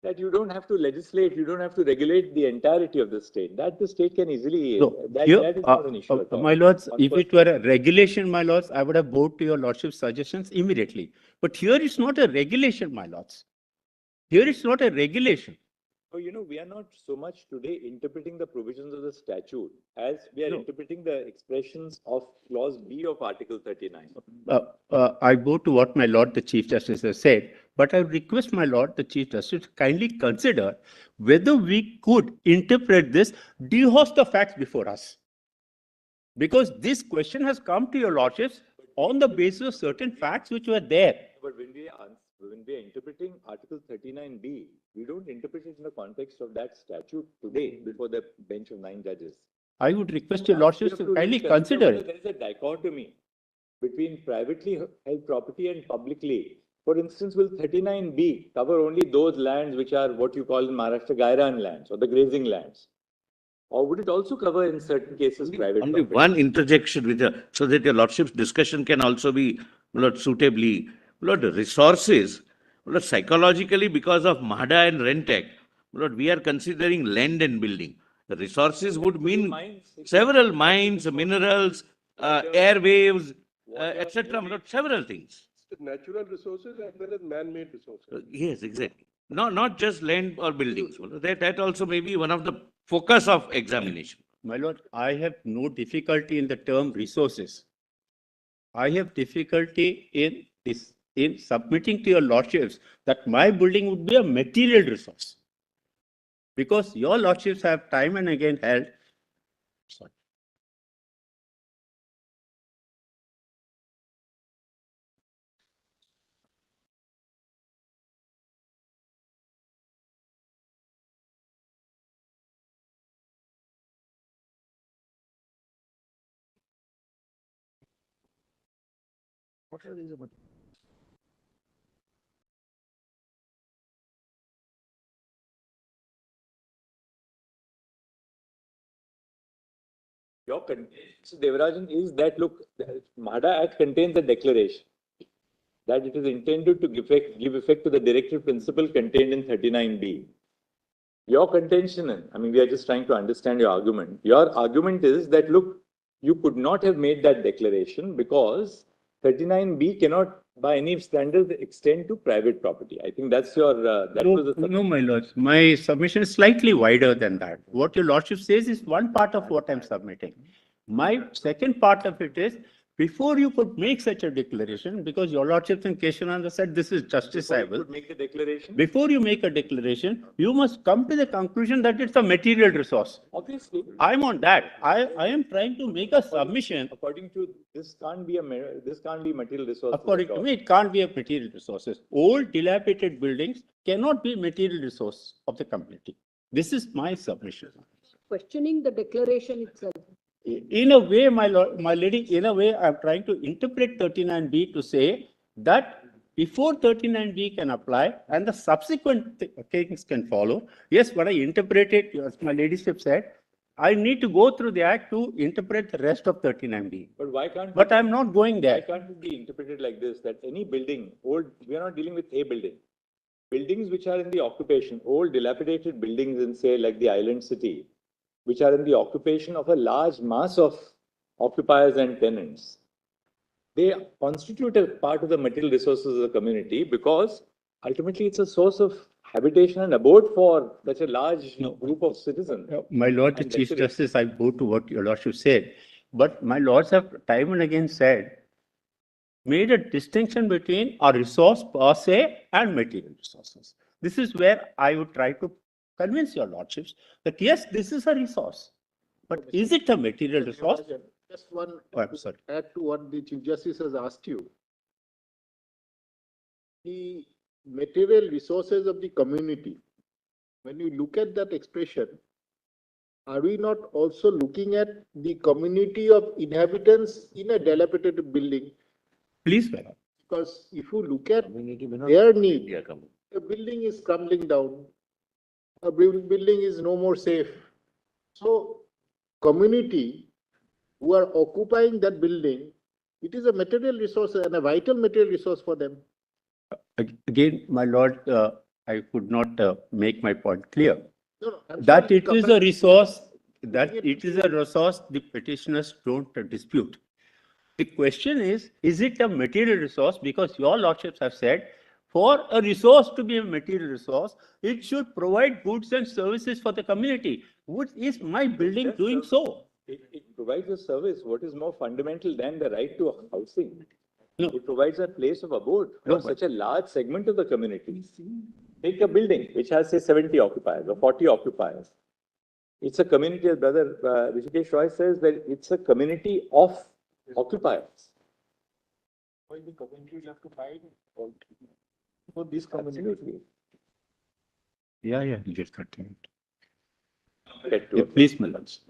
that you don't have to legislate, you don't have to regulate the entirety of the state. That the state can easily, So, that is not an issue at all. my lords, if it were a regulation, my lords, I would have bowed to your lordship's suggestions immediately. But here it's not a regulation, my lords. Here it's not a regulation. Oh, you know, we are not so much today interpreting the provisions of the statute as we are interpreting the expressions of clause B of Article 39. I bow to what my lord the Chief Justice has said, but I request my lord the Chief Justice to kindly consider whether we could interpret this, dehouse the facts before us. Because this question has come to your lordships on the basis of certain facts which were there. But when we are interpreting Article 39B, we don't interpret it in the context of that statute today before the bench of 9 judges. I would request your lordships to kindly consider it. There is a dichotomy between privately held property and publicly. For instance, will 39B cover only those lands which are what you call in Maharashtra Gairan lands or the grazing lands? Or would it also cover in certain cases private Only property? one interjection with so that your lordship's discussion can also be suitably. Resources, psychologically because of MADA and Rent Act, we are considering land and building. The resources would mean several mines, minerals, airwaves, etc. Several things. Natural resources as well as man-made resources. Yes, exactly. Not just land or buildings. That also may be one of the focus of examination. My lord, I have no difficulty in the term resources. I have difficulty in submitting to your lordships that my building would be a material resource. Because your lordships have time and again held. Sorry. What are these about? So Devarajan is that, look, the MADA Act contains a declaration that it is intended to give effect to the directive principle contained in 39B. Your contention, I mean, we are just trying to understand your argument. Your argument is that, look, you could not have made that declaration because 39B cannot by any standard extend to private property. I think that's your, No, my lords, my submission is slightly wider than that. What your lordship says is one part of what I'm submitting. My second part of it is, before you could make such a declaration, because your lordships and Keshananda said this is justifiable. Before you make a declaration, you must come to the conclusion that it's a material resource. Obviously. I'm on that. I am trying to make a submission. According to this can't be material resource. According to me, it can't be a material resources. Old dilapidated buildings cannot be material resource of the community. This is my submission. Questioning the declaration itself. In a way, my lady, in a way, I'm trying to interpret 39B to say that before 39B can apply and the subsequent things can follow. Yes, what I interpreted, as my ladyship said, I need to go through the act to interpret the rest of 39B. But why can't? But I'm not going Why there. can't it be interpreted like this, that any building, old, we are not dealing with a building. Buildings which are in the occupation, old dilapidated buildings in, say, like the island city, which are in the occupation of a large mass of occupiers and tenants, they constitute a part of the material resources of the community because ultimately it's a source of habitation and abode for such a large group of citizens. My Lord the And Chief residents. Justice, I go to what your Lordship said, but my Lords have time and again said, made a distinction between a resource per se and material resources. This is where I would try to convince your Lordships that yes, this is a resource, but is it a material resource? Just one, Oh, I'm sorry. add to what the Chief Justice has asked you. The material resources of the community, when you look at that expression, are we not also looking at the community of inhabitants in a dilapidated building? Please, my Lord. Because if you look at their need, Yeah, come on. a building is crumbling down, a building is no more safe. So community who are occupying that building, it is a material resource and a vital material resource for them. Again, my Lord, I could not make my point clear. No, I'm That sorry, it is a resource, that it is a resource the petitioners don't dispute. The question is it a material resource? Because your Lordships have said, for a resource to be a material resource, it should provide goods and services for the community. What is my building doing so? It provides a service. What is more fundamental than the right to housing? No. It provides a place of abode No, for such a large segment of the community. Take a building which has, say, 70 occupiers or 40 occupiers. It's a community, as Brother Rishikesh Roy says, that it's a community of occupiers. Why the community will have to fight for this community? Absolutely. Yeah, just continue. Get to a- Please, my Lords.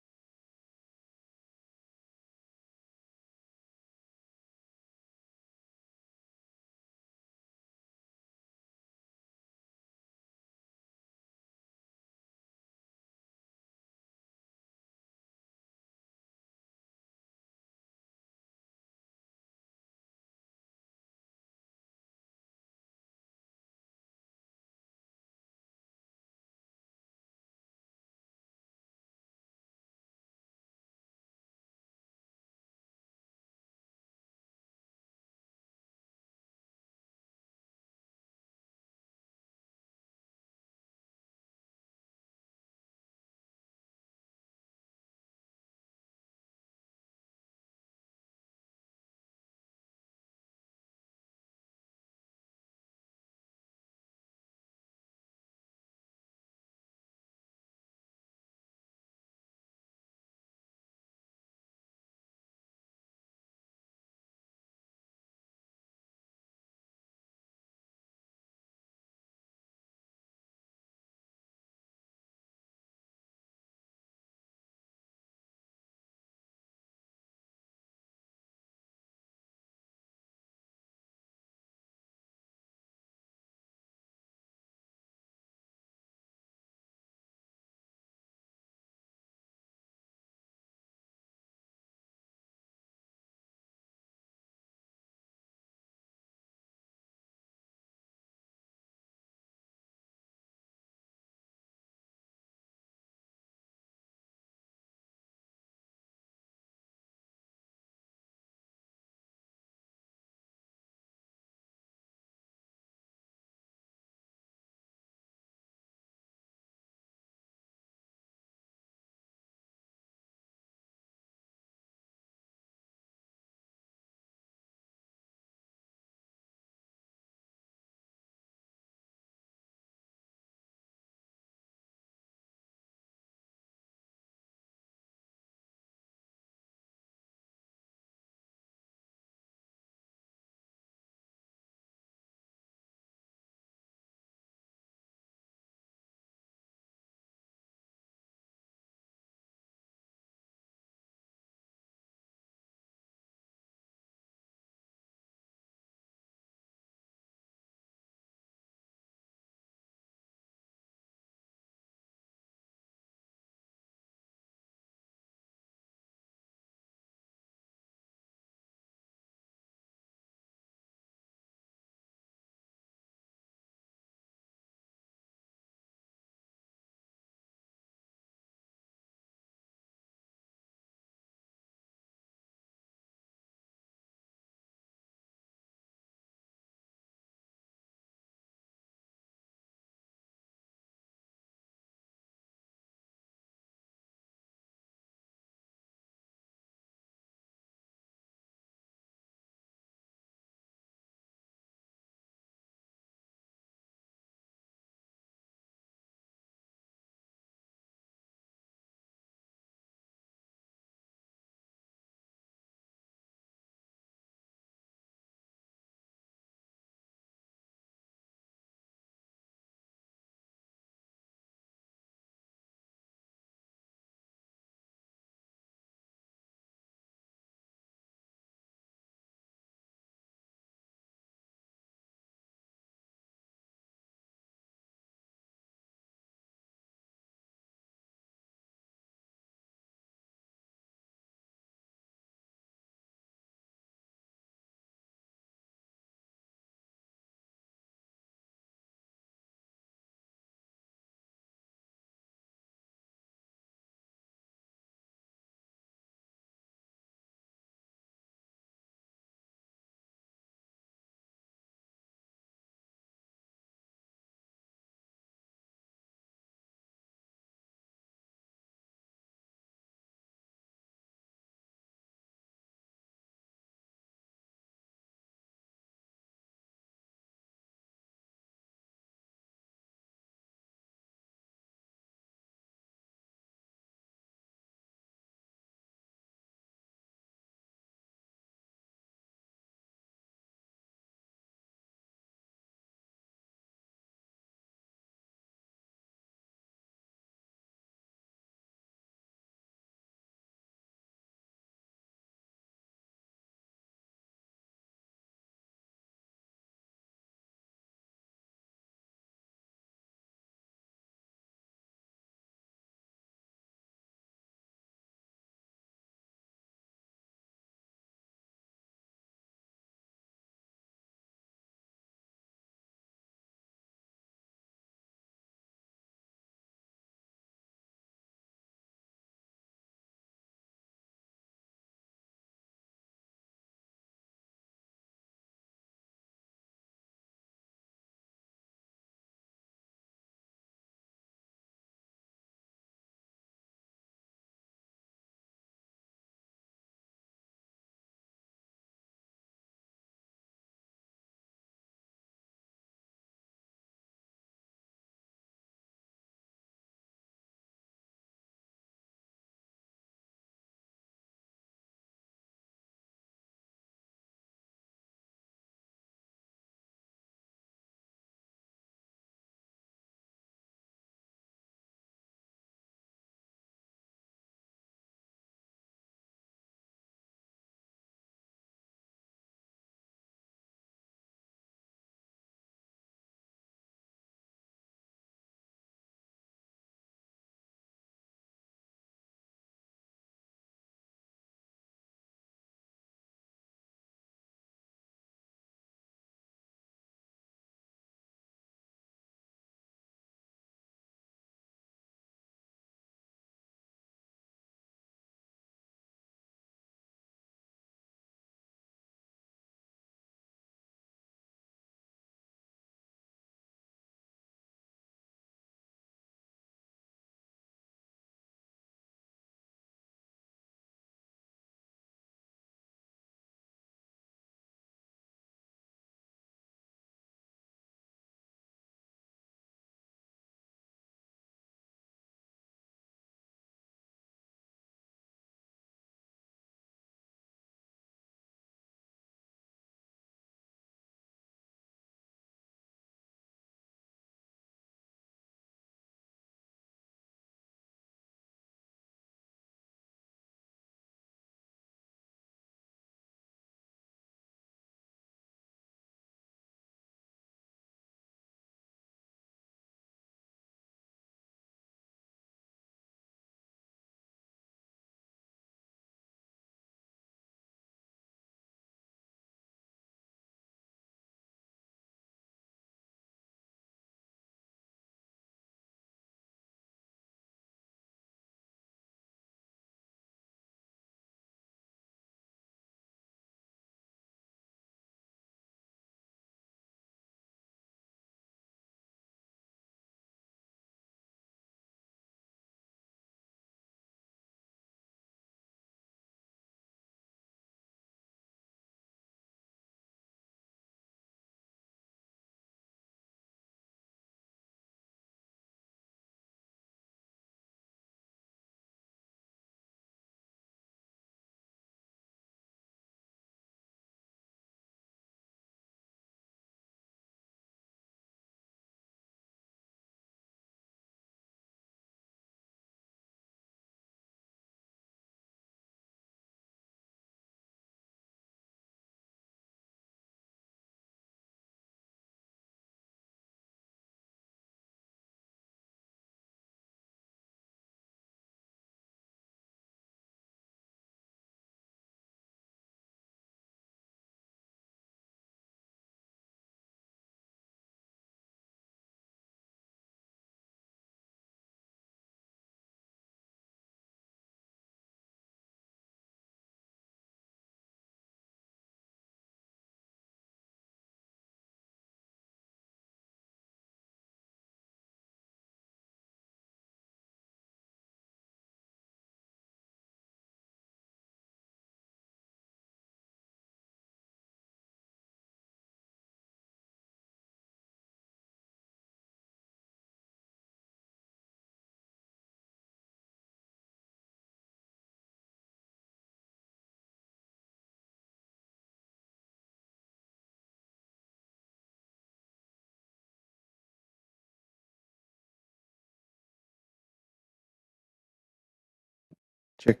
Check.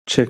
Check.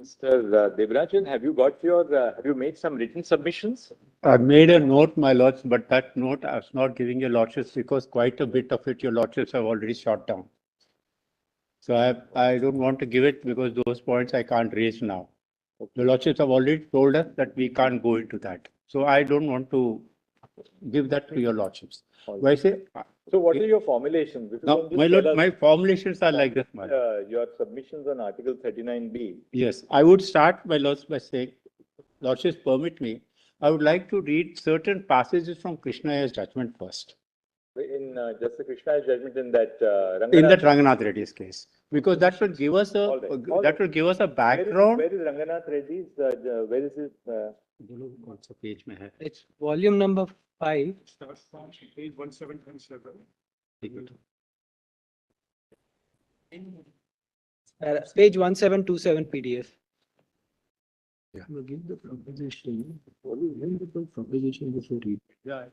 Mr. Devarajan, have you got your, have you made some written submissions? I made a note, my lords, but that note I was not giving your lordships because quite a bit of it your lordships have already shot down. So I don't want to give it because those points I can't raise now. The lordships have already told us that we can't go into that. So I don't want to give that to your lordships. Why say? So what are your formulations? If you Now, can just my tell lord, us, my formulations are like this, my lord. your submissions on Article 39B. Yes, I would start, my lords, by saying, lordships permit me, I would like to read certain passages from Krishna Ayer's judgment first. In Justice Krishna's judgment in that In that Ranganath Reddy's case, because that will give us a that will give us a background. Where is Ranganath Reddy's? Where is his? Page mein hai? It's volume number 5. Starts from page 1727. Page 1727 PDF. Yeah. Give the proposition. The proposition before read. Yeah.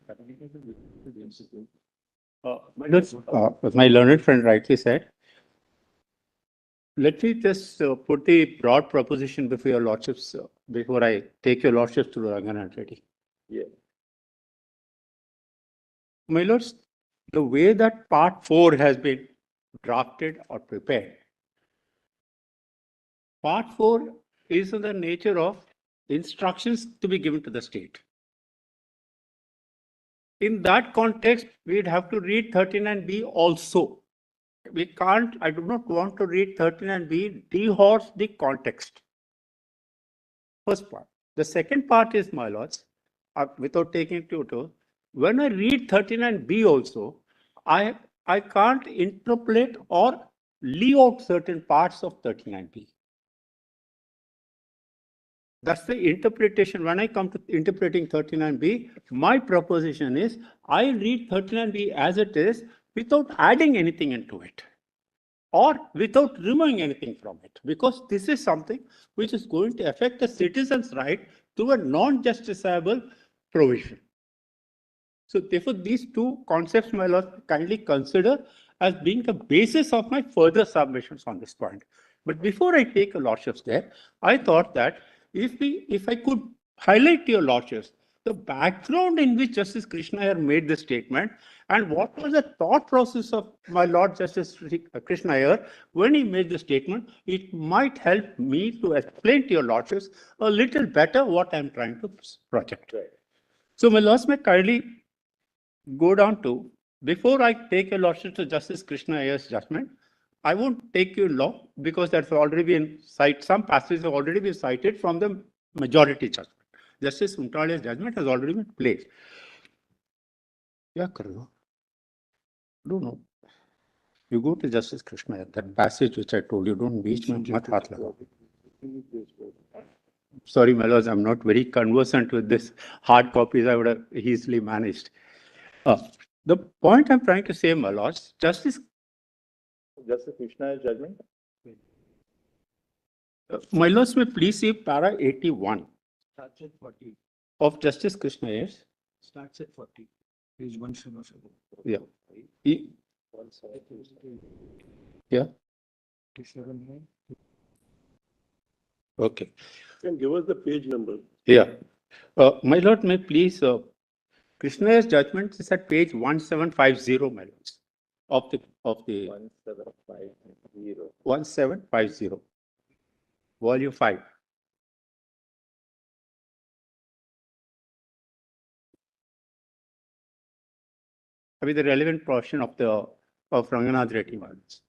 As my learned friend rightly said, let me just put the broad proposition before your lordships, before I take your lordships to Ranganath Reddy. Yeah. My lords, the way that part 4 has been drafted or prepared, part 4 is in the nature of instructions to be given to the state. In that context, we'd have to read 39B also. We can't, I do not want to read 39B, dehorse the context. First part. The second part is, my lords, without taking tutor, when I read 39B also, I can't interpolate or leave out certain parts of 39B. That's the interpretation. When I come to interpreting 39B, my proposition is I read 39B as it is without adding anything into it or without removing anything from it, because this is something which is going to affect the citizen's right to a non-justiciable provision. So therefore, these two concepts, my lord, kindly consider as being the basis of my further submissions on this point. But before I take your lordships there, I thought that if I could highlight to your lordships the background in which Justice Krishna Iyer made this statement and what was the thought process of my Lord Justice Krishna Iyer when he made the statement, it might help me to explain to your lordships a little better what I'm trying to project. Right. So my lords may kindly go down to, before I take your lordship to Justice Krishna Iyer's judgment, I won't take you long because that's already been cited, some passages have already been cited from the majority judgment. Justice Untalia's judgment has already been placed. Yeah, no. You go to Justice Krishna Iyer, that passage which I told you, don't beach mein mat haath lagao. Sorry, my lords, I'm not very conversant with this. Hard copies I would have easily managed. The point I'm trying to say, my lords, Justice Krishna's judgment? My lords, may please see para 81 Starts at 40. of Justice Krishna Iyer's. Starts at 40. Page 177. Yeah. Yeah. Okay. Can give us the page number. Yeah. My lord, may please, Krishna Iyer's judgment is at page 1750, my lords, of the 1750, volume 5. I mean, the relevant portion of Ranganath Reddy models.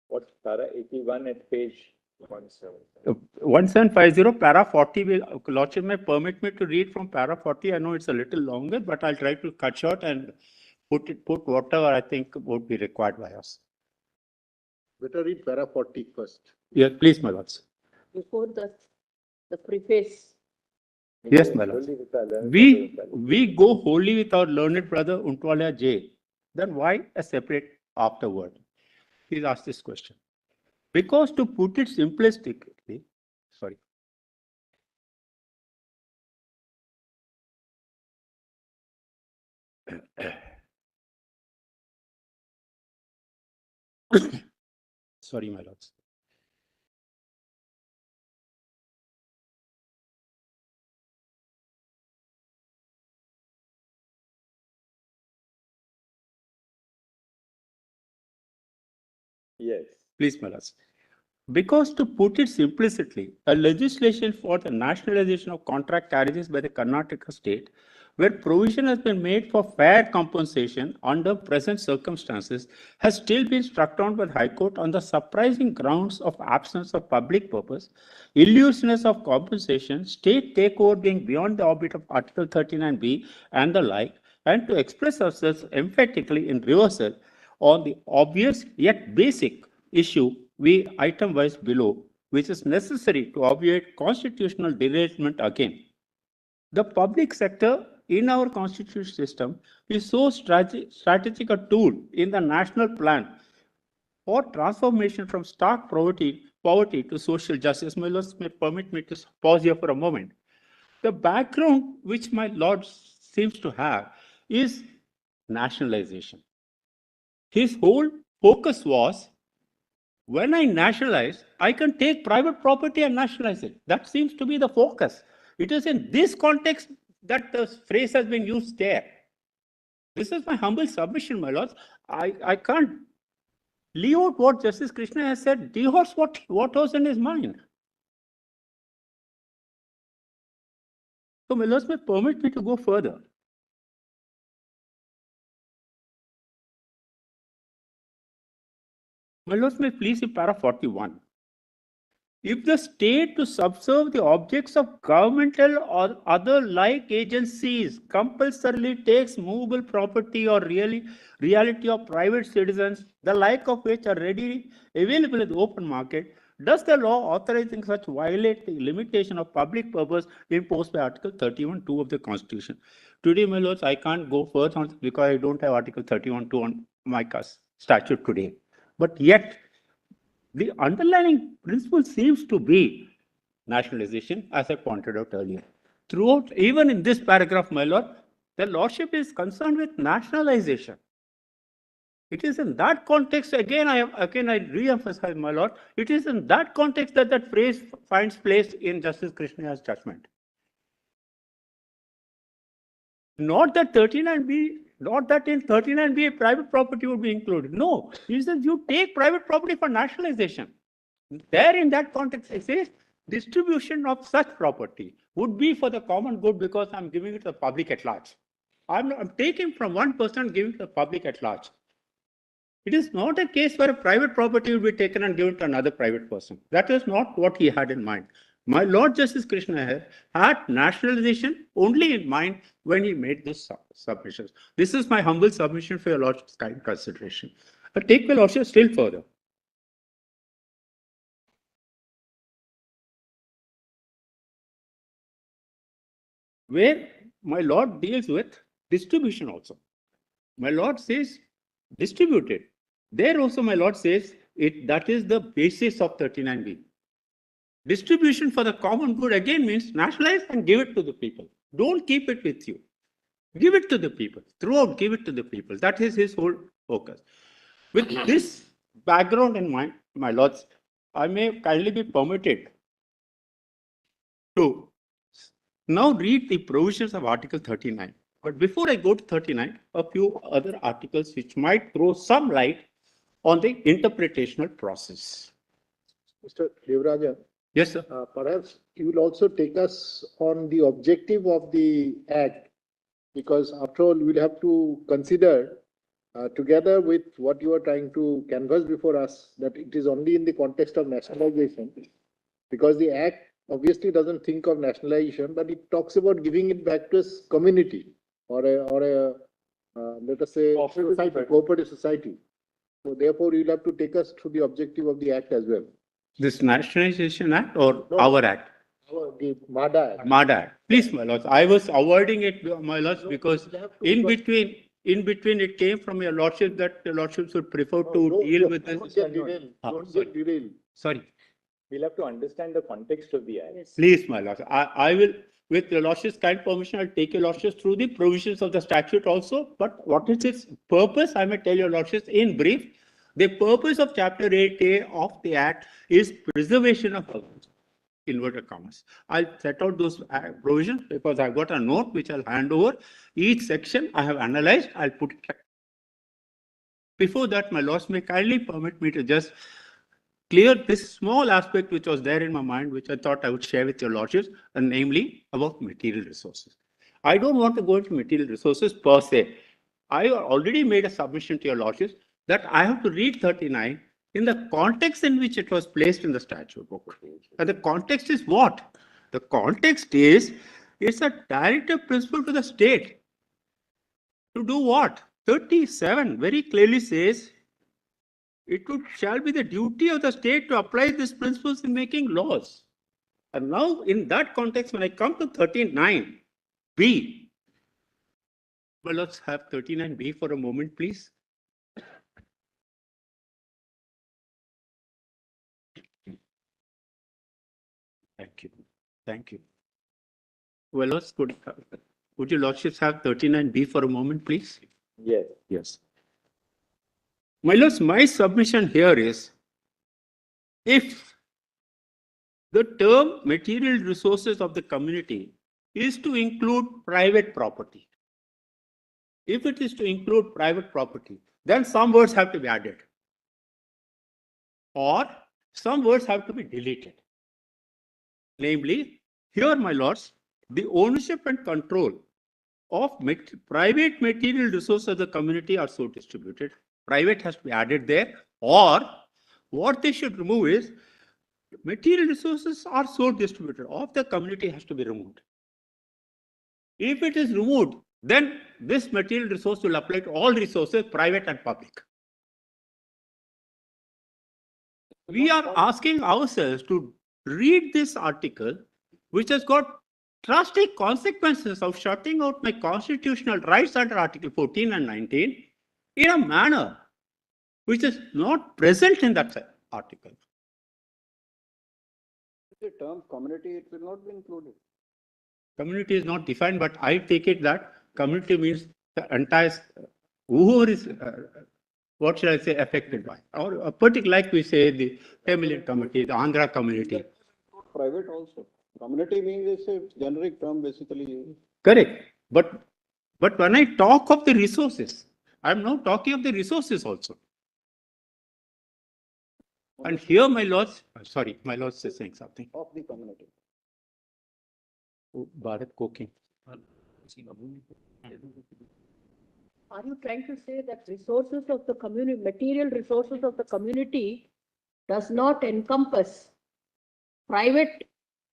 What's para 81 at page 1750, para 40, lordship may permit me to read from para 40. I know it's a little longer, but I'll try to cut short and put whatever I think would be required by us. Better read para 40 first. Yeah, please, my lords. Before the preface. Yes, my lords. We go wholly with our learned brother Untwalia J. Then why a separate afterword? Please ask this question. Because to put it simplistically, sorry. Sorry, my lords. Yes. Please, my lords. Because to put it simplicity, a legislation for the nationalization of contract carriages by the Karnataka state, where provision has been made for fair compensation under present circumstances, has still been struck down by the High Court on the surprising grounds of absence of public purpose, illusoriness of compensation, state takeover being beyond the orbit of Article 39B and the like, and to express ourselves emphatically in reversal on the obvious yet basic issue we item wise below, which is necessary to obviate constitutional derailment again. The public sector in our constitutional system is so strategic a tool in the national plan for transformation from stark poverty to social justice. My lords may permit me to pause here for a moment. The background which my lord seems to have is nationalization. His whole focus was, when I nationalize, I can take private property and nationalize it. That seems to be the focus. It is in this context that the phrase has been used there. This is my humble submission, my lords. I can't leave out what Justice Krishna has said. Dehorse what was in his mind. So, my lords may permit me to go further. My lords may please see para 41. If the state to subserve the objects of governmental or other like agencies compulsorily takes movable property or reality of private citizens, the like of which are readily available in the open market, does the law authorizing such violate the limitation of public purpose imposed by Article 31(2) of the Constitution? Today, my lords, I can't go further on because I don't have Article 31(2) on my statute today. But yet, the underlying principle seems to be nationalization, as I pointed out earlier. Throughout, even in this paragraph, my lord, the lordship is concerned with nationalization. It is in that context, again I re-emphasize, my lord, it is in that context that that phrase finds place in Justice Krishna's judgment. Not that 39B, not that in 39B private property would be included. No, he says you take private property for nationalization. There in that context, it says distribution of such property would be for the common good because I'm giving it to the public at large. I'm taking from one person and giving it to the public at large. It is not a case where a private property will be taken and given to another private person. That is not what he had in mind. My Lord Justice Krishna had nationalization only in mind when he made this submissions. This is my humble submission for your Lordship's kind consideration. But take my Lordship still further. Where my Lord deals with distribution also. My Lord says distributed. There also my Lord says that is the basis of 39B. Distribution for the common good again means nationalize and give it to the people. Don't keep it with you. Give it to the people. Throughout, give it to the people. That is his whole focus. With this background in mind, my lords, I may kindly be permitted to now read the provisions of Article 39. But before I go to 39, a few other articles which might throw some light on the interpretational process. Mr. Devarajan. Yes, sir. Perhaps you will also take us on the objective of the Act, because after all, we'll have to consider, together with what you are trying to canvass before us, that it is only in the context of nationalization, because the Act obviously doesn't think of nationalization, but it talks about giving it back to a community or a let us say, cooperative society. So therefore, you'll have to take us through the objective of the Act as well. This Nationalization Act or our Act? The MADA Act. MADA Act. Please, my lords. I was avoiding it, my lords, because in between it came from your lordship that the lordships would prefer to deal with this. Don't get derailed. Don't get derailed. Sorry. We'll have to understand the context of the Act. Please, my lords. I will with your lordship's kind permission, I'll take your lordships through the provisions of the statute also. But what is its purpose? I may tell your lordships in brief. The purpose of Chapter 8A of the Act is preservation of inverted commas. I'll set out those provisions because I've got a note which I'll hand over. Each section I have analyzed, I'll put it. Before that, my lords may kindly permit me to just clear this small aspect which was there in my mind, which I thought I would share with your lordships, and namely about material resources. I don't want to go into material resources per se. I already made a submission to your lordships that I have to read 39 in the context in which it was placed in the statute book. And the context is what? The context is, it's a directive principle to the state. To do what? 37 very clearly says, shall be the duty of the state to apply these principles in making laws. And now in that context, when I come to 39B, well, let's have 39B for a moment, please. Thank you. Thank you. Well, let's would your lordships have 39B for a moment, please? Yes. Yes. My lords, my submission here is, if the term material resources of the community is to include private property, if it is to include private property, then some words have to be added, or some words have to be deleted. Namely, here, my lords, the ownership and control of private material resources of the community are so distributed. Private has to be added there, or what they should remove is material resources are so distributed of the community has to be removed. If it is removed, then this material resource will apply to all resources, private and public. We are asking ourselves to read this article, which has got drastic consequences of shutting out my constitutional rights under Article 14 and 19 in a manner which is not present in that article. The term community, it will not be included. Community is not defined, but I take it that community means the entire, whoever is, what should I say, affected by, or a particular, like we say, the Tamilian community, the Andhra community. Private also. Community means it's a generic term basically. Correct. But when I talk of the resources, I'm now talking of the resources also. And here, my lords, sorry, my lords is saying something. Of the community. Bharat cooking. Are you trying to say that resources of the community, material resources of the community does not encompass private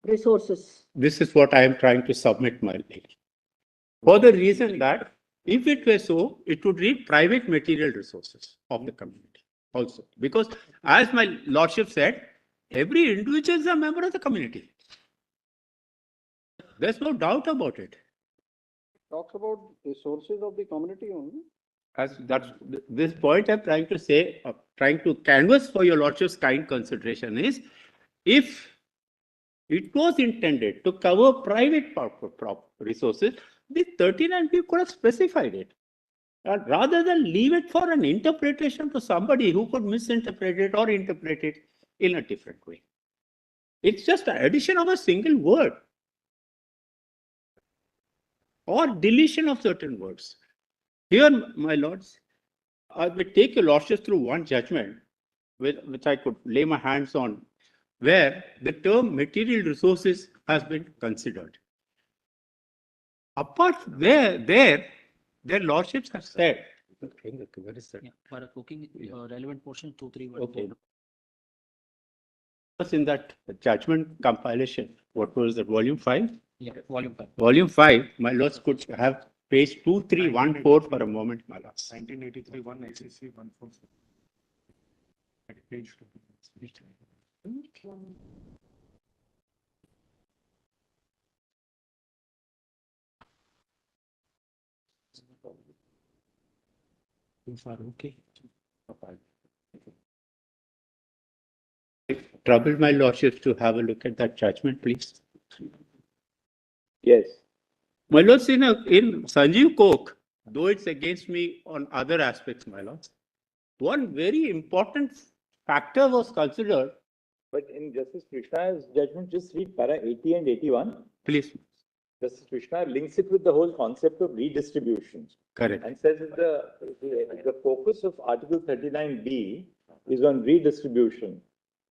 resources? This is what I am trying to submit, my lady. For the reason that if it were so, it would read private material resources of the community also. Because as my lordship said, every individual is a member of the community. There's no doubt about it. Talks about resources of the community only. As that's this point I'm trying to say, trying to canvass for your lordship's kind consideration is, if it was intended to cover private resources, the 39B could have specified it. Rather than leave it for an interpretation to somebody who could misinterpret it or interpret it in a different way. It's just an addition of a single word or deletion of certain words. Here, my lords, I will take your lordships through one judgment, which I could lay my hands on, where the term material resources has been considered. Apart from their lordships have said. Where is that? Yeah, for a cooking relevant portion 231. Okay. In that judgment compilation, what was that, volume 5? Yeah, volume 5. Volume 5, my lords could have page 2314 for a moment, my lords. 1983, 1 ICC 146. Page 2. Okay. Trouble my lordships to have a look at that judgment, please. Yes. My lords, in Sanjeev Coke, though it's against me on other aspects, my lords, one very important factor was considered. But in Justice Krishna's judgment, just read para 80 and 81. Please. Justice Krishna links it with the whole concept of redistribution. Correct. And says that the focus of Article 39B is on redistribution.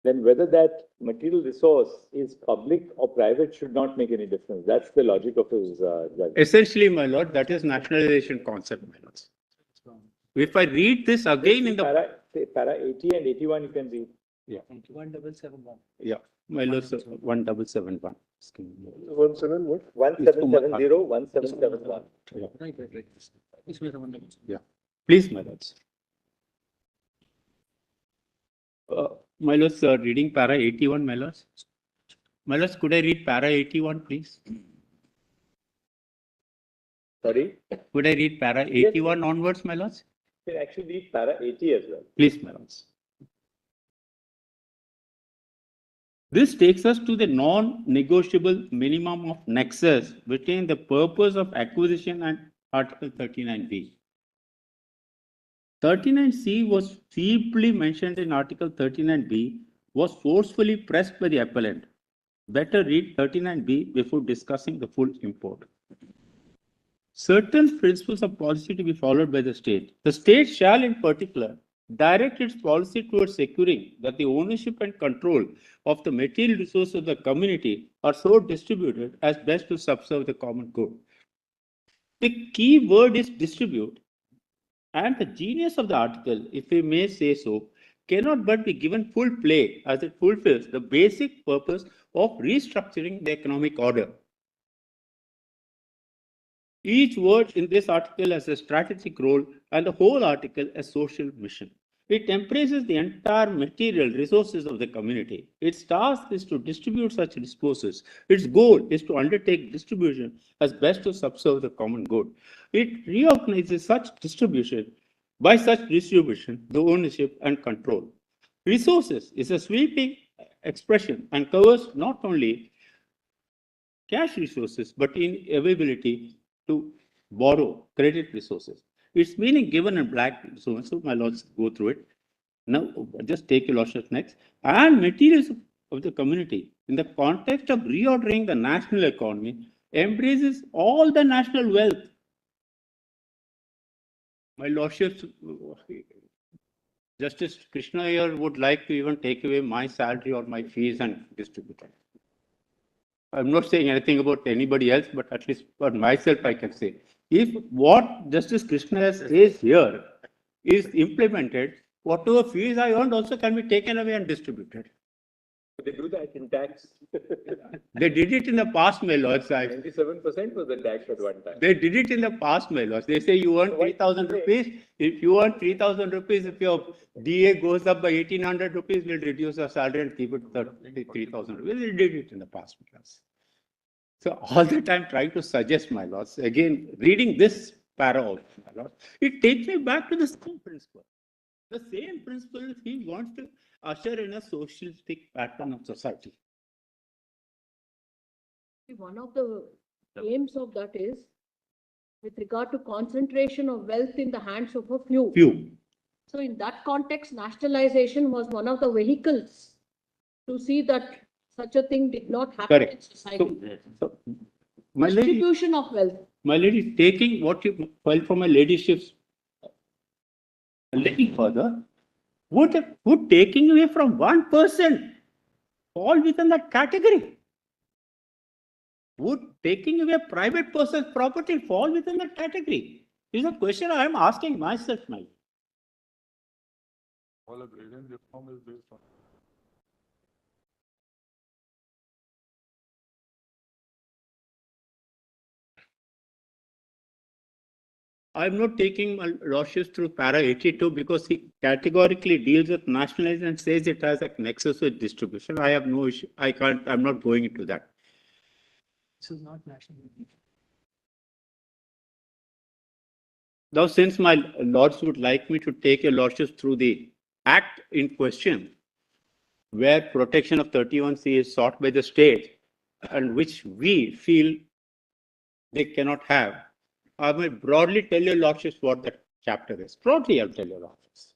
Then whether that material resource is public or private should not make any difference. That's the logic of his judgment. Essentially, my lord, that is nationalization concept, my lords. If I read this again in the para 80 and 81, you can read. Yeah. 1771. Yeah, my lords, 1771. 17 what? 1770, 1771. Yeah. Right. This was the one that was- Yeah. Please, my lords. My lords, reading para 81, my lords. My lords, could I read para 81, please? Sorry? Could I read para 81 onwards, my lords? You can actually read para 80 as well. Please, my lords. This takes us to the non-negotiable minimum of nexus between the purpose of acquisition and Article 39B. 39C was feebly mentioned in Article 39B, was forcefully pressed by the appellant. Better read 39B before discussing the full import. Certain principles of policy to be followed by the state. The state shall, in particular, direct its policy towards securing that the ownership and control of the material resources of the community are so distributed as best to subserve the common good. The key word is distribute, and the genius of the article, if we may say so, cannot but be given full play as it fulfills the basic purpose of restructuring the economic order. Each word in this article has a strategic role and the whole article a social mission. It embraces the entire material resources of the community. Its task is to distribute such resources. Its goal is to undertake distribution as best to subserve the common good. It reorganizes such distribution, by such distribution, the ownership and control. Resources is a sweeping expression and covers not only cash resources, but in availability to borrow credit resources. Its meaning given in black, so my lords go through it. Now, just take your lordship next. And materials of the community in the context of reordering the national economy embraces all the national wealth. My lordships, Justice Krishna here would like to even take away my salary or my fees and distribute it. I'm not saying anything about anybody else, but at least for myself, I can say. If what Justice Krishna says here is implemented, whatever fees I earned also can be taken away and distributed. They do that in tax. They did it in the past, my lords. 97% was the tax at one time. They did it in the past, my lords. They say you earn 3,000 rupees. If you earn 3,000 rupees, if your DA goes up by 1,800 rupees, we'll reduce your salary and keep it 3,000 rupees. They did it in the past, my lords. So all the time trying to suggest, my lords, again, reading this para also, my lords, it takes me back to the same principle. The same principle if he wants to usher in a socialistic pattern of society. One of the aims of that is with regard to concentration of wealth in the hands of a few. So in that context, nationalization was one of the vehicles to see that such a thing did not happen in society. So, my lady, distribution of wealth. My lady, taking what you file from my ladyship's a little further, would taking away from one person fall within that category? Would taking away a private person's property fall within that category? Is a question I am asking myself, my. All agrarian reform is based on. I'm not taking my lordships through para 82 because he categorically deals with nationalism and says it has a nexus with distribution. I have no issue. I'm not going into that. This is not national. Now, since my lords would like me to take your lordships through the act in question, where protection of 31C is sought by the state, and which we feel they cannot have. I will broadly tell your lordships what that chapter is. Broadly, I'll tell your lordships.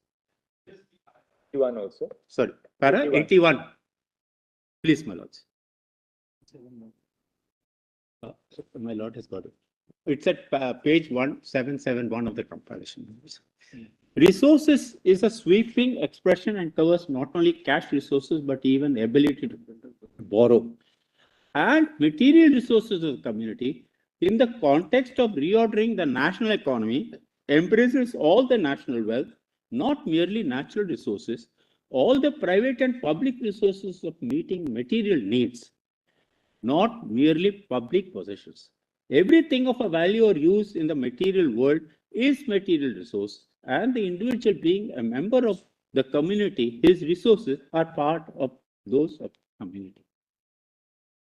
81 also. Sorry, para 81. Please, my lords. My lord has got it. It's at page 1771 of the compilation. Resources is a sweeping expression and covers not only cash resources, but even ability to borrow. And material resources of the community, in the context of reordering the national economy, embraces all the national wealth, not merely natural resources, all the private and public resources of meeting material needs, not merely public possessions. Everything of a value or use in the material world is material resource, and the individual being a member of the community, his resources are part of those of the community.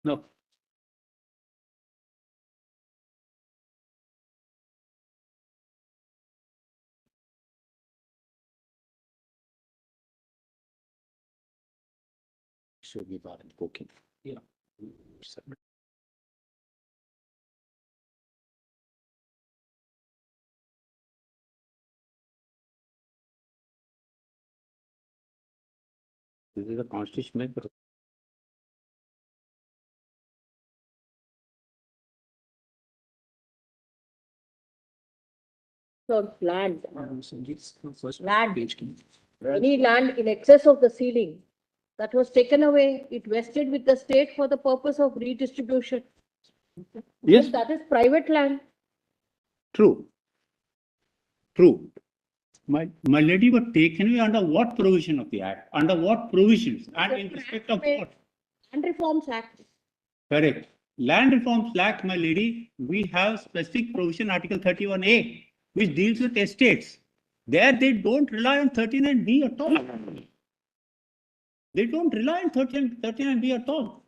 Now, should be bad in cooking. Yeah. This is a constitution member. So land, Land. any land in excess of the ceiling that was taken away, it vested with the state for the purpose of redistribution. Yes. That is private land. True. True. My lady were taken away under what provision of the Act? Under what provisions? And in respect of what? Land Reforms Act. Correct. Land Reforms Act, my lady, we have specific provision, Article 31A, which deals with estates. There they don't rely on 39B at all. They don't rely on 39B at all.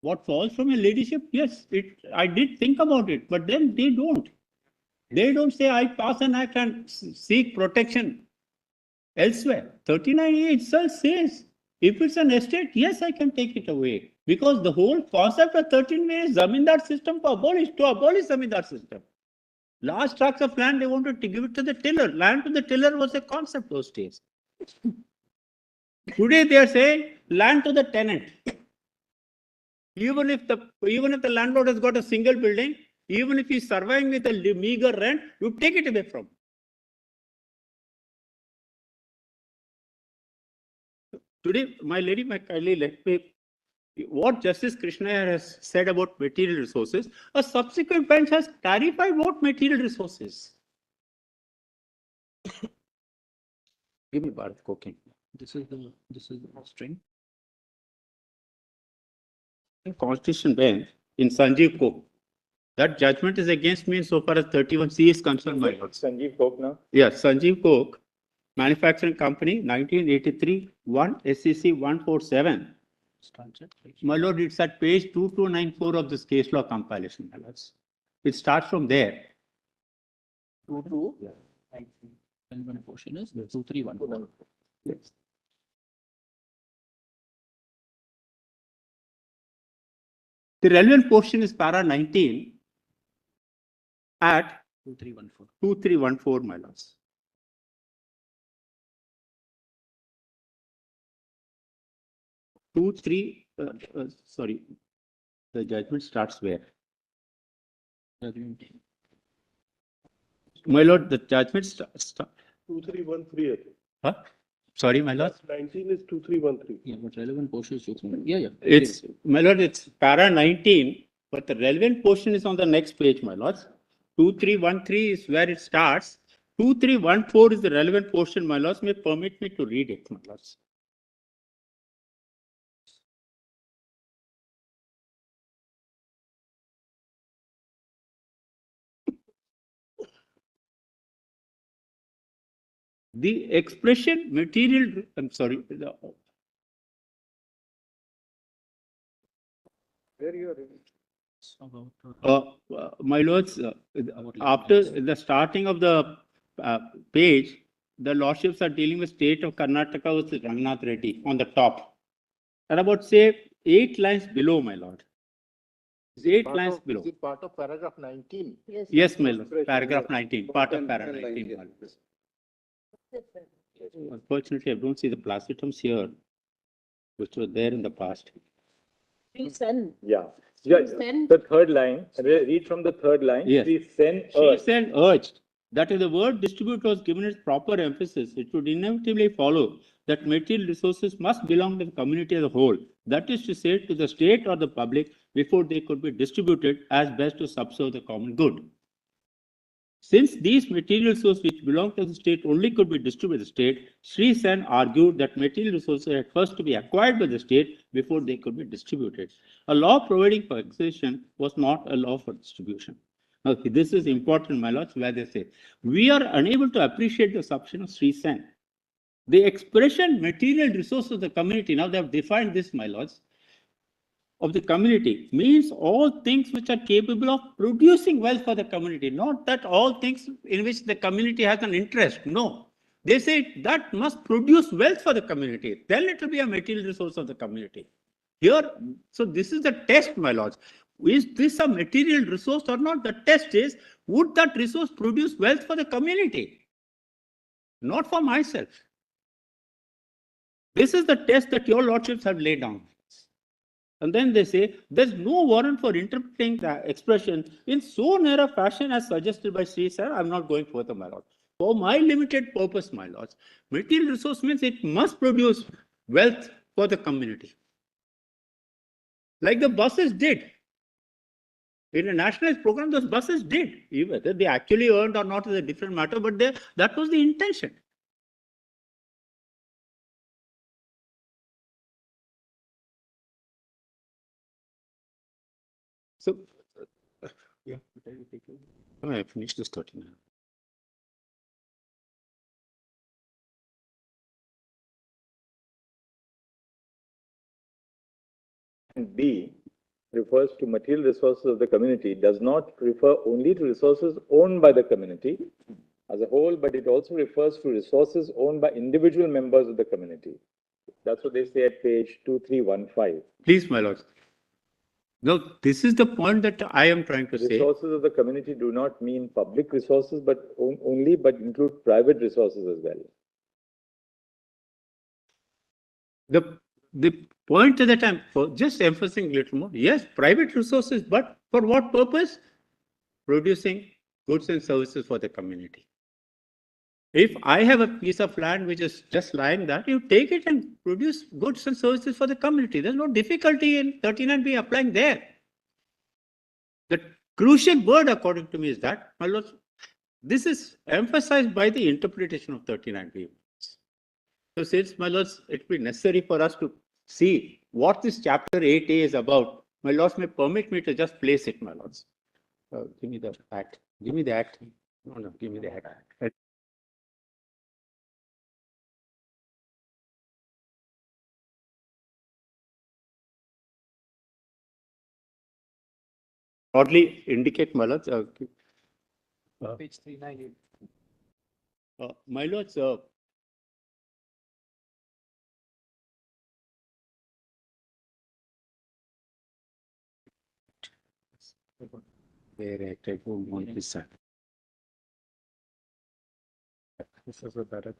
What falls from a ladyship, yes, I did think about it, but then they don't. They don't say, I pass an act and seek protection elsewhere. 39A itself says, if it's an estate, yes, I can take it away. Because the whole concept of 13A is Zamindar system to abolish Zamindar system. Large tracts of land, they wanted to give it to the tiller. Land to the tiller was a concept those days. Today they are saying land to the tenant. Even if the landlord has got a single building, even if he's surviving with a meager rent, you take it away from him. Today, my lady, my kindly let me, what Justice Krishna has said about material resources, a subsequent bench has clarified what material resources. Give me Bharat cooking. This is the string. Constitution bench in Sanjeev Cook. That judgment is against me insofar as 31C is concerned. My lord. Sanjeev Cook now? Yes, Sanjeev Cook, Manufacturing Company, 1983, 1 SCC 147. My lord, it's at page 2294 of this case law compilation. My lords. It starts from there. 22. Yeah. Relevant portion is 2314. Yes. The relevant portion is para 19 at 2314, my lords. Sorry, the judgment starts where? My lord, the judgment starts. 2313. Huh? Sorry, my lord. 19 is 2313. Yeah, but relevant portion is yeah. It's, my lord, it's para 19, but the relevant portion is on the next page, my lords. 2313 is where it starts. 2314 is the relevant portion, my lords. May permit me to read it, my lords. The expression material, I'm sorry. Where you are? My lords, after the starting of the page, the lordships are dealing with state of Karnataka with Ranganath Reddy on the top. And about say 8 lines below, my lord. It's 8 lines below. Is it part of paragraph 19? Yes, my lord. Paragraph 19, part of paragraph 19. my lord. Unfortunately, I don't see the placitums here, which were there in the past. Yeah. Yeah, the third line, read from the third line. Yes. She sent Urged that if the word distribute was given its proper emphasis, it would inevitably follow that material resources must belong to the community as a whole. That is to say, to the state or the public before they could be distributed as best to subserve the common good. Since these material resources which belong to the state only could be distributed to the state, Sri Sen argued that material resources had first to be acquired by the state before they could be distributed. A law providing for acquisition was not a law for distribution. Okay, this is important, my lords, where they say, we are unable to appreciate the substance of Sri Sen. The expression material resources of the community, now they have defined this, my lords, of the community means all things which are capable of producing wealth for the community, not that all things in which the community has an interest. No, they say that must produce wealth for the community. Then it will be a material resource of the community. Here, so this is the test, my lords. Is this a material resource or not? The test is, would that resource produce wealth for the community? Not for myself. This is the test that your lordships have laid down. And then they say, there's no warrant for interpreting the expression in so narrow fashion as suggested by Sri Sir. I'm not going further, my lord. For my limited purpose, my lords, material resource means it must produce wealth for the community. Like the buses did. In a nationalized program, those buses did. Whether they actually earned or not is a different matter, but that was the intention. So, yeah, I finished this 39. And B refers to material resources of the community, does not refer only to resources owned by the community as a whole, but it also refers to resources owned by individual members of the community. That's what they say at page 2315. Please, my lord. No, this is the point that I am trying to say. Resources of the community do not mean public resources, but only, but include private resources as well. The point that I'm just emphasizing a little more. Yes, private resources, but for what purpose? Producing goods and services for the community. If I have a piece of land which is just lying there, you take it and produce goods and services for the community. There's no difficulty in 39B applying there. The crucial word, according to me, is that, my lord, this is emphasized by the interpretation of 39B. So since, my lords, it will be necessary for us to see what this chapter 8A is about, my lords may permit me to just place it, my lords. Give me the act. Give me the act. No, give me the act. Broadly indicate, my lords. Page 398. My lords, where I don't want this. This is a better.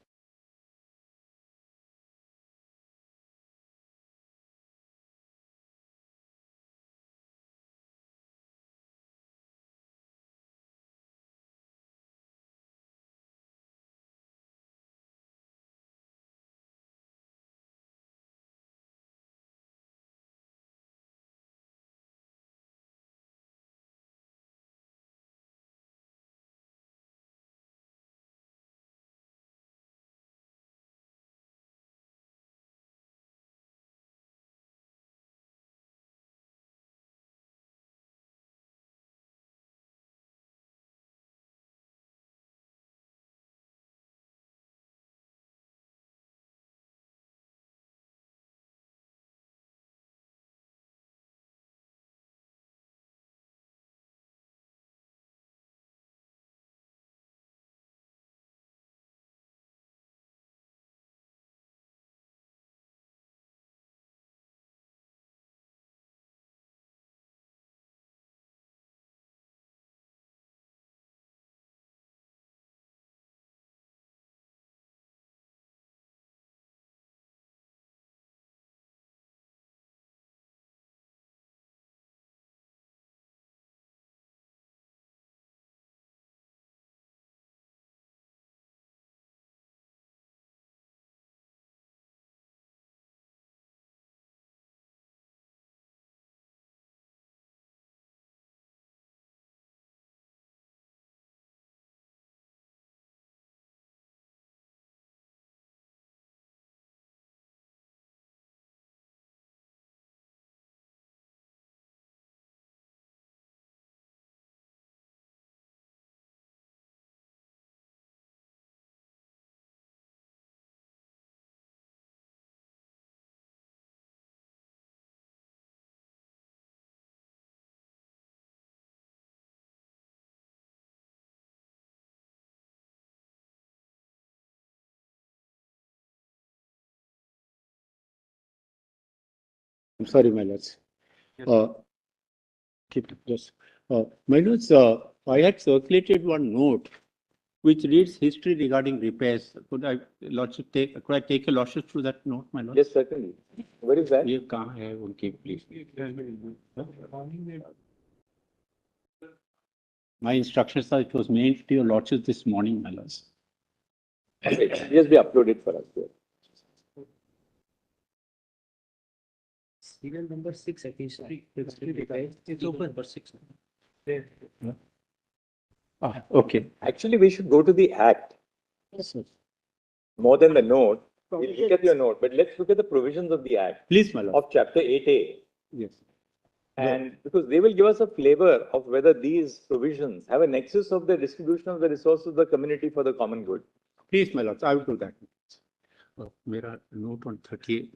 sorry, my lords. Keep it just. My lords, I had circulated one note which reads history regarding repairs. Could I take a lordship through that note, my lord? Yes, certainly. Where is that? You can't have, okay, please. My instructions are it was made to your lordship this morning, my lords. Okay, yes, they uploaded for us here. Serial number 6, history. It's open. Number 6. Okay. Actually, we should go to the act more than the note. We'll look at your note, but let's look at the provisions of the act. Please, my lord. Of chapter 8A. Yes. And because they will give us a flavor of whether these provisions have a nexus of the distribution of the resources of the community for the common good. Please, my lords, I will do that. Mera note on 30.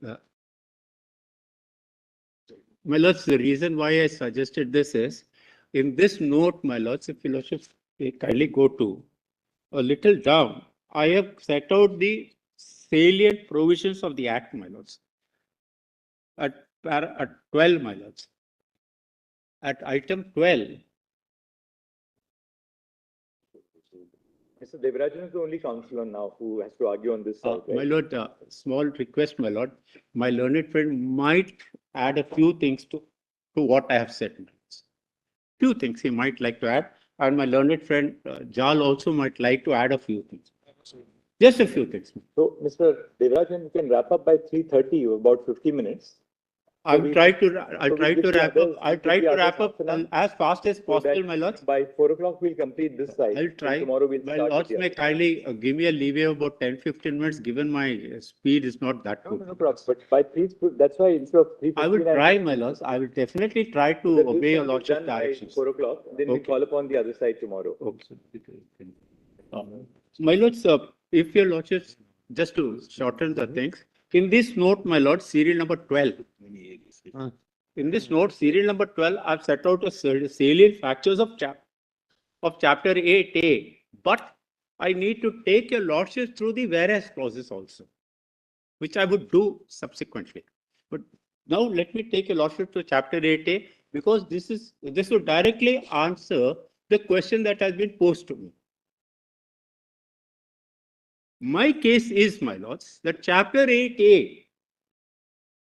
My lords, the reason why I suggested this is, in this note, my lords, if your lordship kindly go to a little down, I have set out the salient provisions of the act, my lords. At 12, my lords. At item 12. Mr. Devarajan is the only councillor now who has to argue on this side. My lord, small request, my lord. My learned friend might add a few things to what I have said. Few things he might like to add, and my learned friend Jal also might like to add a few things. Just a few things. So, Mr. Devarajan, you can wrap up by 3:30, about 50 minutes. I'll try to wrap up as fast as possible, my lords. By 4 o'clock, we'll complete this side. I'll try. Tomorrow we'll My start. lords may kindly give me a leeway of about 10-15 minutes, given my speed is not that good. No problem. But by 3, that's why instead of 3:15, I will try, my lords. I will definitely try to obey your lordship directions. 4 o'clock, then we call upon the other side tomorrow. Okay. My lords, if your lordships, just to shorten the things, in this note, my lord, serial number 12. In this note, serial number 12, I've set out a salient factors of chapter 8A, but I need to take your lordship through the whereas clauses also, which I would do subsequently. But now let me take your lordship to chapter 8A, because this will directly answer the question that has been posed to me. My case is, my lords, that chapter 8A,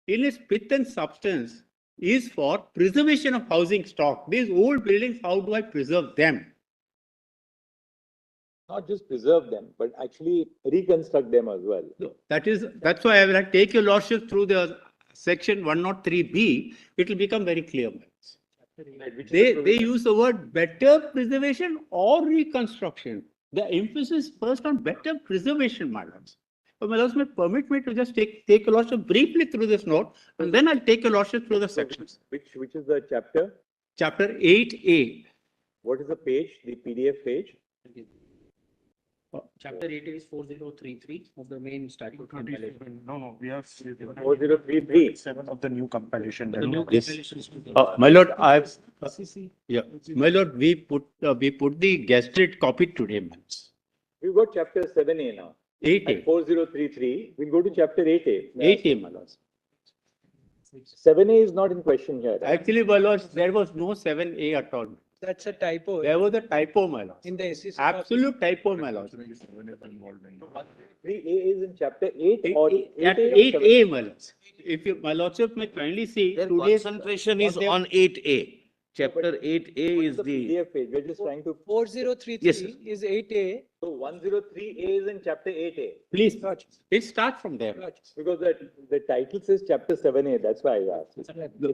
in its pith and substance, is for preservation of housing stock. These old buildings, how do I preserve them? Not just preserve them, but actually reconstruct them as well. So that's why I will take your lordship through the section 103B. It will become very clear. They use the word better preservation or reconstruction. The emphasis first on better preservation, my lords. So my lords may permit me to just take a lordship briefly through this note, and then I'll take a lordship through the sections. Which is the chapter? Chapter 8A. What is the page, the PDF page? Chapter 8 is 4033 of the main statute. No, we have 4033. 7 of the new compilation. Yes. My lord, my lord, we put the gazetted copy today, man. We've got chapter 7A now. 8A. At 4033. We'll go to chapter 8A. 8A, my lords. 7A is not in question here. Actually, my lords, there was no 7A at all. That's a typo. There was a typo, my lords. In the SEC. Absolute typo, my lords. 3A is in chapter 8 or 8A, my lords. If you, my lordship may kindly see, Their today's concentration is on 8A. Chapter 8A is the. PDF page. We're just trying to. 4033 Yes, is 8A. So 103A is in chapter 8A. Please, it starts from there. Because the title says chapter 7A. That's why I asked. It's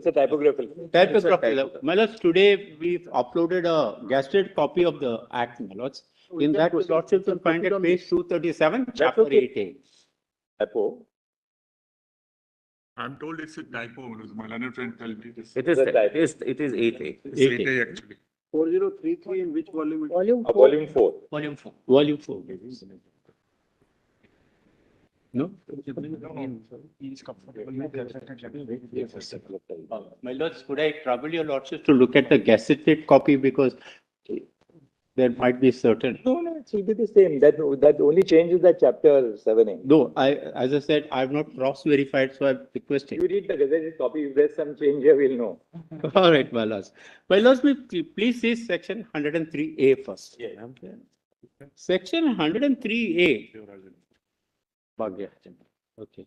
a typographical. Typographical. My lords, today we've uploaded a gazetted copy of the Act, my lords. In that, lordship will find it page 237, chapter 8A. Typo. I'm told it's a typo. My learned friend told me this. It is 8A. It's 8A actually. 4033 in which volume? Volume 4. Volume 4. Volume 4. Volume 4. No? He's comfortable. My lords, could I trouble your lordships to look at the gazetted copy, because there might be certain. No, it will be the same. That only changes that chapter 7A. No, as I said, I've not cross-verified, so I'm requesting. You read the Gazette copy, if there's some change here, we'll know. All right, my lords. My lords, please see section 103A first. Yeah. Section 103A. Bhagya. Okay.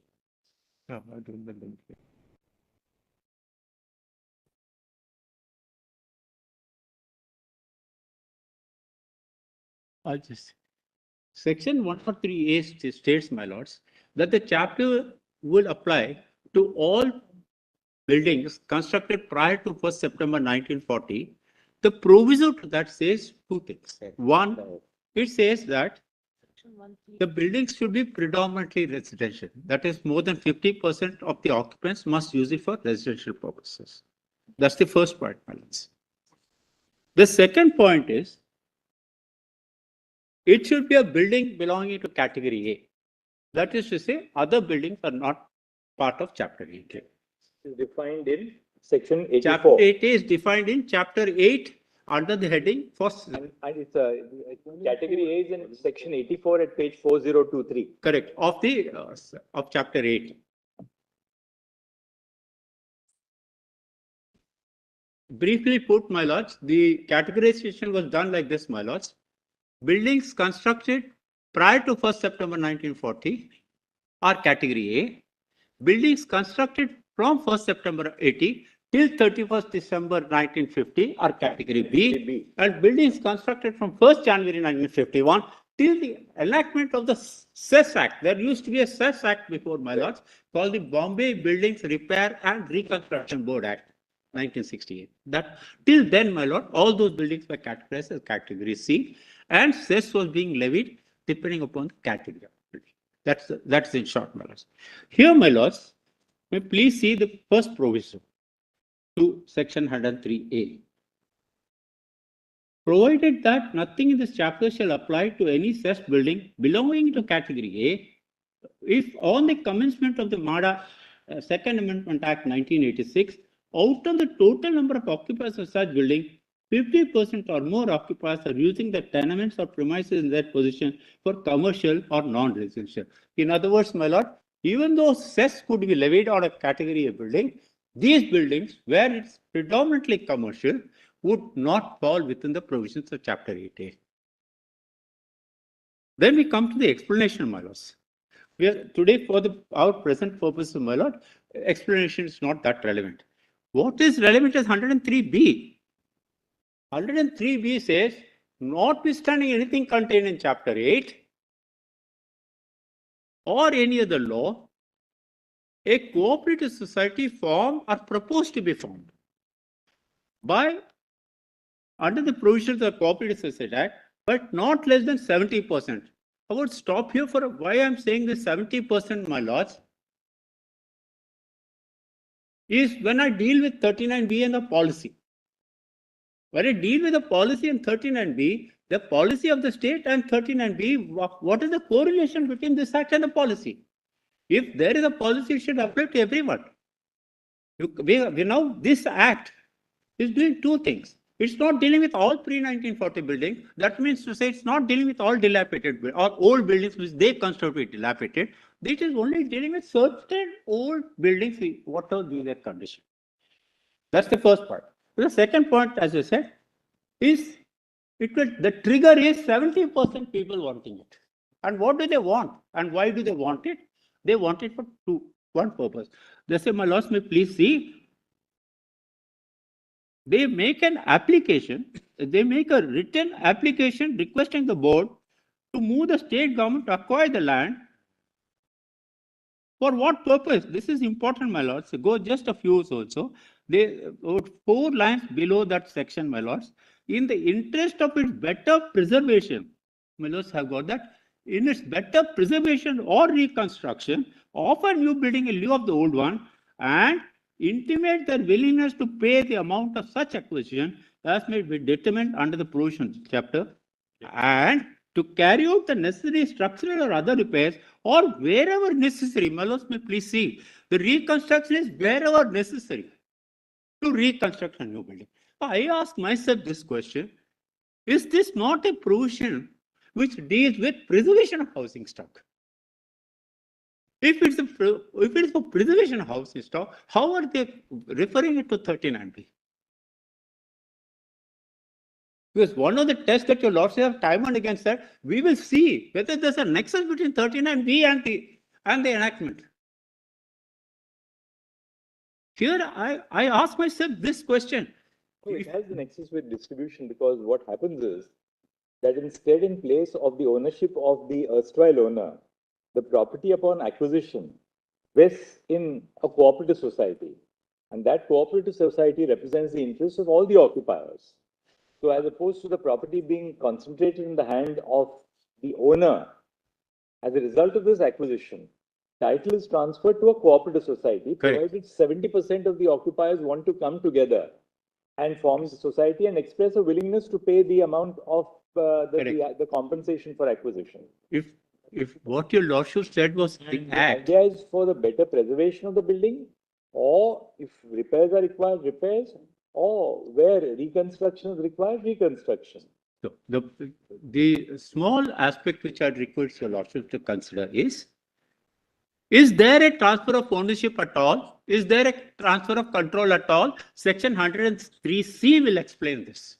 Section 103A states, my lords, that the chapter will apply to all buildings constructed prior to 1st September 1940. The proviso to that says two things. One, it says that the buildings should be predominantly residential. That is, more than 50% of the occupants must use it for residential purposes. That's the first point, my lords. The second point is, it should be a building belonging to category A. That is to say, other buildings are not part of chapter 8. It's defined in section 84. Chapter 8 is defined in chapter 8 under the heading for. And it's category A is in section 84 at page 4023. Correct, of the of chapter 8. Briefly put, my lords, the categorization was done like this, my lords. Buildings constructed prior to 1st September 1940 are category A. Buildings constructed from 1st September 80 till 31st December 1950 are category B. And buildings constructed from 1st January 1951 till the enactment of the Cess Act. There used to be a Cess Act before, my lords, called the Bombay Buildings Repair and Reconstruction Board Act, 1968. That till then, my lord, all those buildings were categorized as category C, and cess was being levied depending upon the category of building. That's in short, my lords. Here, my lords, may please see the first provision to section 103A. Provided that nothing in this chapter shall apply to any such building belonging to category A, if on the commencement of the MADA Second Amendment Act 1986, out of the total number of occupiers of such building, 50% or more occupiers are using the tenements or premises in that position for commercial or non-residential. In other words, my lord, even though cess could be levied on a category A building, these buildings, where it's predominantly commercial, would not fall within the provisions of chapter 8A. Then we come to the explanation, my lords. We are today, for our present purposes, my lord, explanation is not that relevant. What is relevant is 103B. 103B says, notwithstanding anything contained in chapter 8 or any other law, a cooperative society formed or proposed to be formed by under the provisions of the Cooperative Society Act, but not less than 70%. I would stop here for why I'm saying this 70%, my lords, is when I deal with 39B and the policy. When I deal with the policy and 39B, the policy of the state and 39B, what is the correlation between this act and the policy? If there is a policy, it should apply to everyone. We know this act is doing two things. It's not dealing with all pre-1940 buildings. That means to say it's not dealing with all dilapidated or old buildings which they consider to be dilapidated. It is only dealing with certain old buildings, whatever be their condition. That's the first part. The second point, as I said, is the trigger is 70% people wanting it. And what do they want? And why do they want it? They want it for one purpose. They say, my lords, may please see. They make an application, they make a written application requesting the board to move the state government to acquire the land. For what purpose? This is important, my lords. So go just a few also. They 4 lines below that section, my lords. In the interest of its better preservation, my lords have got that. In its better preservation or reconstruction of a new building in lieu of the old one, and intimate their willingness to pay the amount of such acquisition as may be determined under the provisions chapter, and to carry out the necessary structural or other repairs or wherever necessary. My lords, may please see, the reconstruction is wherever necessary to reconstruct a new building. I ask myself this question, Is this not a provision which deals with preservation of housing stock? If it's for preservation of housing stock, how are they referring it to 39B? Because one of the tests that your lordship have time and again said, we will see whether there's a nexus between 39B and the enactment. Here, I ask myself this question. No, it has the nexus with distribution because what happens is that instead in place of the ownership of the erstwhile owner, the property upon acquisition vests in a cooperative society. And that cooperative society represents the interests of all the occupiers. So as opposed to the property being concentrated in the hand of the owner, as a result of this acquisition, title is transferred to a cooperative society, provided 70% of the occupiers want to come together and form the society and express a willingness to pay the amount of the compensation for acquisition. If what your lordship said was the act. The idea is for the better preservation of the building, or if repairs are required, repairs, or where reconstruction is required, reconstruction. So the small aspect which I'd request your lordship to consider is there a transfer of ownership at all? Is there a transfer of control at all? Section 103C will explain this.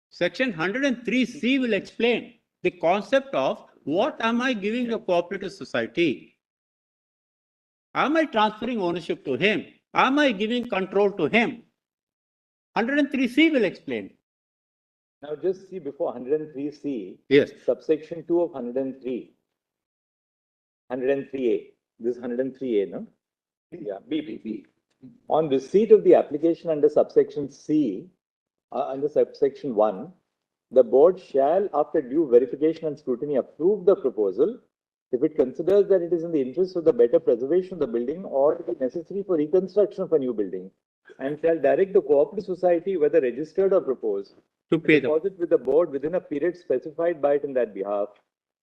Section 103C will explain the concept of what am I giving a cooperative society? Am I transferring ownership to him? Am I giving control to him? 103C will explain. Now just see before 103C, yes, subsection 2 of 103, 103A. This is 103A, no? Yeah, B. On receipt of the application under subsection C, under subsection 1, the board shall, after due verification and scrutiny, approve the proposal if it considers that it is in the interest of the better preservation of the building or it is necessary for reconstruction of a new building, and shall direct the cooperative society, whether registered or proposed, to pay deposit with the board within a period specified by it in that behalf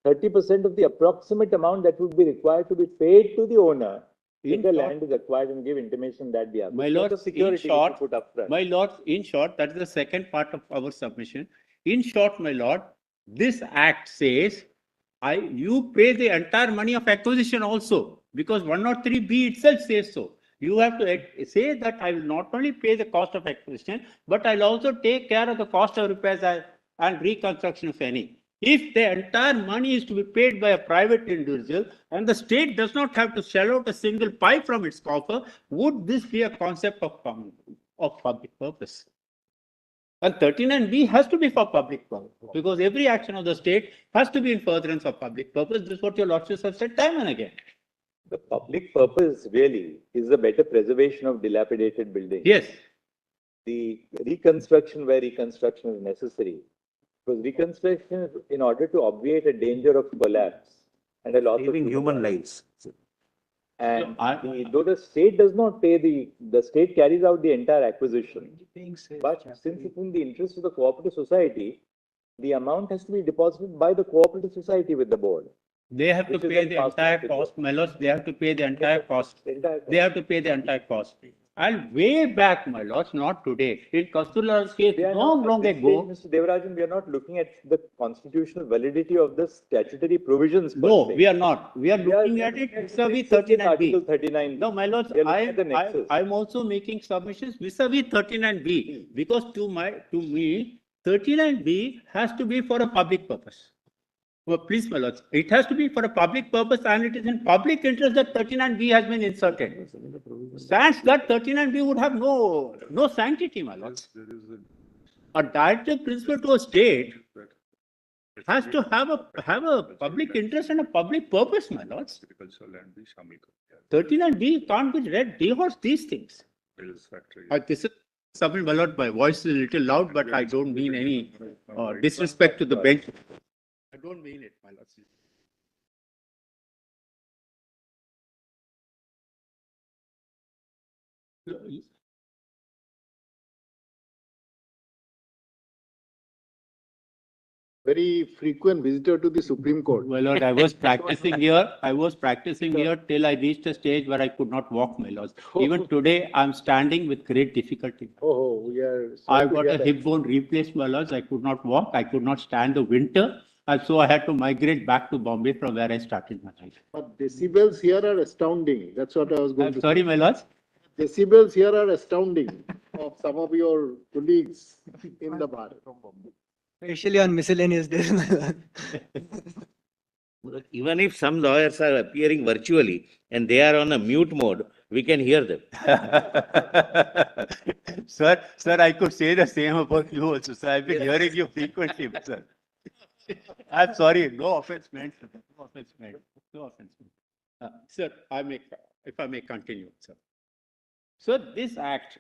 30% of the approximate amount that would be required to be paid to the owner if the land is acquired, and give intimation that behalf. My lord, in short, my lord, in short, that is the second part of our submission. In short, my lord, this act says, you pay the entire money of acquisition also, because 103B itself says so. You have to say that I will not only pay the cost of acquisition, but I'll also take care of the cost of repairs and reconstruction if any. If the entire money is to be paid by a private individual and the state does not have to shell out a single pie from its coffer, would this be a concept of public purpose? And 39B has to be for public purpose, because every action of the state has to be in furtherance of public purpose. This is what your lordships have said time and again. The public purpose really is the better preservation of dilapidated buildings. Yes. The reconstruction where reconstruction is necessary. Because reconstruction is in order to obviate a danger of collapse and a loss of human lives. And though the state does not pay the state carries out the entire acquisition. But since it's in the interest of the cooperative society, the amount has to be deposited by the cooperative society with the board. They have to pay the entire cost, my lords. They have to pay the entire cost. They have to pay the entire cost. And way back, my lords, not today. In Kasturi's case, long ago. Mr. Devarajan, we are not looking at the constitutional validity of the statutory provisions. No, we are not. We are looking at it vis-a-vis 39B. Article 39. No, my lords, I'm also making submissions vis-a-vis 39B, because to me, 39B has to be for a public purpose. Well, please, my lords, it has to be for a public purpose, and it is in public interest that 39B has been inserted. Stands that 39B would have no sanctity, my lords. A directive principle to a state has to have a public interest and a public purpose, my lords. 39B can't be read dehors these things. This is something, my lord, my voice is a little loud, but I don't mean any disrespect to the bench. I don't mean it, my lords. very frequent visitor to the Supreme Court. My lord, I was practicing here till I reached a stage where I could not walk, my lord. Even today, I'm standing with great difficulty. Oh, we are. I got a hip bone replaced, my lords. I could not walk. I could not stand the winter. And so I had to migrate back to Bombay from where I started my life. But decibels here are astounding. That's what I was going I'm to sorry, say. my lords. Decibels here are astounding of some of your colleagues in the bar. Especially on miscellaneous days. Even if some lawyers are appearing virtually and they are on a mute mode, we can hear them. Sir, I could say the same about you also, sir. I've been hearing you frequently, sir. I'm sorry, no offense meant, sir. No offense meant. No offense meant. Sir, if I may continue, sir. So this act,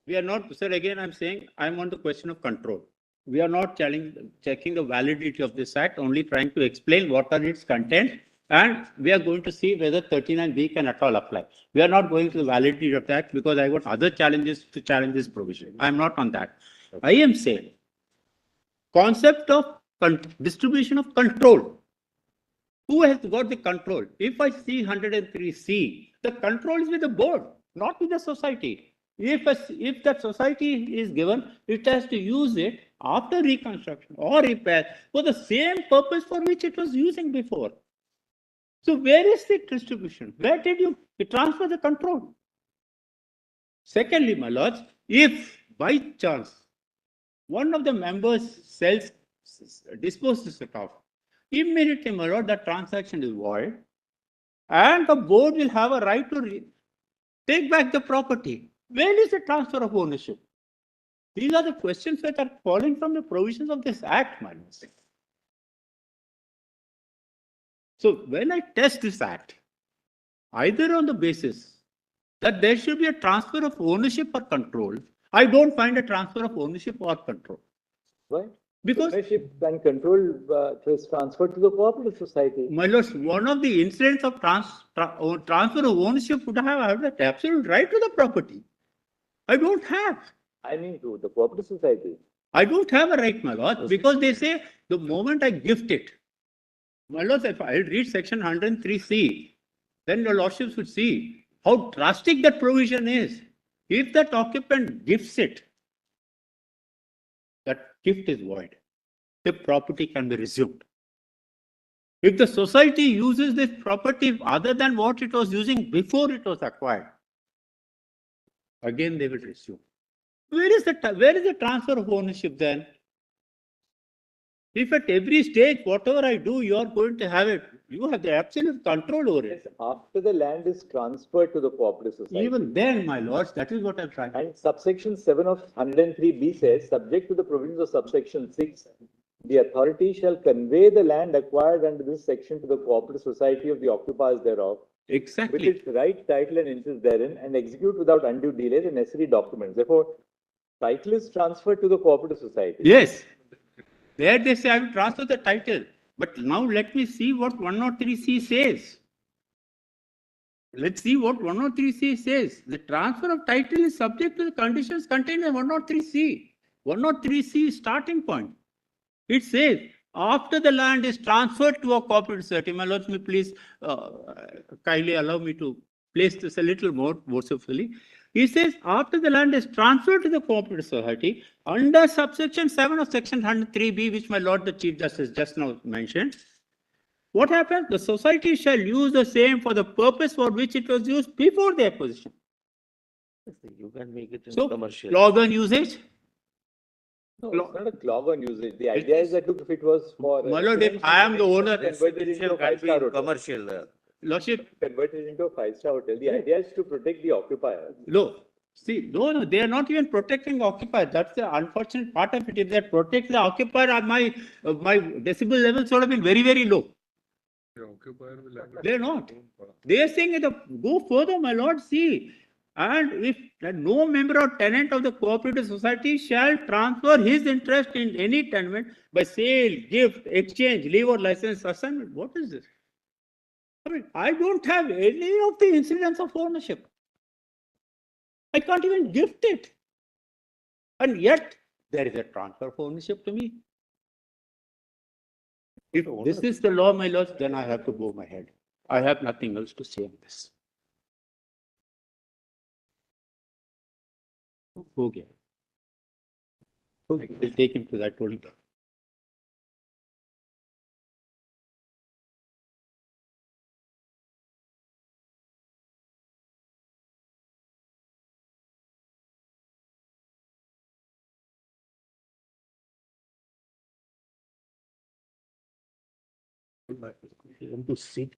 we are not, sir, again, I'm saying, I'm on the question of control. We are not checking the validity of this act, only trying to explain what are its content, and we are going to see whether 39B can at all apply. We are not going to the validity of the act because I got other challenges to challenge this provision. I'm not on that. I am saying concept of distribution of control. Who has got the control? If I see 103C, the control is with the board, not with the society. If that society is given, it has to use it after reconstruction or repair for the same purpose for which it was using before. So where is the distribution? Where did you transfer the control? Secondly, my lords, if by chance one of the members disposes it off, immediately, my lord, that transaction is void, and the board will have a right to take back the property. Where is the transfer of ownership? These are the questions that are falling from the provisions of this act, my lords. So when I test this act, either on the basis that there should be a transfer of ownership or control, I don't find a transfer of ownership or control. Why? Because ownership and control is transferred to the cooperative society. My lords, one of the incidents of transfer of ownership would have the absolute right to the property. I don't have. I mean to the cooperative society. I don't have a right, my lord, because they say the moment I gift it, my lords, if I read section 103C, then your lordships would see how drastic that provision is. If that occupant gifts it, that gift is void. The property can be resumed. If the society uses this property other than what it was using before it was acquired, again they will resume. Where is the transfer of ownership then? If at every stage, whatever I do, you are going to have it. You have the absolute control over it. After the land is transferred to the cooperative society. Even then, my lords, that is what I'm trying. And subsection 7 of 103B says, subject to the provisions of subsection 6, the authority shall convey the land acquired under this section to the cooperative society of the occupiers thereof. Exactly. With its right, title and interest therein, and execute without undue delay the necessary documents. Therefore, title is transferred to the cooperative society. Yes. There they say I will transfer the title. But now let me see what 103C says. Let's see what 103C says. The transfer of title is subject to the conditions contained in 103C. 103C is starting point. It says, after the land is transferred to a cooperative society, my lords, may please kindly allow me to place this a little more forcefully. He says, after the land is transferred to the cooperative society, under subsection 7 of section 103B, which my lord the Chief Justice just now mentioned, what happens? The society shall use the same for the purpose for which it was used before the acquisition. You can make it in So, commercial. log on usage. No, it's not a clog on usage. The idea is that look, if it was for My lord, if I am the owner, converted into a five-star hotel. Commercial. Lordship, Converted into a five-star hotel. The idea is to protect the occupier. no. See, no, they are not even protecting the occupier. That's the unfortunate part of it. If they protect the occupier, my decibel levels would have been very, very low. They're not. They are saying that go further, my lord, see. And if no member or tenant of the cooperative society shall transfer his interest in any tenement by sale, gift, exchange, leave or license, assignment. What is this? I mean, I don't have any of the incidents of ownership. I can't even gift it. And yet, there is a transfer of ownership to me. If this is the law, my lords, then I have to bow my head. I have nothing else to say on this. Okay. Okay, we'll take him to that only. To sit.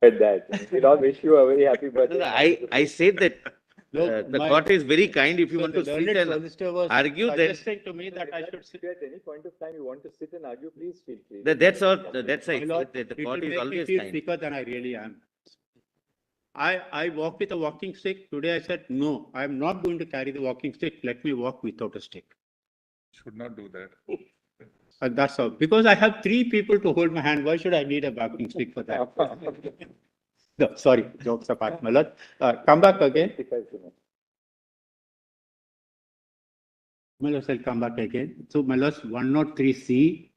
That. We'll all wish you a very happy birthday. I said that the court is very kind if you So want the to sit learned and solicitor was argue that. suggesting to me that I should sit. If at any point of time you want to sit and argue, please feel free. That's all, that's My right. lord, The it will court is make me always feel kind. sicker than I really am. I walk with a walking stick. Today I said, no, I am not going to carry the walking stick. Let me walk without a stick. Should not do that. And that's all. Because I have 3 people to hold my hand. Why should I need a walking stick for that? No, sorry, jokes apart, my lord. Come back again. My lords, I'll come back again. So, my lords, 103C.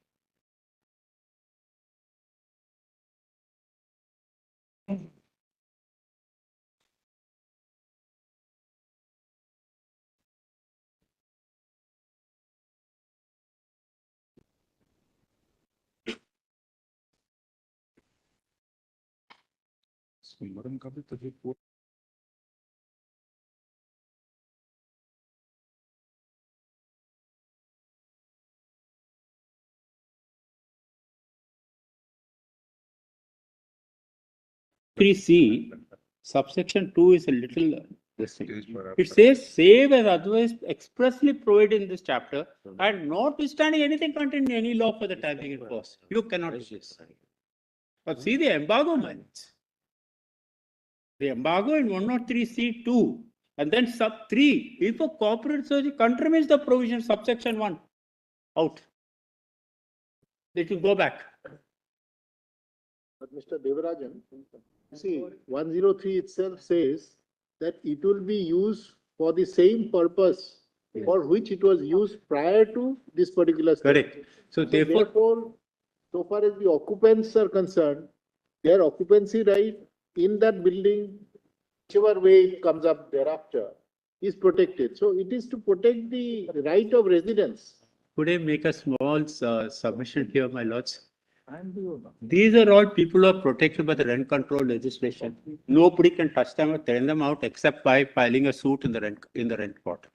C, subsection 2 is a little this thing. It says, save as otherwise expressly provided in this chapter, and notwithstanding anything contained in any law for the time being enforced. You cannot do this. But see the embargo, man. The embargo in 103C2, and then sub 3, if a corporate search contravenes the provision subsection 1, out. It will go back. But Mr. Devarajan, see, 103 itself says that it will be used for the same purpose for which it was used prior to this particular step. Correct. So therefore, so far as the occupants are concerned, their occupancy right in that building, whichever way it comes up thereafter, is protected. So it is to protect the right of residents. could I make a small submission here, my lords? These are all people who are protected by the rent control legislation. Nobody can touch them or turn them out except by filing a suit in the rent court.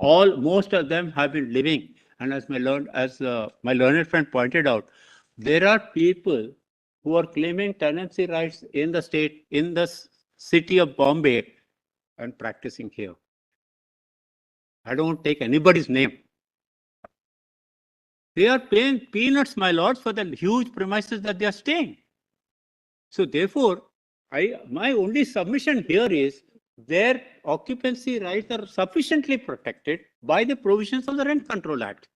Most of them have been living, and as my learned friend pointed out, there are people who are claiming tenancy rights in the state, in the city of Bombay, and practicing here. I don't take anybody's name. They are paying peanuts, my lords, for the huge premises that they are staying. So therefore, my only submission here is their occupancy rights are sufficiently protected by the provisions of the Rent Control Act.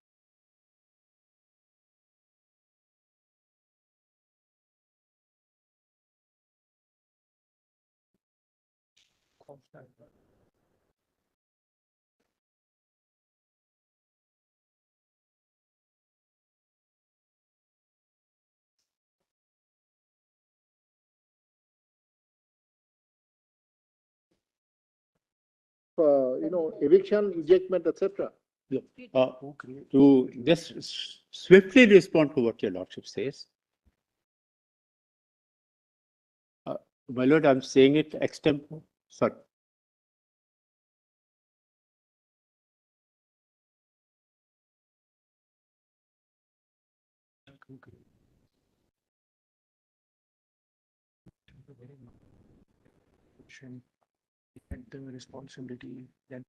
Eviction, ejectment, etc. To just swiftly respond to what your lordship says. My lord, I'm saying it extemporaneously. Sorry. And the responsibility then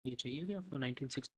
ये चाहिए क्या आपको 1960?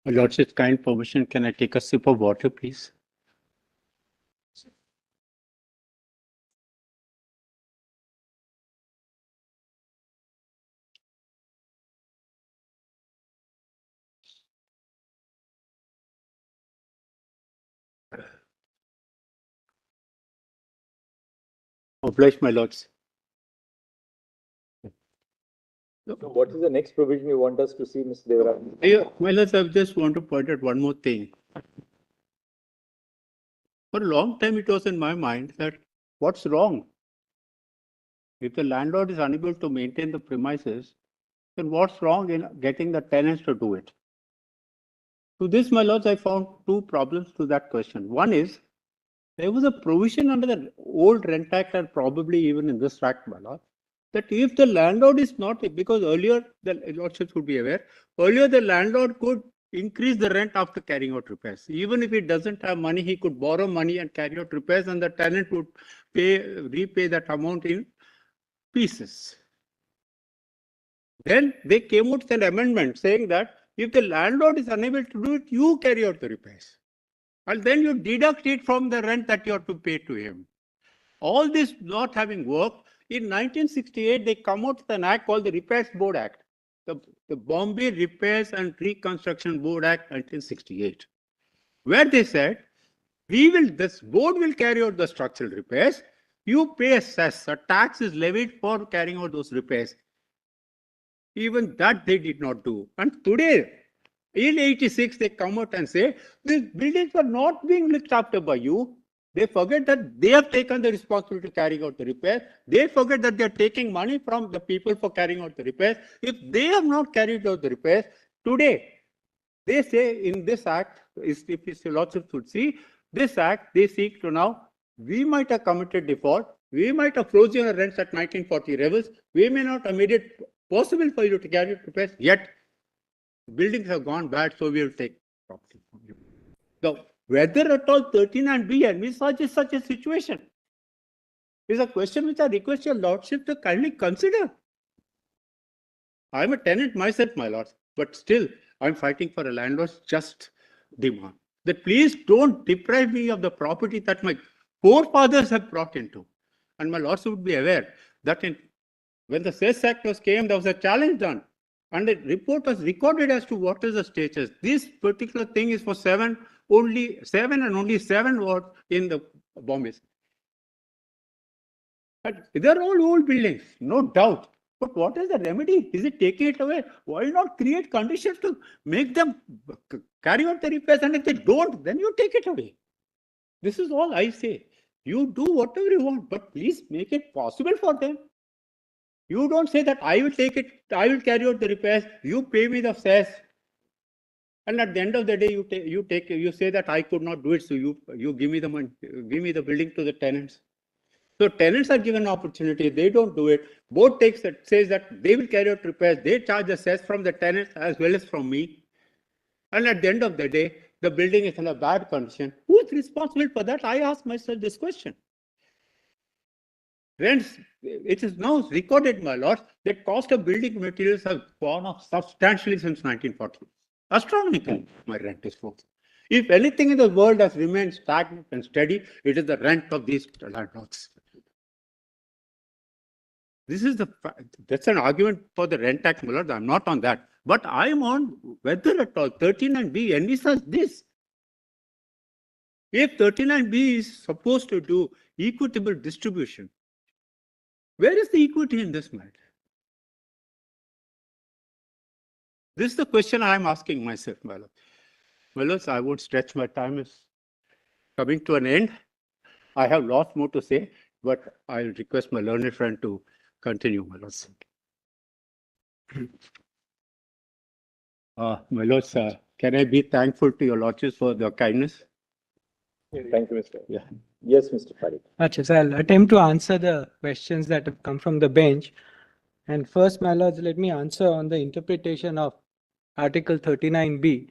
Lordship's kind permission, can I take a sip of water, please? Obliged, my lords. So what is the next provision you want us to see, Mr. Devaraj? Yeah, my lords, I just want to point out one more thing. For a long time, it was in my mind that what's wrong? If the landlord is unable to maintain the premises, then what's wrong in getting the tenants to do it? To this, my lords, I found two problems to that question. One is, there was a provision under the old Rent Act and probably even in this Act, my lord, that if the landlord is not, because earlier, the lordships would be aware, earlier the landlord could increase the rent after carrying out repairs. Even if he doesn't have money, he could borrow money and carry out repairs, and the tenant would repay that amount in pieces. Then they came out with an amendment saying that if the landlord is unable to do it, you carry out the repairs. And then you deduct it from the rent that you have to pay to him. All this not having worked, in 1968, they come out with an act called the Repairs Board Act, the Bombay Repairs and Reconstruction Board Act 1968, where they said, this board will carry out the structural repairs, you pay a cess, a tax is levied for carrying out those repairs. Even that they did not do. And today, in 86, they come out and say, these buildings are not being looked after by you. They forget that they have taken the responsibility to carrying out the repair. They forget that they are taking money from the people for carrying out the repairs. If they have not carried out the repairs, today, they say in this act, if the lordship should see, this act, they seek to now, we might have committed default, we might have frozen our rents at 1940 levels, we may not have made it possible for you to carry out repairs, yet buildings have gone bad, so we will take property from you. Now, whether at all 39B envisages such a situation is a question which I request your lordship to kindly consider. I am a tenant myself, my lords, but still I am fighting for a landlord's just demand. That please don't deprive me of the property that my forefathers have brought into. And my lords would be aware that when the Cess Act came, there was a challenge done. And the report was recorded as to what is the status. This particular thing is for only seven wards in the Bombay. But they're all old buildings, no doubt. But what is the remedy? Is it taking it away? Why not create conditions to make them carry out the repairs? And if they don't, then you take it away. This is all I say. You do whatever you want, but please make it possible for them. You don't say that I will take it, I will carry out the repairs, you pay me the cess. And at the end of the day, you say that I could not do it, so you give me the money, give me the building to the tenants. So tenants are given an opportunity, they don't do it. Board says that they will carry out repairs, they charge the cess from the tenants as well as from me. And at the end of the day, the building is in a bad condition. Who is responsible for that? I ask myself this question. Rents, it is now recorded, my lord, that cost of building materials have gone up substantially since 1940. Astronomically, my rent is for. If anything in the world has remained stagnant and steady, it is the rent of these landlords. That's an argument for the rent tax, my lord. I'm not on that. But I'm on whether at all 39B envisages this. If 39B is supposed to do equitable distribution, where is the equity in this matter? This is the question I'm asking myself, my lord. My lords, I would stretch, my time is coming to an end. I have lots more to say, but I'll request my learned friend to continue, my lords. My lords, can I be thankful to your lords for their kindness? Thank you, Mr. Yeah. Yes, Mr. Parekh. So I'll attempt to answer the questions that have come from the bench. And first, my lords, let me answer on the interpretation of Article 39B.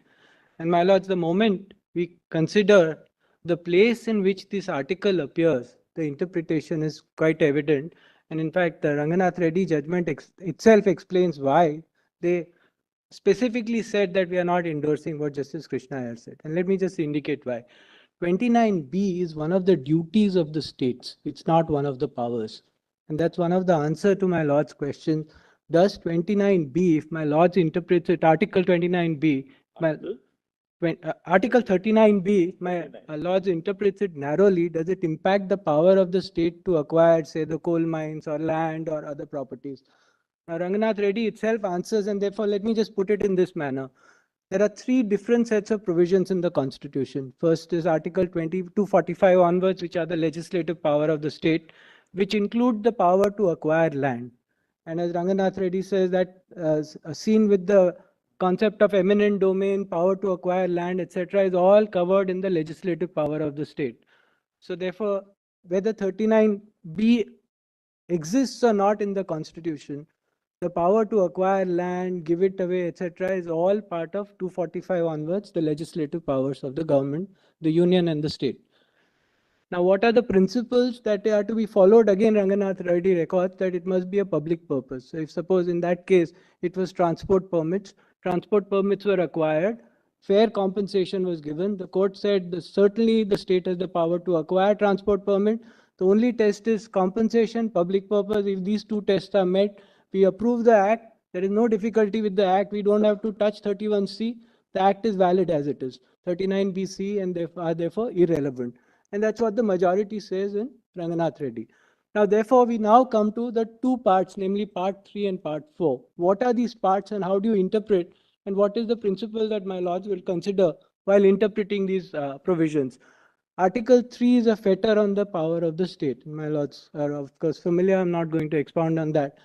And my lords, the moment we consider the place in which this article appears, the interpretation is quite evident. And in fact, the Ranganath Reddy judgment itself explains why they specifically said that we are not endorsing what Justice Krishna has said. And let me just indicate why. 29B is one of the duties of the states. It's not one of the powers. And that's one of the answer to my lord's question. Does 29B, if my lords interprets it, Article 29B, Article 39B, my lords interprets it narrowly, does it impact the power of the state to acquire, say, the coal mines or land or other properties? Now, Ranganath Reddy itself answers, and therefore let me just put it in this manner. There are three different sets of provisions in the Constitution. First is Article 245 onwards, which are the legislative power of the state, which include the power to acquire land. And as Ranganath Reddy says, that seen with the concept of eminent domain, power to acquire land, etc., is all covered in the legislative power of the state. So therefore, whether 39B exists or not in the Constitution, the power to acquire land, give it away, etc., is all part of 245 onwards, the legislative powers of the government, the union and the state. Now, what are the principles that are to be followed? Again, Ranganath Reddy records that it must be a public purpose. So if suppose in that case, it was transport permits were acquired, fair compensation was given. The court said that certainly the state has the power to acquire transport permit. The only test is compensation, public purpose. If these two tests are met, we approve the act. There is no difficulty with the act. We don't have to touch 31C. The act is valid as it is. 39BC and are therefore irrelevant. And that's what the majority says in Ranganath Reddy. Now, therefore, we now come to the two parts, namely part 3 and part 4. What are these parts and how do you interpret? And what is the principle that my lords will consider while interpreting these provisions? Article 3 is a fetter on the power of the state. My lords are of course familiar. I'm not going to expound on that.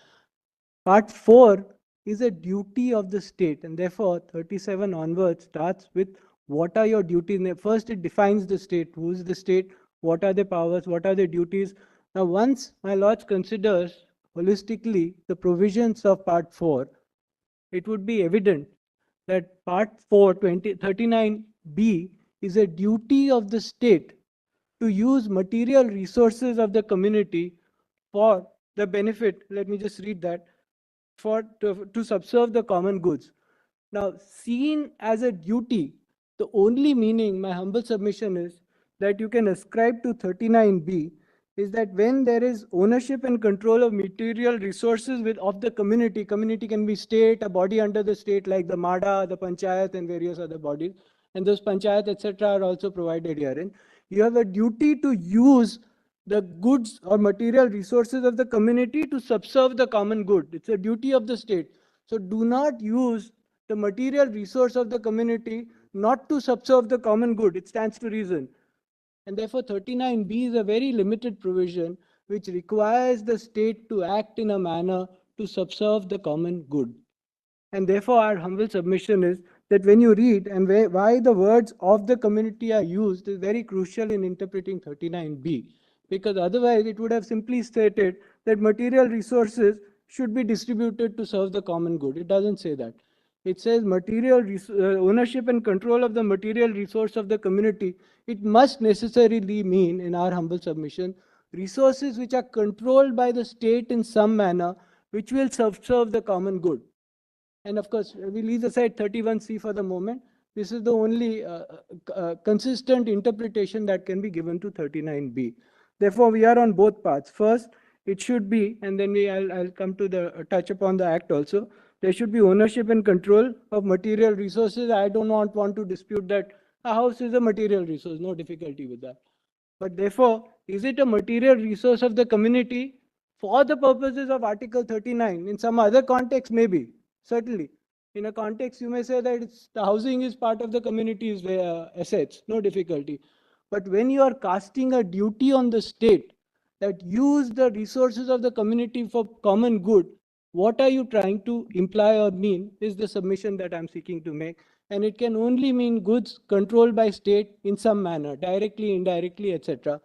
Part 4 is a duty of the state, and therefore 37 onwards starts with what are your duties. First, it defines the state. Who is the state? What are the powers? What are the duties? Now, once my lords considers holistically the provisions of part 4, it would be evident that part 4, 39B, is a duty of the state to use material resources of the community for the benefit. Let me just read that. To subserve the common goods. Now, seen as a duty, the only meaning, my humble submission is, that you can ascribe to 39B is that when there is ownership and control of material resources of the community, community can be state, a body under the state like the MADA, the Panchayat and various other bodies, and those Panchayat, etc. are also provided herein. You have a duty to use the goods or material resources of the community to subserve the common good. It's a duty of the state. So do not use the material resource of the community not to subserve the common good. It stands to reason. And therefore 39B is a very limited provision which requires the state to act in a manner to subserve the common good. And therefore our humble submission is that when you read and why the words of the community are used is very crucial in interpreting 39B. Because otherwise it would have simply stated that material resources should be distributed to serve the common good. It doesn't say that. It says ownership and control of the material resource of the community. It must necessarily mean, in our humble submission, resources which are controlled by the state in some manner, which will serve the common good. And of course, we leave aside 31C for the moment. This is the only consistent interpretation that can be given to 39B. Therefore, we are on both paths. First, it should be, and then I'll come to the touch upon the act also. There should be ownership and control of material resources. I do not want to dispute that a house is a material resource, no difficulty with that. But therefore, is it a material resource of the community for the purposes of Article 39? In some other context, maybe, certainly. In a context, you may say that the housing is part of the community's assets, no difficulty. But when you are casting a duty on the state that use the resources of the community for common good, what are you trying to imply or mean is the submission that I'm seeking to make. And it can only mean goods controlled by state in some manner, directly, indirectly, etc.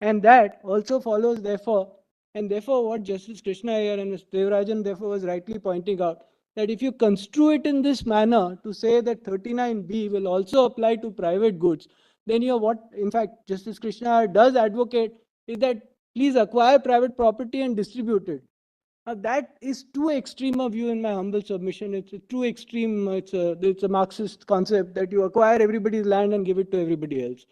And that also follows, therefore, and therefore what Justice Krishna Iyer and Mr. Devarajan therefore was rightly pointing out, that if you construe it in this manner to say that 39B will also apply to private goods, then you are what, in fact, Justice Krishna Iyer does advocate is that please acquire private property and distribute it. Now that is too extreme a view in my humble submission. It's too extreme. It's a Marxist concept that you acquire everybody's land and give it to everybody else.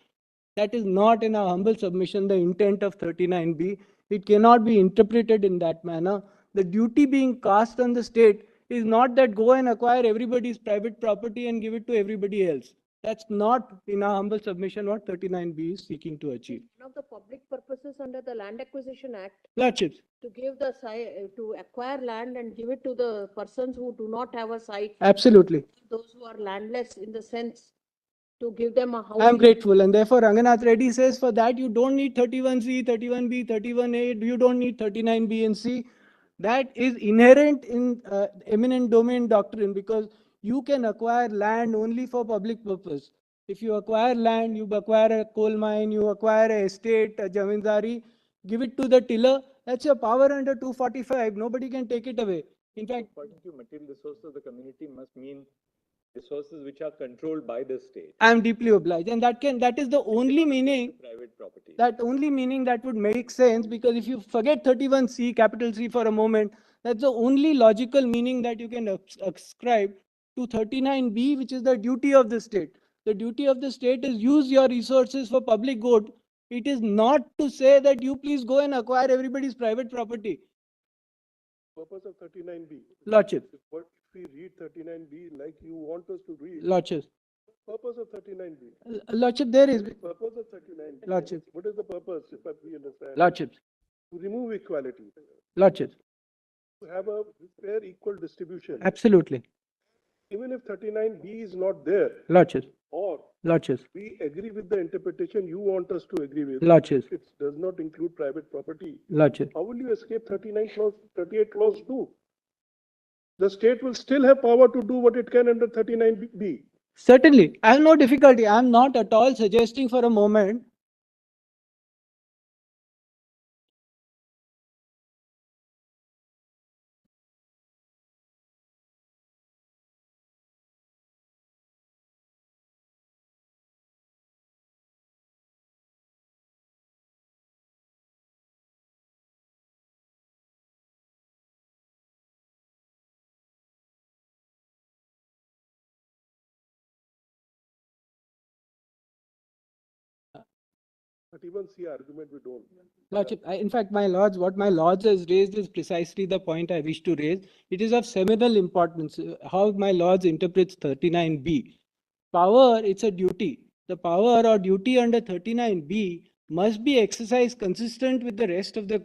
That is not in our humble submission the intent of 39B. It cannot be interpreted in that manner. The duty being cast on the state is not that go and acquire everybody's private property and give it to everybody else. That's not in our humble submission what 39B is seeking to achieve. One of the public purposes under the Land Acquisition Act Lordships. to give to acquire land and give it to the persons who do not have a site. Absolutely. Those who are landless in the sense to give them a house. I'm grateful, and therefore Ranganath Reddy says for that you don't need 31C, 31B, 31A, you don't need 39B and C. That is inherent in eminent domain doctrine because you can acquire land only for public purpose. If you acquire land, you acquire a coal mine, you acquire an estate, a jamindari, give it to the tiller, that's your power under 245. Nobody can take it away. In fact, according to material resources of the community must mean resources which are controlled by the state. I am deeply obliged, and that is the only meaning. Private property. That only meaning that would make sense, because if you forget 31C, capital C for a moment, that's the only logical meaning that you can ascribe to 39B, which is the duty of the state. The duty of the state is use your resources for public good. It is not to say that you please go and acquire everybody's private property. Purpose of 39B. Lordship. What if we read 39B like you want us to read? Lordship. Purpose of 39B. Lordship, there is. Purpose of 39B. Lordship. What is the purpose, if we understand? Lordship. To remove equality. Lordship. To have a fair, equal distribution. Absolutely. Even if 39B is not there. Lordship. Or Lordship. we agree with the interpretation you want us to agree with. Lordship. It does not include private property. Lordship. How will you escape 38 clause 2? The state will still have power to do what it can under 39B. Certainly. I have no difficulty. I am not at all suggesting for a moment But even C argument we don't. Lordship, in fact, my lords, what my lords has raised is precisely the point I wish to raise. It is of seminal importance how my lords interprets 39B. Power, it's a duty. The power or duty under 39B must be exercised consistent with the rest of the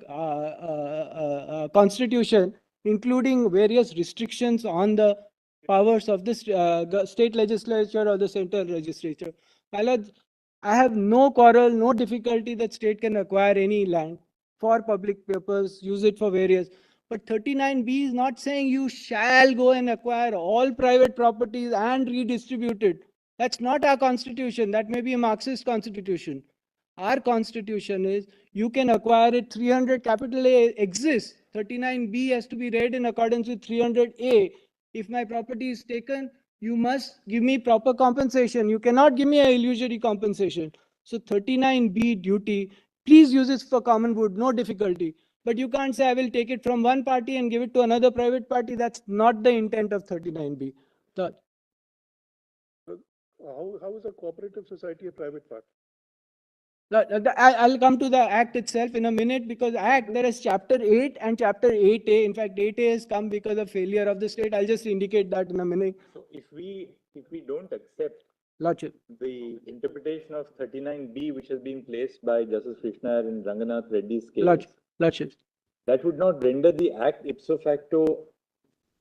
Constitution, including various restrictions on the powers of the state legislature or the central legislature. My lords, I have no quarrel, no difficulty that state can acquire any land for public purpose, use it for various. But 39B is not saying you shall go and acquire all private properties and redistribute it. That's not our constitution. That may be a Marxist constitution. Our constitution is you can acquire it. 300 capital A exists. 39B has to be read in accordance with 300A. If my property is taken, you must give me proper compensation. You cannot give me an illusory compensation. So 39B duty, please use it for common good, no difficulty. But you can't say I will take it from one party and give it to another private party. That's not the intent of 39B. How is a cooperative society a private party? I'll come to the Act itself in a minute, because Act, there is Chapter 8 and Chapter 8A. In fact, 8A has come because of failure of the state. I'll just indicate that in a minute. So if we don't accept Lordship, the interpretation of 39B, which has been placed by Justice Krishna in Ranganath Reddy's case, Lordship, that would not render the Act ipso facto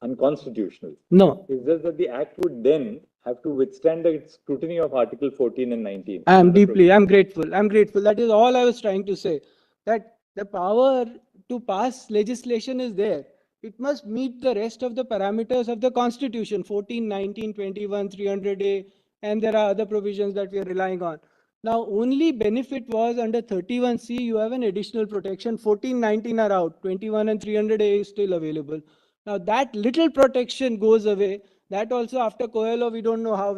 unconstitutional. No. It's just that the Act would then have to withstand the scrutiny of Article 14 and 19. I'm grateful. I'm grateful. That is all I was trying to say. That the power to pass legislation is there. It must meet the rest of the parameters of the Constitution, 14, 19, 21, 300A, and there are other provisions that we are relying on. Now, only benefit was under 31C, you have an additional protection. 14, 19 are out. 21 and 300A is still available. Now, that little protection goes away. That also, after Coelho, we don't know how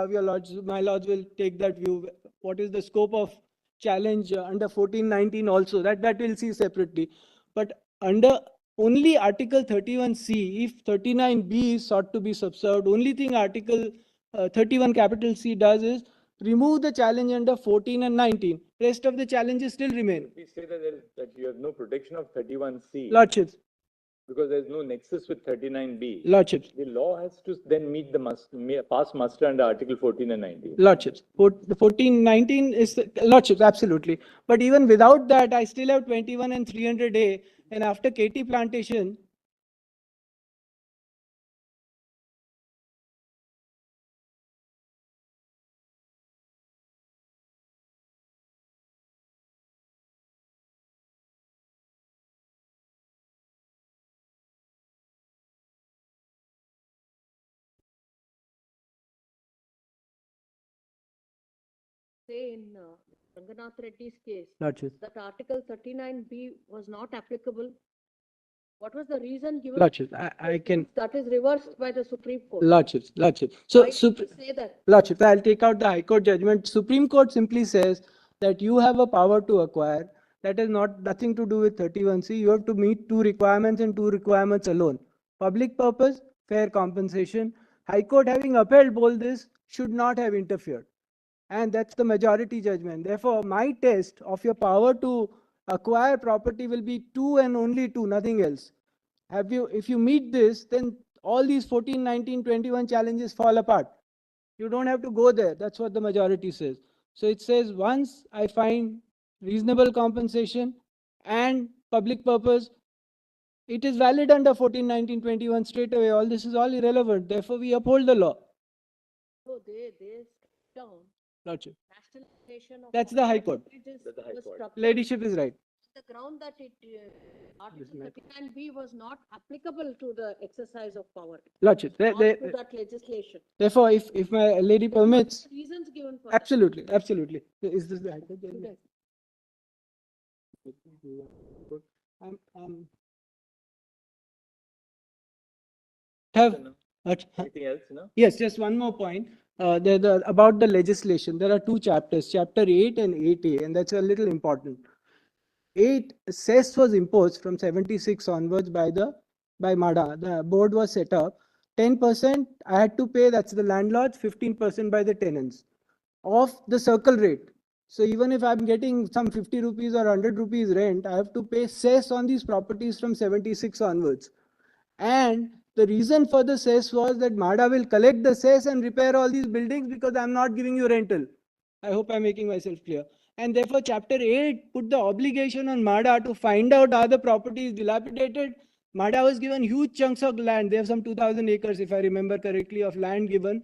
your lords, my lords will take that view. What is the scope of challenge under 14, 19 also? That we'll see separately. But under only Article 31C, if 39B is sought to be subserved, only thing Article 31 capital C does is remove the challenge under 14 and 19. Rest of the challenges still remain. We say that you have no protection of 31C. Lordships. Because there is no nexus with 39B. Lordships. The law has to then meet the pass muster under Article 14 and 19. Lordships. The 14, 19 is Lordships, absolutely. But even without that, I still have 21 and 300A. And after KT plantation, say in Ranganath Reddy's case, Lordships. that Article 39B was not applicable. What was the reason given? Lordships, I can. That is reversed by the Supreme Court. Lordships. So, Why did you say that? Lordships, I'll take out the High Court judgment. Supreme Court simply says that you have a power to acquire. That has nothing to do with 31C. You have to meet two requirements and two requirements alone. Public purpose, fair compensation. High Court, having upheld all this, should not have interfered. And that's the majority judgment. Therefore, my test of your power to acquire property will be 2 and only 2, nothing else. If you meet this, then all these 14, 19, 21 challenges fall apart. You don't have to go there. That's what the majority says. So it says once I find reasonable compensation and public purpose, it is valid under 14, 19, 21 straight away. All this is all irrelevant. Therefore, we uphold the law. So they down. Lordship. Nationalization of That's the High Court. Ladyship is right. The ground that Article 39B was not applicable to the exercise of power. Lordship. To that legislation. Therefore, if my lady permits. Reasons given for absolutely, that. Absolutely. Is this the High Court? Anything else? No? Yes, just one more point. About the legislation, there are two chapters, Chapter 8 and 8A, and that's a little important. 8, cess was imposed from 76 onwards by MADA. The board was set up. 10% I had to pay, that's the landlords, 15% by the tenants of the circle rate. So even if I'm getting some 50 rupees or 100 rupees rent, I have to pay cess on these properties from 76 onwards. And the reason for the cess was that MADA will collect the cess and repair all these buildings because I'm not giving you rental. I hope I'm making myself clear. And therefore, Chapter 8 put the obligation on MADA to find out are the properties dilapidated. MADA was given huge chunks of land. They have some 2,000 acres, if I remember correctly, of land given.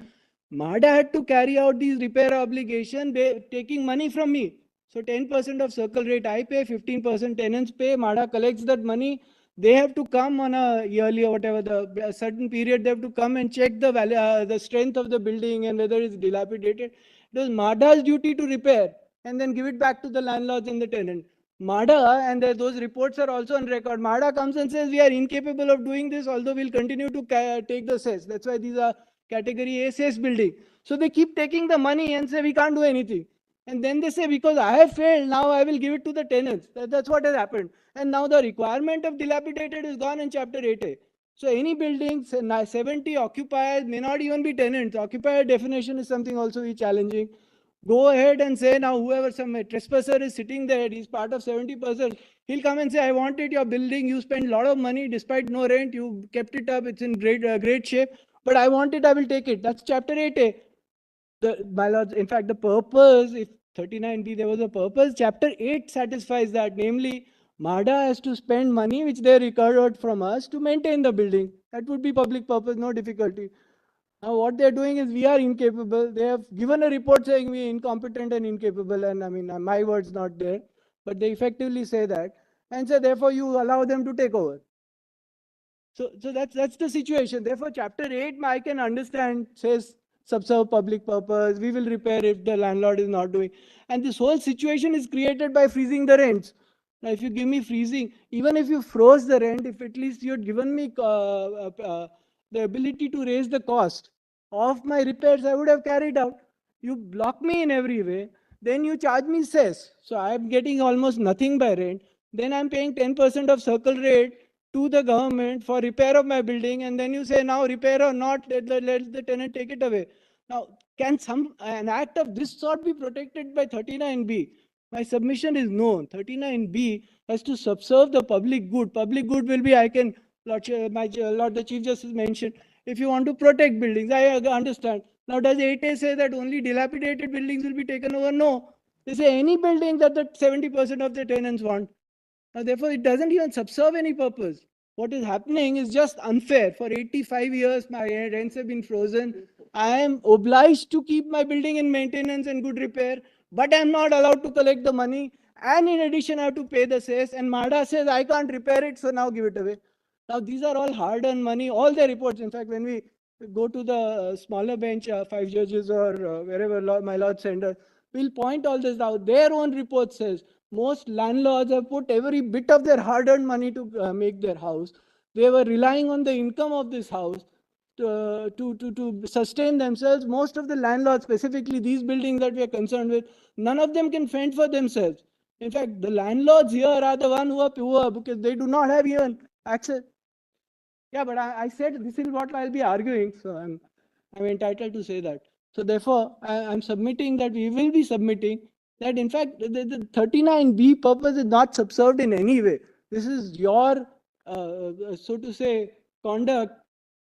MADA had to carry out these repair obligation, taking money from me. So 10% of circle rate I pay, 15% tenants pay. MADA collects that money. They have to come on a yearly or whatever, a certain period, they have to come and check the value, the strength of the building and whether it's dilapidated. It was MADA's duty to repair and then give it back to the landlords and the tenant. MADA, and those reports are also on record, MADA comes and says we are incapable of doing this, although we'll continue to take the cess. That's why these are category A cess building. So they keep taking the money and say we can't do anything. And then they say, because I have failed, now I will give it to the tenants. That's what has happened. And now the requirement of dilapidated is gone in Chapter 8A. So any building, 70 occupiers may not even be tenants. Occupier definition is something also very challenging. Go ahead and say now whoever some trespasser is sitting there, he's part of 70%. He'll come and say, I wanted your building. You spent a lot of money despite no rent. You kept it up. It's in great shape. But I want it. I will take it. That's Chapter 8A. My lords, in fact, the purpose, if 39B there was a purpose, Chapter 8 satisfies that. Namely, MADA has to spend money which they recovered from us to maintain the building. That would be public purpose, no difficulty. Now what they're doing is we are incapable. They have given a report saying we are incompetent and incapable, and I mean, my word's not there, but they effectively say that. And so therefore you allow them to take over. So that's the situation. Therefore, Chapter 8, I can understand, says subserve public purpose, we will repair if the landlord is not doing. And this whole situation is created by freezing the rents. Now, if you give me freezing, even if you froze the rent, if at least you had given me the ability to raise the cost of my repairs, I would have carried out. You block me in every way, then you charge me cess. So I'm getting almost nothing by rent. Then I'm paying 10% of circle rate to the government for repair of my building, and then you say now repair or not, let the tenant take it away. Now, can an act of this sort be protected by 39B? My submission is no. 39B has to subserve the public good. Public good will be, Lord the Chief Justice mentioned, if you want to protect buildings, I understand. Now, does 8A say that only dilapidated buildings will be taken over? No. They say any building that the 70% of the tenants want. Now, therefore, it doesn't even subserve any purpose. What is happening is just unfair. For 85 years, my rents have been frozen. I am obliged to keep my building in maintenance and good repair, but I'm not allowed to collect the money. And in addition, I have to pay the cess. And MADA says, I can't repair it, so now give it away. Now, these are all hard-earned money. All the reports, in fact, when we go to the smaller bench, 5 judges or wherever my lord send us, we'll point all this out. Their own report says, most landlords have put every bit of their hard-earned money to make their house. They were relying on the income of this house to sustain themselves. Most of the landlords, specifically these buildings that we are concerned with, none of them can fend for themselves. In fact, the landlords here are the ones who are poor because they do not have even access. Yeah, but I said this is what I'll be arguing, so I'm entitled to say that. So therefore, I'm submitting that we will be submitting that in fact the 39B purpose is not subserved in any way. This is your, so to say, conduct,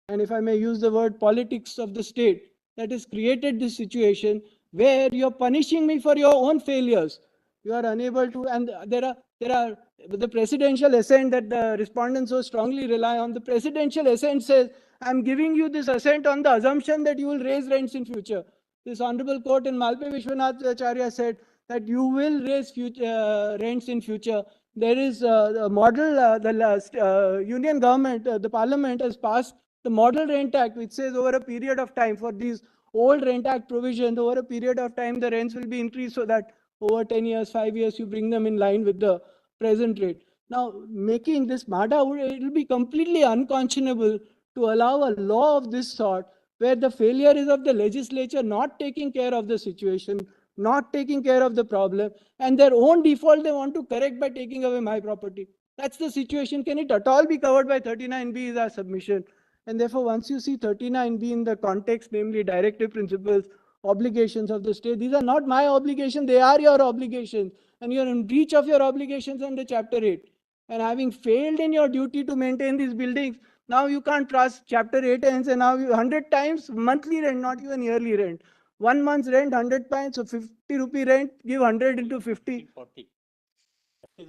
and if I may use the word politics of the state, that has created this situation where you're punishing me for your own failures. You are unable to, and there are the presidential assent that the respondents so strongly rely on. The presidential assent says, I'm giving you this assent on the assumption that you will raise rents in future. This honorable court in Malpe Vishwanath Acharya said that you will raise rents in future. There is a model, the union government, the parliament has passed the Model Rent Act, which says over a period of time for these old Rent Act provisions, over a period of time, the rents will be increased so that over 10 years, 5 years, you bring them in line with the present rate. Now, making this MADA, it will be completely unconscionable to allow a law of this sort where the failure is of the legislature not taking care of the situation, not taking care of the problem, and their own default they want to correct by taking away my property. That's the situation. Can it at all be covered by 39B is our submission. And therefore, once you see 39B in the context, namely Directive Principles, obligations of the state. These are not my obligations, they are your obligations. And you're in breach of your obligations under Chapter 8. And having failed in your duty to maintain these buildings, now you can't trust Chapter 8 and say now you 100 times monthly rent, not even yearly rent. 1 month's rent, 100 times, so 50 rupee rent, give 100 into 50.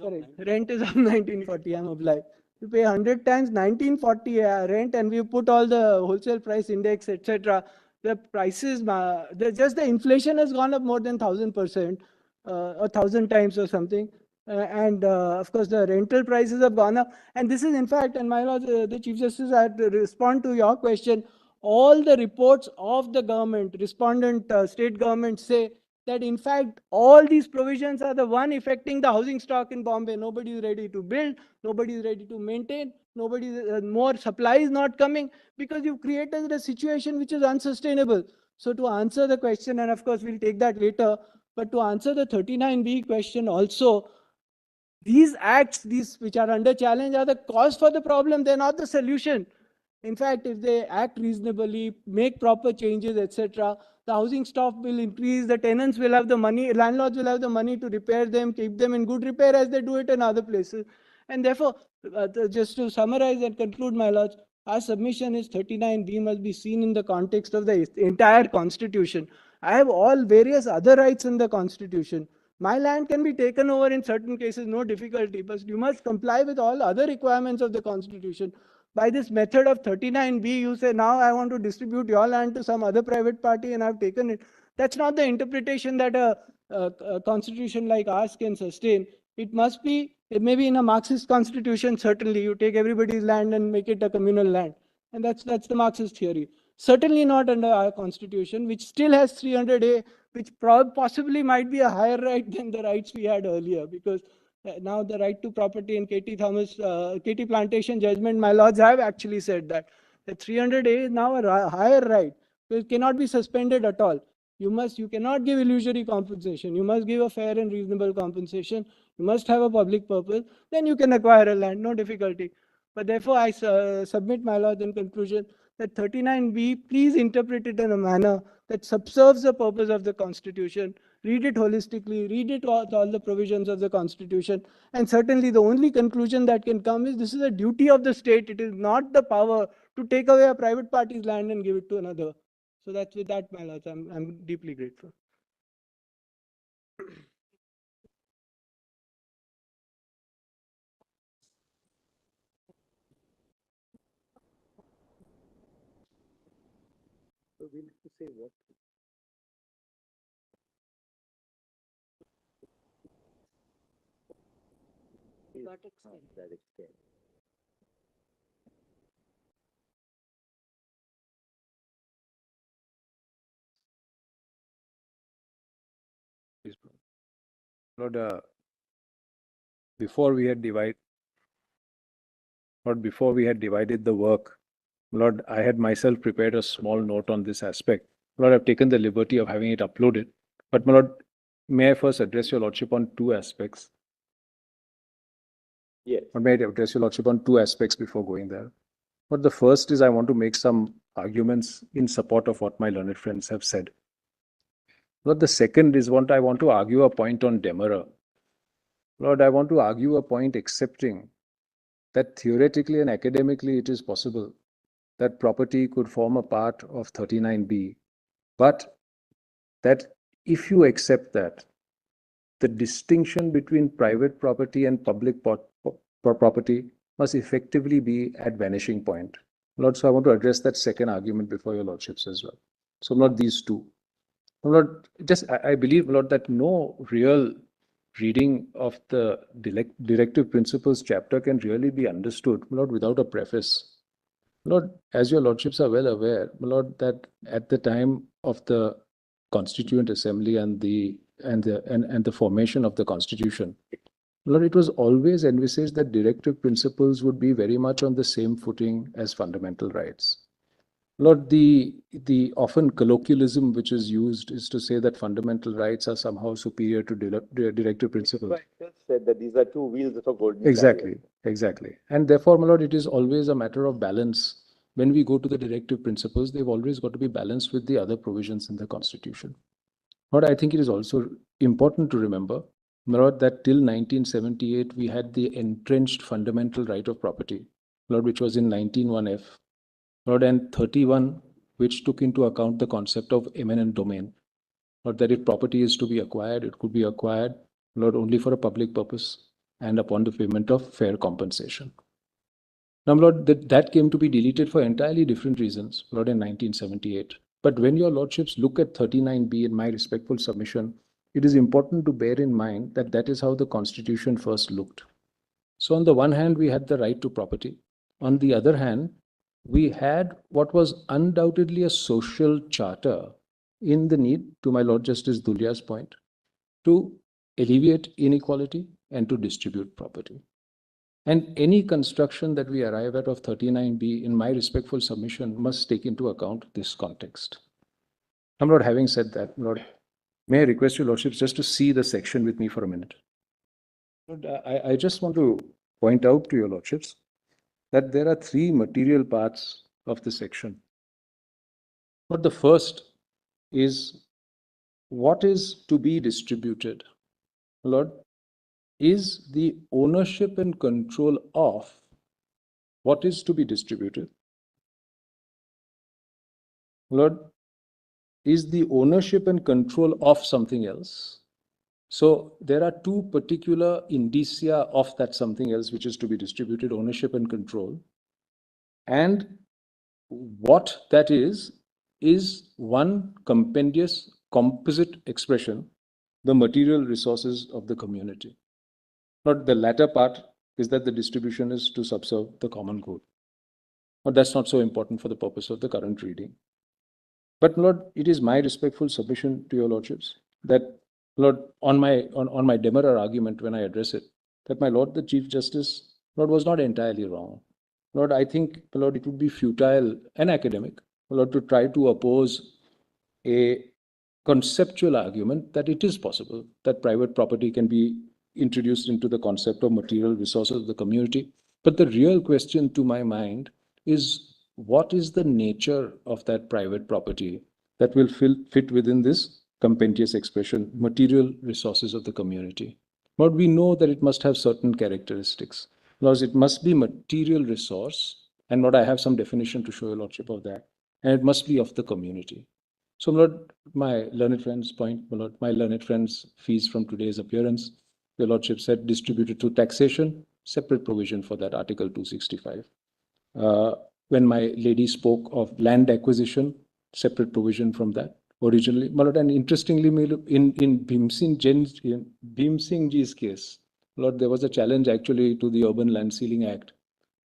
Correct. Rent is of 1940, I'm obliged. You pay 100 times 1940 rent, and we put all the wholesale price index, etc. The prices, just the inflation has gone up more than 1000%, 1000 times or something. And of course, the rental prices have gone up. And this is in fact, and my lord, the Chief Justice, I had to respond to your question. All the reports of the government, respondent state governments say that in fact, all these provisions are the one affecting the housing stock in Bombay. Nobody is ready to build, nobody is ready to maintain, nobody, more supply is not coming because you've created a situation which is unsustainable. So to answer the question, and of course we'll take that later, but to answer the 39B question also, these acts, these which are under challenge, are the cause for the problem, they're not the solution. In fact, if they act reasonably, make proper changes, etc., the housing stock will increase, the tenants will have the money, landlords will have the money to repair them, keep them in good repair as they do it in other places. And therefore, just to summarize and conclude, my lords, our submission is 39B must be seen in the context of the entire constitution. I have all various other rights in the constitution. My land can be taken over in certain cases, no difficulty, but you must comply with all other requirements of the constitution. By this method of 39B, you say, now I want to distribute your land to some other private party and I've taken it. That's not the interpretation that a constitution like ours can sustain. It must be, it may be in a Marxist constitution, certainly, you take everybody's land and make it a communal land. And that's the Marxist theory. Certainly not under our constitution, which still has 300A, which possibly might be a higher right than the rights we had earlier, because now the right to property in KT Plantation judgment, my lords have actually said that the 300A is now a higher right. So it cannot be suspended at all. You cannot give illusory compensation. You must give a fair and reasonable compensation. You must have a public purpose. Then you can acquire a land, no difficulty. But therefore, I submit, my lords, in conclusion, that 39B, please interpret it in a manner that subserves the purpose of the Constitution. Read it holistically, read it all the provisions of the Constitution. And certainly the only conclusion that can come is this is a duty of the state. It is not the power to take away a private party's land and give it to another. So that's with that, my lords, I'm deeply grateful. So we'll say what? Got extended. Lord, before we had divided the work, Lord, I had myself prepared a small note on this aspect. Lord, I've taken the liberty of having it uploaded. But, my Lord, may I first address your Lordship on two aspects? Yes. Or may I address your Lordship on two aspects before going there? But the first is I want to make some arguments in support of what my learned friends have said. Lord, the second is I want to argue a point on demurrer. Lord, I want to argue a point accepting that theoretically and academically it is possible that property could form a part of 39B, but that if you accept that, the distinction between private property and public property must effectively be at vanishing point. Lord, so I want to address that second argument before your Lordships as well. So not these two. Lord, I believe, Lord, that no real reading of the Directive Principles chapter can really be understood, Lord, without a preface. Lord, as your Lordships are well aware, Lord, that at the time of the Constituent Assembly and the formation of the Constitution, Lord, it was always envisaged that Directive Principles would be very much on the same footing as fundamental rights. Lord, the often colloquialism which is used is to say that fundamental rights are somehow superior to Directive Principles. Right. Said that these are two wheels of a golden Exactly. And therefore, my Lord, it is always a matter of balance when we go to the directive principles, they've always got to be balanced with the other provisions in the Constitution. But I think it is also important to remember, Lord, that till 1978, we had the entrenched fundamental right of property, Lord, which was in 19(1)(f), Lord, and 31, which took into account the concept of eminent domain, Lord, that if property is to be acquired, it could be acquired, Lord, only for a public purpose and upon the payment of fair compensation. Now, Lord, that came to be deleted for entirely different reasons, Lord, in 1978. But when your lordships look at 39B, in my respectful submission, it is important to bear in mind that that is how the Constitution first looked. So on the one hand, we had the right to property. On the other hand, we had what was undoubtedly a social charter in the need, to my Lord Justice Dhulia's point, to alleviate inequality and to distribute property. And any construction that we arrive at of 39B, in my respectful submission, must take into account this context. I'm not having said that, Lord, may I request your lordships just to see the section with me for a minute. Lord, I just want to point out to your lordships that there are three material parts of the section. But the first is what is to be distributed. Lord, is the ownership and control of what is to be distributed. Lord, is the ownership and control of something else. So there are two particular indicia of that something else which is to be distributed, ownership and control. And what that is one compendious composite expression, the material resources of the community. Not the latter part is that the distribution is to subserve the common good. But that's not so important for the purpose of the current reading. But Lord, it is my respectful submission to your lordships that, Lord, on my demurrer argument when I address it, that my Lord the Chief Justice, Lord, was not entirely wrong. Lord, I think, Lord, it would be futile and academic, Lord, to try to oppose a conceptual argument that it is possible that private property can be introduced into the concept of material resources of the community. But the real question to my mind is, what is the nature of that private property that will fit within this compendious expression, material resources of the community? But we know that it must have certain characteristics. Because it must be material resource, and Lord, I have some definition to show your lordship of that, and it must be of the community. So, Lord, my learned friend's point, Lord, my learned friend's fees from today's appearance, your lordship said distributed through taxation, separate provision for that, Article 265. When my lady spoke of land acquisition, separate provision from that originally. Lord, and interestingly, in Bhim Singh Ji's case, Lord, there was a challenge actually to the Urban Land Ceiling Act.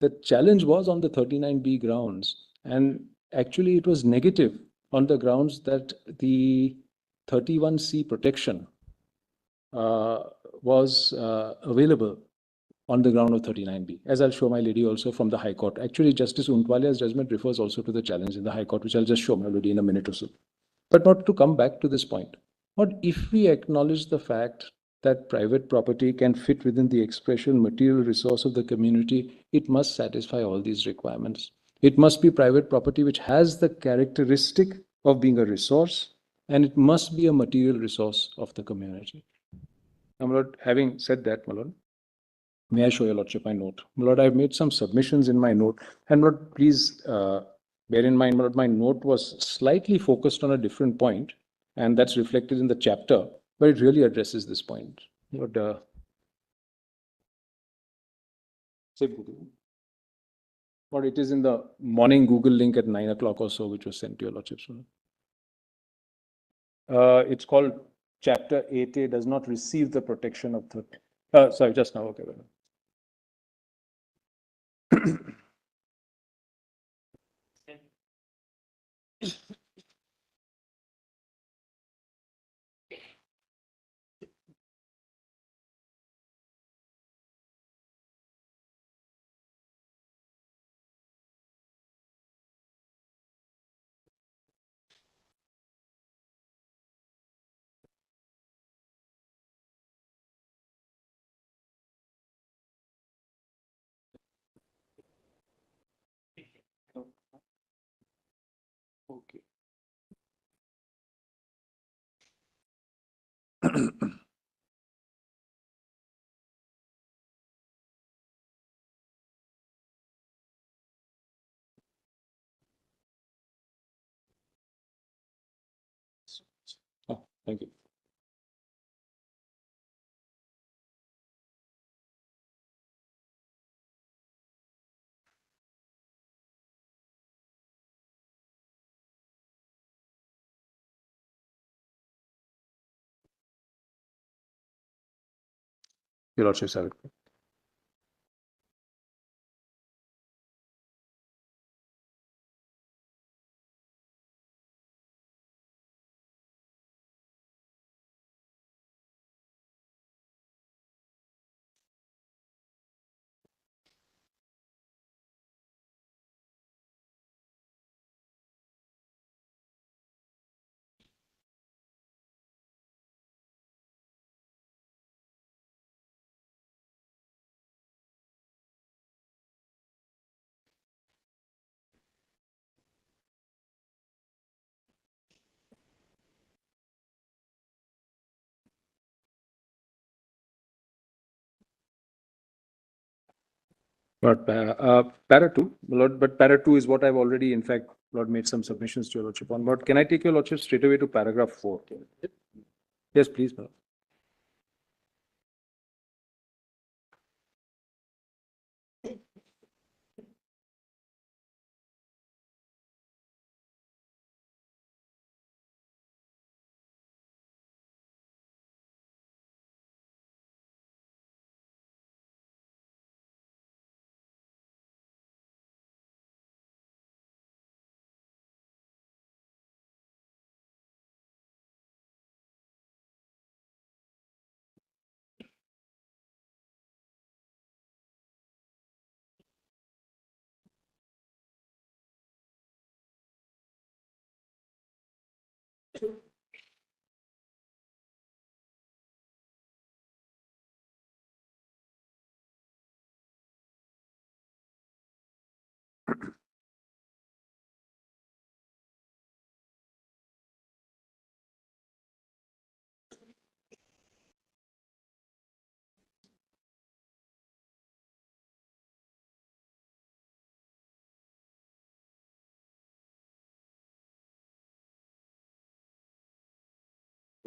The challenge was on the 39B grounds, and actually it was negative on the grounds that the 31C protection was available on the ground of 39B, as I'll show my lady also from the High Court. Actually, Justice Untwalia's judgment refers also to the challenge in the High Court, which I'll just show my lady in a minute or so. But not to come back to this point. What if we acknowledge the fact that private property can fit within the expression material resource of the community, it must satisfy all these requirements. It must be private property which has the characteristic of being a resource, and it must be a material resource of the community. Now, my Lord, having said that, my Lord, may I show your lordship my note? My Lord, I've made some submissions in my note, and Lord, please bear in mind, my Lord, my note was slightly focused on a different point, and that's reflected in the chapter, but it really addresses this point. Lord, Lord, it is in the morning Google link at 9 o'clock or so, which was sent to your lordships. It's called Chapter 8A does not receive the protection of the. Sorry, just now. Okay. Okay. Oh, thank you. Your Lordship, have it. But para 2, Lord, but para 2 is what I've already, in fact, Lord, made some submissions to your Lordship on. But can I take your Lordship straight away to paragraph 4? Yes, please, Lord.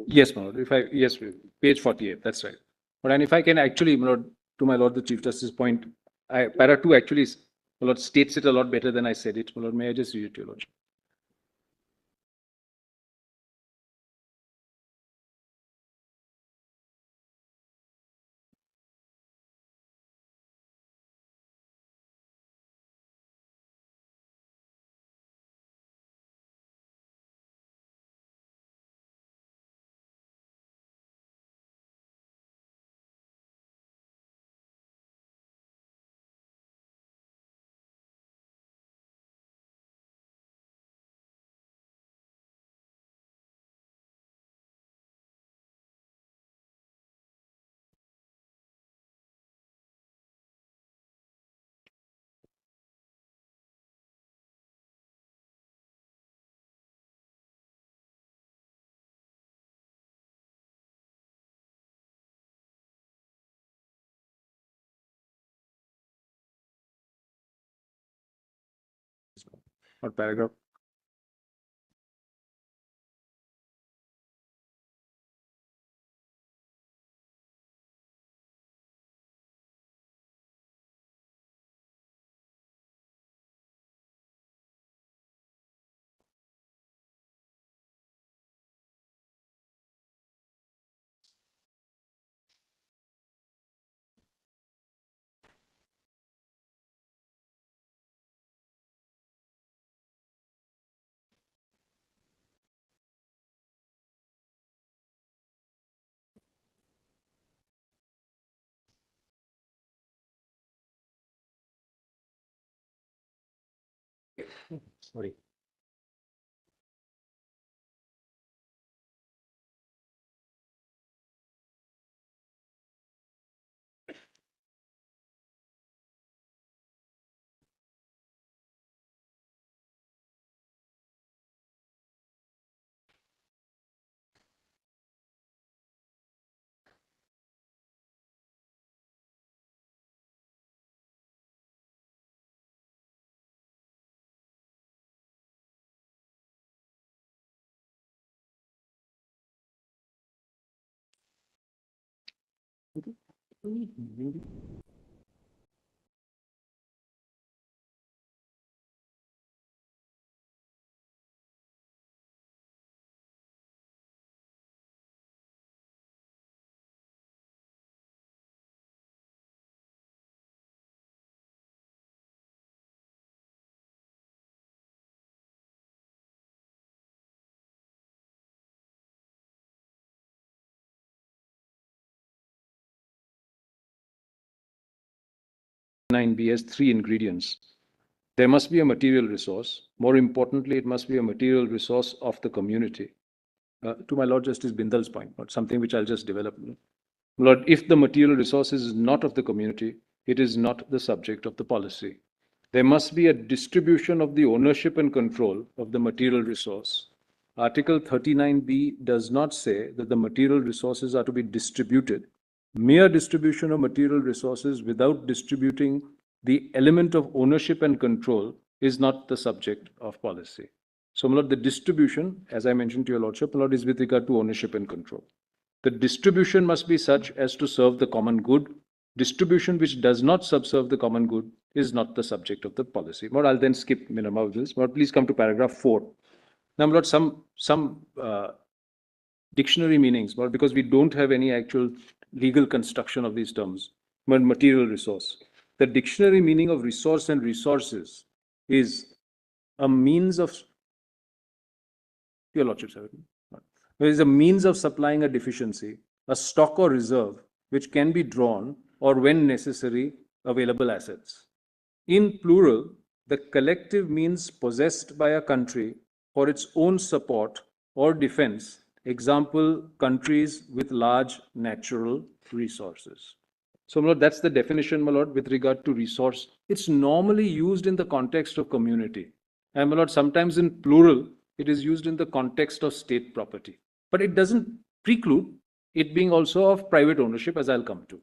Yes, my Lord. If I, yes, page 48, that's right. But and if I can actually, my Lord, to my Lord the Chief Justice's point, para 2 actually, my Lord, states it a lot better than I said it. My Lord, may I just read it to your Lordship? Or paragraph? Sorry. 9B has three ingredients. There must be a material resource. More importantly, it must be a material resource of the community. To my Lord Justice Bindal's point, but something which I'll just develop. Lord, if the material resource is not of the community, it is not the subject of the policy. There must be a distribution of the ownership and control of the material resource. Article 39B does not say that the material resources are to be distributed. Mere distribution of material resources without distributing the element of ownership and control is not the subject of policy. So, my Lord, the distribution, as I mentioned to your Lordship, my Lord, is with regard to ownership and control. The distribution must be such as to serve the common good. Distribution which does not subserve the common good is not the subject of the policy. Lord, I'll then skip minimum of this. Lord, please come to paragraph 4. Now, Lord, some dictionary meanings, Lord, because we don't have any actual legal construction of these terms. Material resource. The dictionary meaning of resource and resources is a means of, your Lordship, sir, there is a means of supplying a deficiency, a stock or reserve which can be drawn or, when necessary, available assets. In plural, the collective means possessed by a country for its own support or defense. Example, countries with large natural resources. So, my Lord, that's the definition, my Lord, with regard to resource. It's normally used in the context of community. And, my Lord, sometimes in plural, it is used in the context of state property. But it doesn't preclude it being also of private ownership, as I'll come to.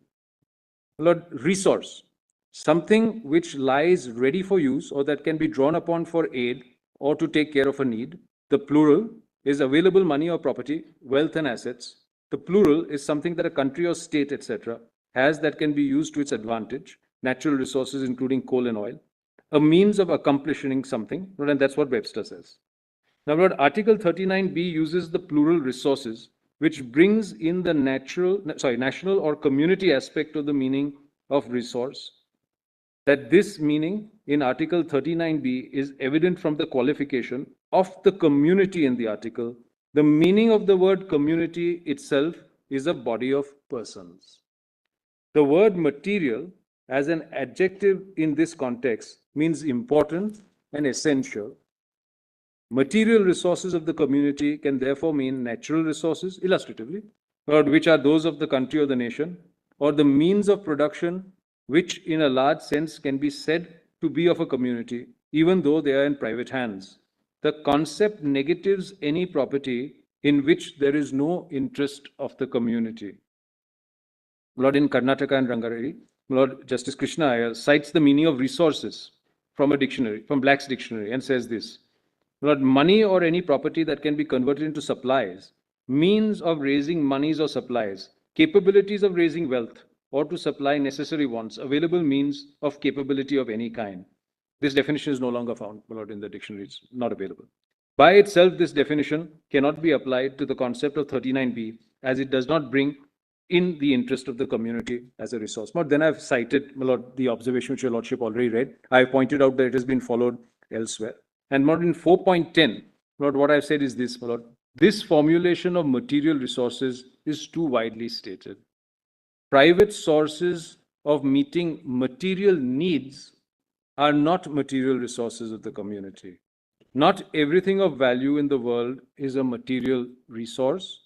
My Lord, resource. Something which lies ready for use or that can be drawn upon for aid or to take care of a need. The plural is available money or property, wealth and assets. The plural is something that a country or state, etc., has that can be used to its advantage, natural resources including coal and oil, a means of accomplishing something, and that's what Webster says. Now, Lord, Article 39B uses the plural resources, which brings in the national or community aspect of the meaning of resource. That this meaning in Article 39B is evident from the qualification of the community in the article. The meaning of the word community itself is a body of persons. The word material as an adjective in this context means important and essential. Material resources of the community can therefore mean natural resources, illustratively, or which are those of the country or the nation, or the means of production which in a large sense can be said to be of a community, even though they are in private hands. The concept negatives any property in which there is no interest of the community. Lord, in Karnataka and Ranganath, Lord Justice Krishna Iyer cites the meaning of resources from a dictionary, from Black's dictionary, and says this: Lord, money or any property that can be converted into supplies, means of raising monies or supplies, capabilities of raising wealth, or to supply necessary wants, available means of capability of any kind. This definition is no longer found, my Lord, in the dictionary. It's not available. By itself, this definition cannot be applied to the concept of 39B, as it does not bring in the interest of the community as a resource. But then I've cited, my Lord, the observation which your Lordship already read. I pointed out that it has been followed elsewhere. And my Lord, in 4.10, Lord, what I've said is this, my Lord: this formulation of material resources is too widely stated. Private sources of meeting material needs are not material resources of the community. Not everything of value in the world is a material resource.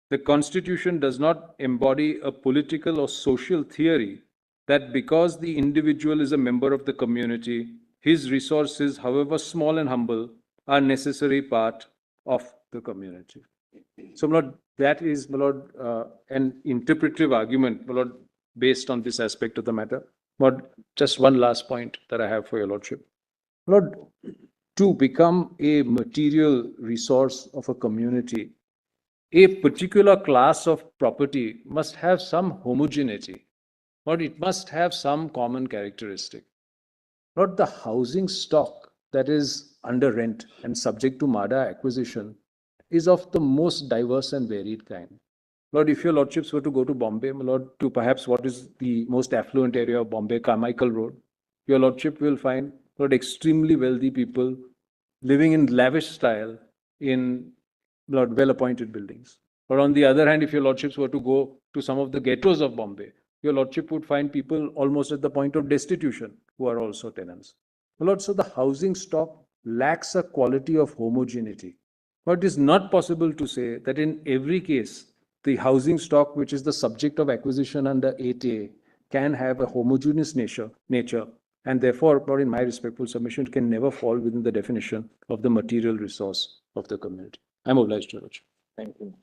The Constitution does not embody a political or social theory that because the individual is a member of the community, his resources, however small and humble, are necessary part of the community. So, my Lord, that is, my Lord, an interpretive argument, my Lord, based on this aspect of the matter. Lord, just one last point that I have for your Lordship. Lord, to become a material resource of a community, a particular class of property must have some homogeneity, or it must have some common characteristic. Not the housing stock that is under rent and subject to MADA acquisition is of the most diverse and varied kind. Lord, if your lordships were to go to Bombay, my lord, to perhaps what is the most affluent area of Bombay, Carmichael Road, your lordship will find, Lord, extremely wealthy people living in lavish style in, Lord, well-appointed buildings. Or on the other hand, if your lordships were to go to some of the ghettos of Bombay, your lordship would find people almost at the point of destitution who are also tenants. My lord, so the housing stock lacks a quality of homogeneity. But it is not possible to say that in every case, the housing stock, which is the subject of acquisition under 8A, can have a homogeneous nature, and therefore, in my respectful submission, can never fall within the definition of the material resource of the community. I'm obliged, Your Lordship. Thank you.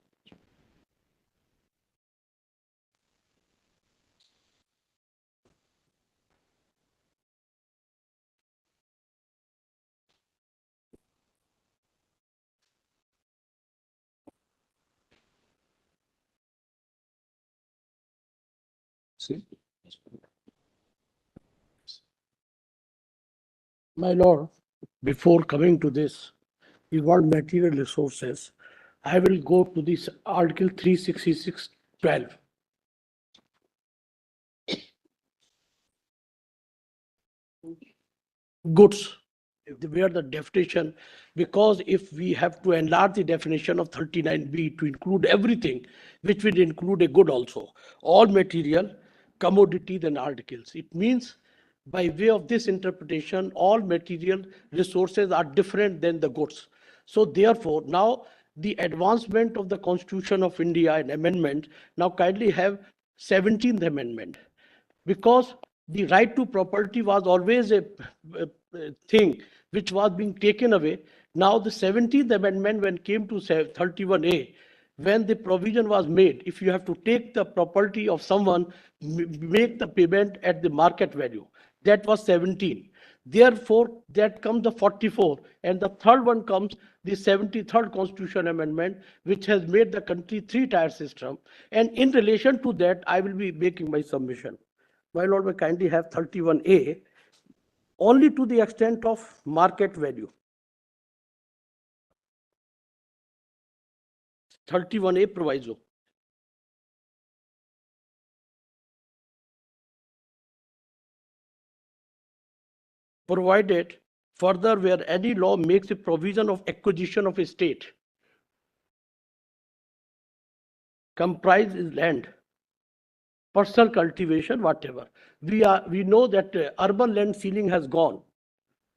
See? My lord, before coming to this, you want material resources. I will go to this Article 366(12). Goods, where the definition, because if we have to enlarge the definition of 39B to include everything, which will include a good also, all material, commodities and articles. It means by way of this interpretation, all material resources are different than the goods. So therefore, now the advancement of the Constitution of India and amendment now kindly have 17th Amendment, because the right to property was always a thing which was being taken away. Now the 17th Amendment, when came to 31A, when the provision was made, if you have to take the property of someone, make the payment at the market value. That was 17. Therefore, that comes the 44. And the third one comes the 73rd Constitution Amendment, which has made the country three-tier system. And in relation to that, I will be making my submission. My lord, may kindly have 31A, only to the extent of market value. 31A proviso. Provided further where any law makes a provision of acquisition of a state, comprise is land, personal cultivation, whatever. We know that urban land ceiling has gone.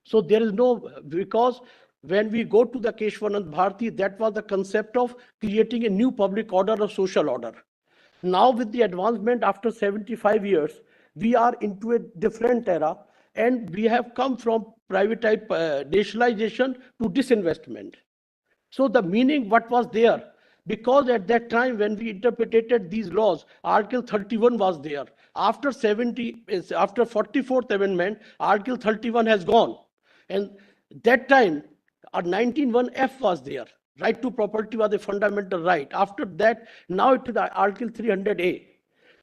So there is no, because when we go to the Keshwanand Bharati, that was the concept of creating a new public order or social order. Now with the advancement after 75 years, we are into a different era, and we have come from nationalization to disinvestment. So the meaning what was there, because at that time when we interpreted these laws, Article 31 was there. After 44th Amendment, Article 31 has gone. And that time, 19(1)(f) was there. Right to property was a fundamental right. After that, now it is Article 300A.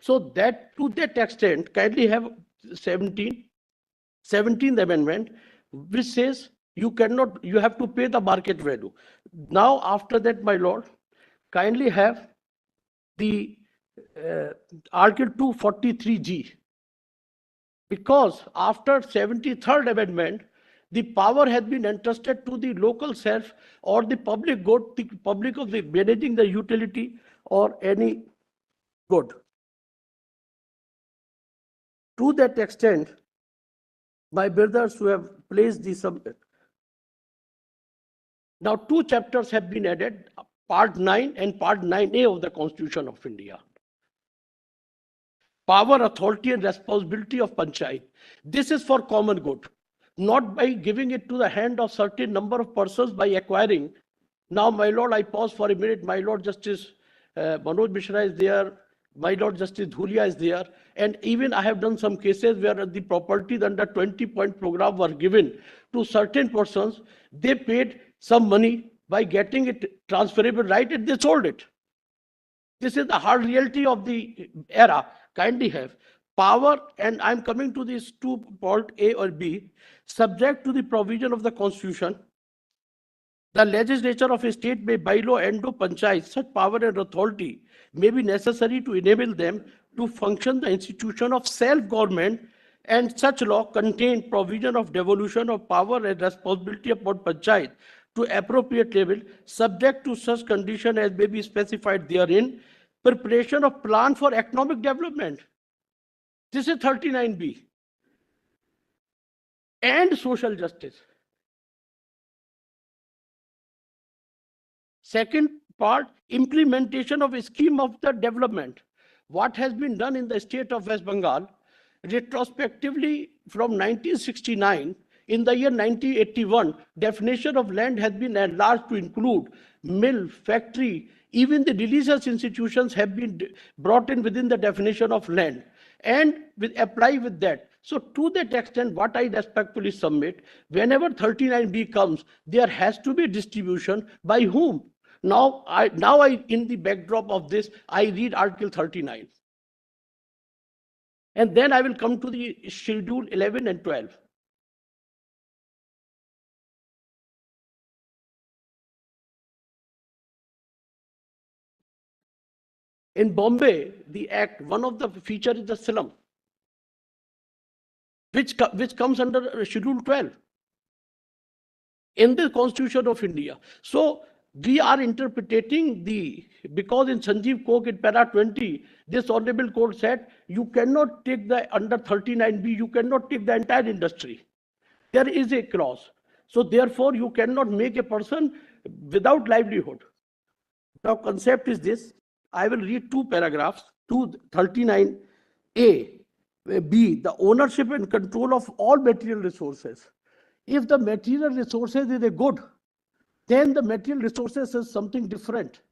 So that, to that extent, kindly have 17th Amendment, which says you have to pay the market value. Now, after that, my lord, kindly have the Article 243G. Because after 73rd Amendment, the power has been entrusted to the local self or the public good, the public of the managing the utility or any good. To that extent, my brothers who have placed the subject. Now 2 chapters have been added, Part 9 and Part 9A of the Constitution of India. Power, authority and responsibility of Panchayat. This is for common good, not by giving it to the hand of certain number of persons by acquiring. Now, my lord, I pause for a minute. My lord Justice Manoj Mishra is there. My lord Justice Dhulia is there. And even I have done some cases where the properties under 20-point program were given to certain persons. They paid some money by getting it transferable right and they sold it. This is the hard reality of the era. Kindly have power, and I'm coming to these 2 A or B, subject to the provision of the Constitution. The legislature of a state may by law endo panchayat such power and authority may be necessary to enable them to function the institution of self-government, and such law contain provision of devolution of power and responsibility upon panchayat to appropriate level, subject to such condition as may be specified therein. Preparation of plan for economic development. This is 39B. And social justice. Second part, implementation of a scheme of the development. What has been done in the state of West Bengal, retrospectively from 1969, in the year 1981, definition of land has been enlarged to include mill, factory, even the religious institutions have been brought in within the definition of land, and apply with that. So to that extent, what I respectfully submit, whenever 39B comes, there has to be distribution by whom? Now I, in the backdrop of this, I read Article 39. And then I will come to the Schedule 11 and 12. In Bombay, the act, one of the feature is the slum, which comes under Schedule 12 in the Constitution of India. So we are interpreting because in Sanjeev Coke in para 20, this honorable court said, you cannot take the under 39B, you cannot take the entire industry. There is a clause. So therefore you cannot make a person without livelihood. Now concept is this. I will read 2 paragraphs, 239A, B, the ownership and control of all material resources. If the material resources is a good, then the material resources is something different,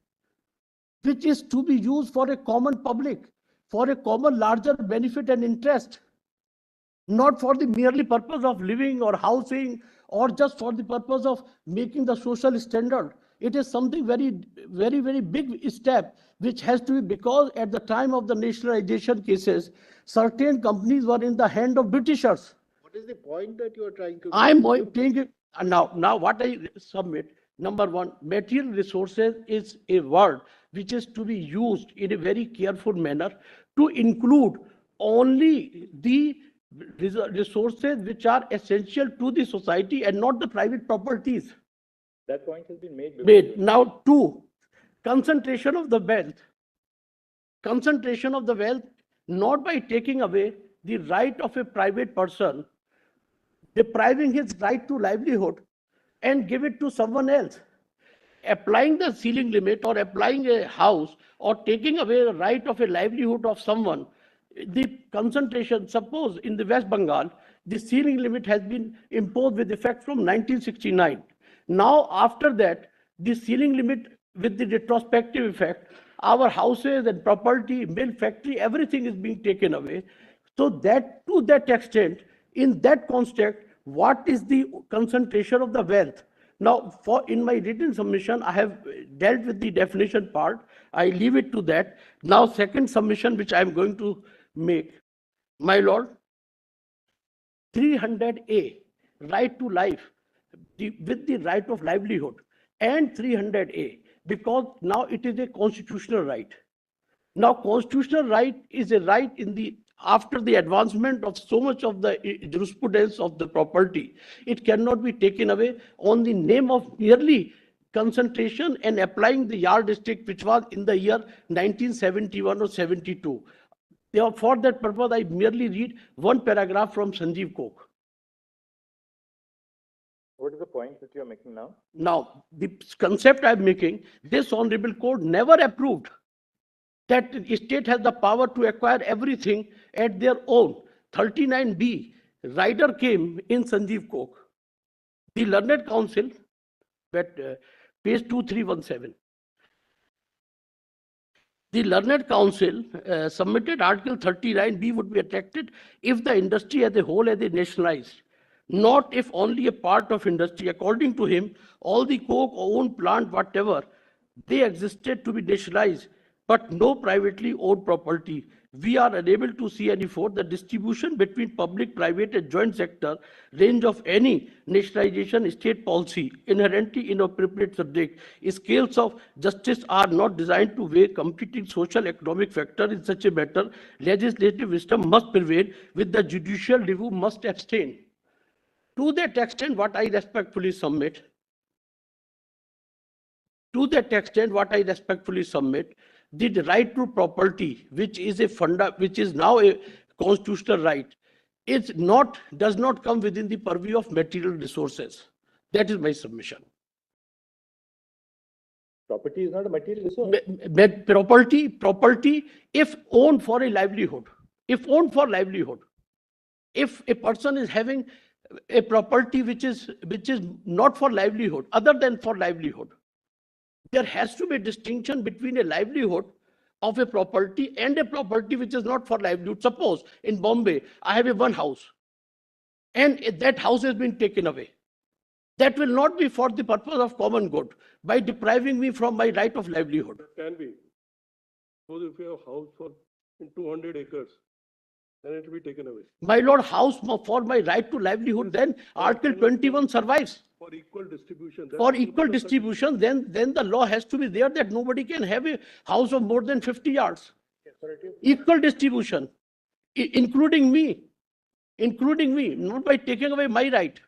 which is to be used for a common public, for a common larger benefit and interest, not for the merely purpose of living or housing or just for the purpose of making the social standard. It is something very, very, very big step, which has to be, because at the time of the nationalization cases, certain companies were in the hand of Britishers. What is the point that you are trying to? I'm thinking now what I submit. Number one, material resources is a word which is to be used in a very careful manner to include only the resources which are essential to the society and not the private properties. That point has been made. Now, 2, concentration of the wealth. Concentration of the wealth, not by taking away the right of a private person, depriving his right to livelihood and give it to someone else. Applying the ceiling limit or applying a house or taking away the right of a livelihood of someone, the concentration, suppose in the West Bengal, the ceiling limit has been imposed with effect from 1969. Now, after that, the ceiling limit with the retrospective effect, our houses and property, mill, factory, everything is being taken away. So that to that extent, in that context, what is the concentration of the wealth? Now, in my written submission, I have dealt with the definition part. I leave it to that. Now, second submission, which I am going to make, my lord, 300A, right to life, with the right of livelihood, and 300A, because now it is a constitutional right. Now, constitutional right is a right after the advancement of so much of the jurisprudence of the property, it cannot be taken away on the name of merely concentration and applying the yardstick which was in the year 1971 or 72. For that purpose, I merely read 1 paragraph from Sanjeev Coke. What is the point that you are making now? Now, the concept I am making, this honorable court never approved that the state has the power to acquire everything at their own. 39B, rider came in Sanjeev Coke. The Learned Council, page 2317. The Learned Council submitted Article 39B would be attracted if the industry as a whole is nationalized, not if only a part of industry. According to him, all the coke, own plant, whatever, they existed to be nationalized. but no privately owned property. We are unable to see any for the distribution between public, private and joint sector range of any nationalization state policy inherently inappropriate subject. Scales of justice are not designed to weigh competing social economic factors in such a matter. Legislative wisdom must prevail, with the judicial review must abstain. To that extent, what I respectfully submit, the right to property, which is which is now a constitutional right, does not come within the purview of material resources. That is my submission. Property is not a material resource. Property, if owned for a livelihood, if a person is having a property which is not for livelihood, other than for livelihood, there has to be a distinction between a livelihood of a property and a property which is not for livelihood. Suppose in Bombay, I have one house and that house has been taken away. That will not be for the purpose of common good by depriving me from my right of livelihood. Can be. Suppose if you have a house for 200 acres, then it will be taken away. My lord, house for my right to livelihood, then Article 21 survives. For equal distribution. For equal distribution, then the law has to be there that nobody can have a house of more than 50 yards. Equal distribution, including me, not by taking away my right.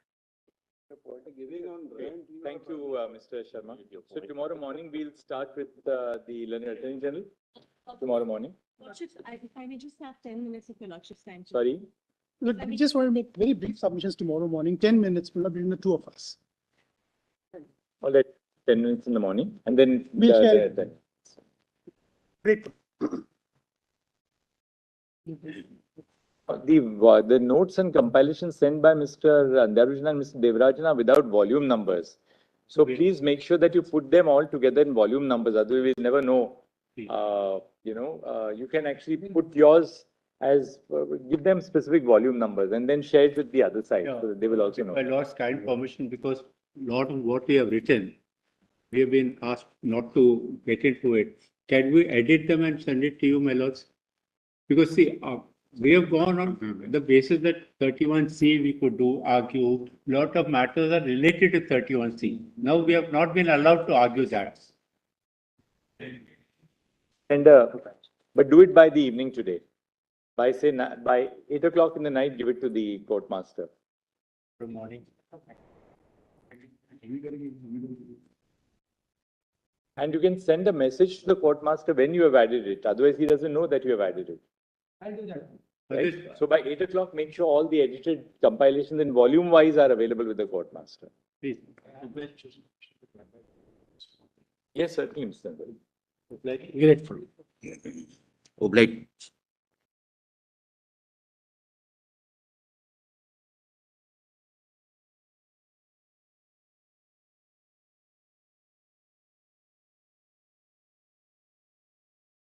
Thank you, Mr. Sharma. So tomorrow morning, we'll start with the Learned Attorney General. Tomorrow morning. Lordships, if I may just have 10 minutes of your lordship's time. Sorry. Look, we just want to make very brief submissions tomorrow morning, 10 minutes between the two of us. All right, 10 minutes in the morning, and then We'll share it. Great. The notes and compilations sent by Mr. Andarujana and Mr. Devarajana are without volume numbers. So please make sure that you put them all together in volume numbers. Otherwise, we'll never know. You can actually put yours as give them specific volume numbers and then share it with the other side, so that they will also know. By Lord's kind permission, because a lot of what we have written, we have been asked not to get into it. Can we edit them and send it to you, my lords? Because see, we have gone on the basis that 31C we could argue. Lot of matters are related to 31C. Now we have not been allowed to argue that. And but do it by the evening today. By 8 o'clock in the night, give it to the court master. Good morning. And you can send a message to the court master when you have added it. Otherwise, he doesn't know that you have added it. I'll do that. Right? So by 8 o'clock, make sure all the edited compilations in volume wise are available with the court master. Please. Yes, certainly, Mr. Grateful. Obliged.